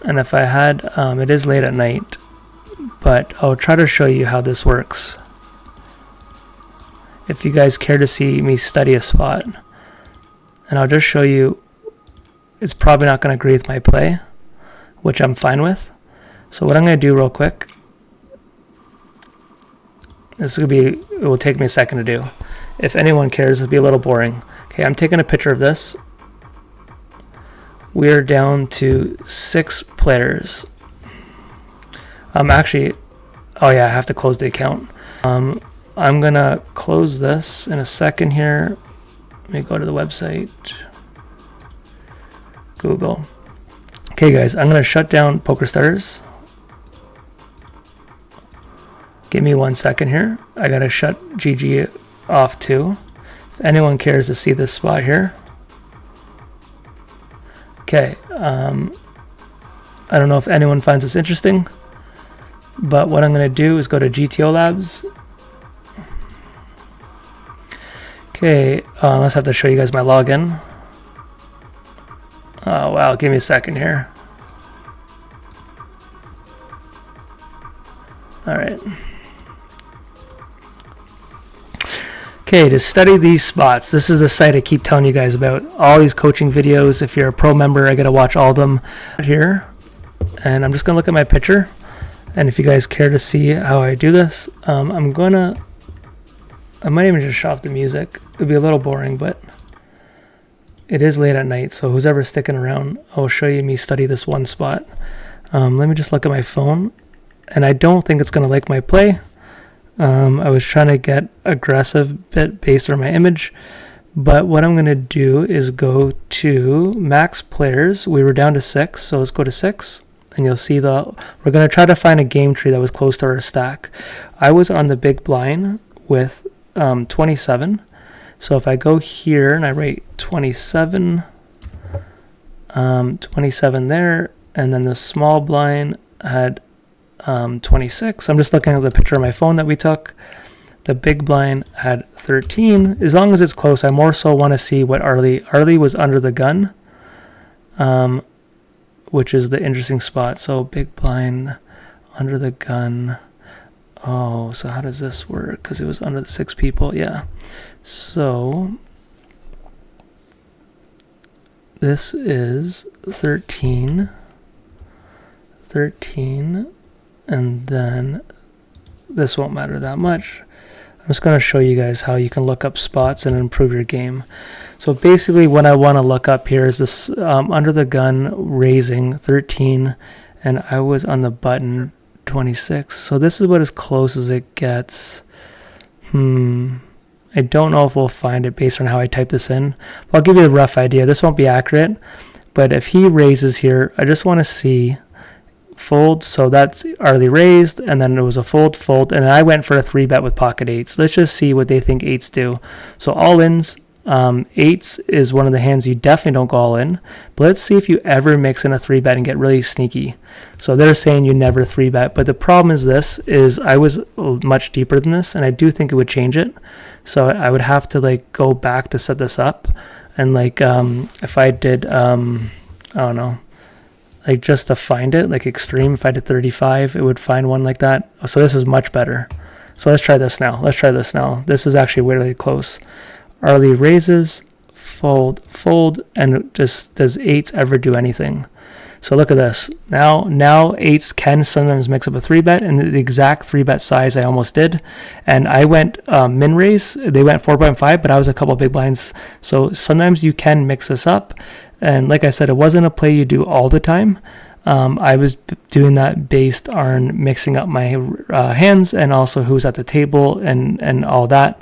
and if I had, it is late at night, but I'll try to show you how this works. If you guys care to see me study a spot, and I'll just show you. It's probably not going to agree with my play, which I'm fine with. So what I'm going to do real quick, it will take me a second to do. If anyone cares, it'll be a little boring. Okay, I'm taking a picture of this. We're down to 6 players. Actually, oh yeah, I have to close the account. I'm going to close this in a second here. Let me go to the website. Google. Okay, guys, I'm going to shut down PokerStars. Give me 1 second here. I got to shut GG off too. If anyone cares to see this spot here. Okay, I don't know if anyone finds this interesting, but what I'm going to do is go to GTO Labs. Okay, let's have to show you guys my login. Oh wow, give me a second here. All right. Okay, to study these spots, this is the site I keep telling you guys about. All these coaching videos, if you're a pro member, I gotta watch all of them here. And I'm just gonna look at my picture. And if you guys care to see how I do this, I might even just shut off the music. It'd be a little boring, but it is late at night, so who's ever sticking around, I'll show you me study this one spot. Let me just look at my phone, and I don't think it's gonna like my play. I was trying to get aggressive bit based on my image, but what I'm going to do is go to max players. We were down to 6, so let's go to 6, and you'll see we're going to try to find a game tree that was close to our stack. I was on the big blind with 27, so if I go here and I rate 27, 27 there, and then the small blind had 26. I'm just looking at the picture on my phone that we took. The big blind had 13. As long as it's close, I more so want to see what Arlie was under the gun, which is the interesting spot. So big blind under the gun. Oh, so how does this work? Because it was under the 6 people. Yeah. So this is 13. And then this won't matter that much. I'm just going to show you guys how you can look up spots and improve your game. So basically what I want to look up here is this under the gun raising 13, and I was on the button 26. So this is about as close as it gets. I don't know if we'll find it based on how I type this in. But I'll give you a rough idea. This won't be accurate, but if he raises here, I just want to see fold. So that's Arlie raised, and then it was a fold, and I went for a 3-bet with pocket 8s. Let's just see what they think 8s do. So all ins, 8s is one of the hands you definitely don't go all in, but let's see if you ever mix in a 3-bet and get really sneaky. So they're saying you never 3-bet, but the problem is I was much deeper than this, and I do think it would change it. So I would have to go back to set this up, and if I did I don't know, just to find it, extreme, if I did 35, it would find one like that. So this is much better. So let's try this now. This is actually really close. Arlie raises, fold, and just does 8s ever do anything? So look at this. Now 8s can sometimes mix up a 3-bet, and the exact 3-bet size I almost did. And I went min raise. They went 4.5, but I was a couple big blinds. So sometimes you can mix this up. And like I said, it wasn't a play you do all the time. I was doing that based on mixing up my hands and also who's at the table and all that.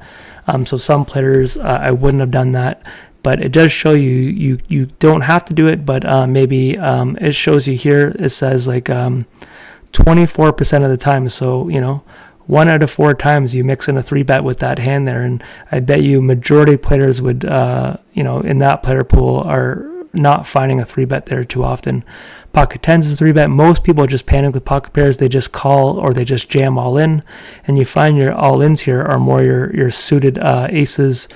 So some players, I wouldn't have done that. But it does show you don't have to do it, but maybe it shows you here. It says 24% of the time. So, 1 out of 4 times you mix in a 3-bet with that hand there. And I bet you majority players would, in that player pool are not finding a 3-bet there too often. Pocket 10s is a 3-bet. Most people just panic with pocket pairs. They just call or they just jam all in. And you find your all-ins here are more your suited aces,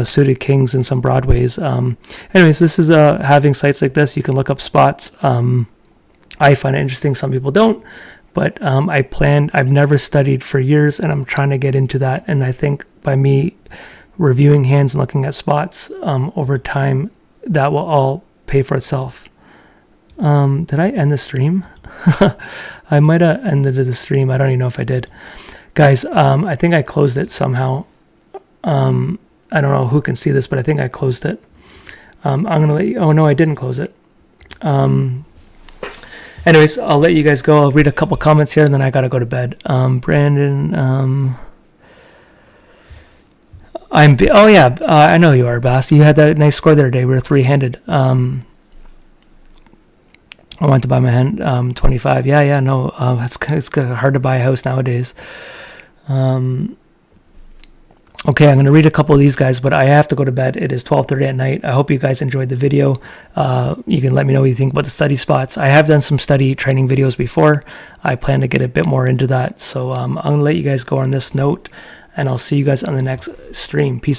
suited kings, and some broadways. Anyways, this is having sites like this. You can look up spots. I find it interesting. Some people don't. But I've never studied for years, and I'm trying to get into that. And I think by me reviewing hands and looking at spots over time, that will all pay for itself. Did I end the stream? I might have ended the stream. I don't even know if I did. Guys, I think I closed it somehow. I don't know who can see this, but I think I closed it. I'm going to let you... Oh, no, I didn't close it. Anyways, I'll let you guys go. I'll read a couple comments here, and then I got to go to bed. Brandon... I know you are, Bast. You had that nice score there today. We were 3-handed. I want to buy my hand 25. Yeah, no, it's hard to buy a house nowadays. Okay, I'm going to read a couple of these guys, but I have to go to bed. It is 12:30 at night. I hope you guys enjoyed the video. You can let me know what you think about the study spots. I have done some study training videos before. I plan to get a bit more into that. So I'm going to let you guys go on this note, and I'll see you guys on the next stream. Peace out.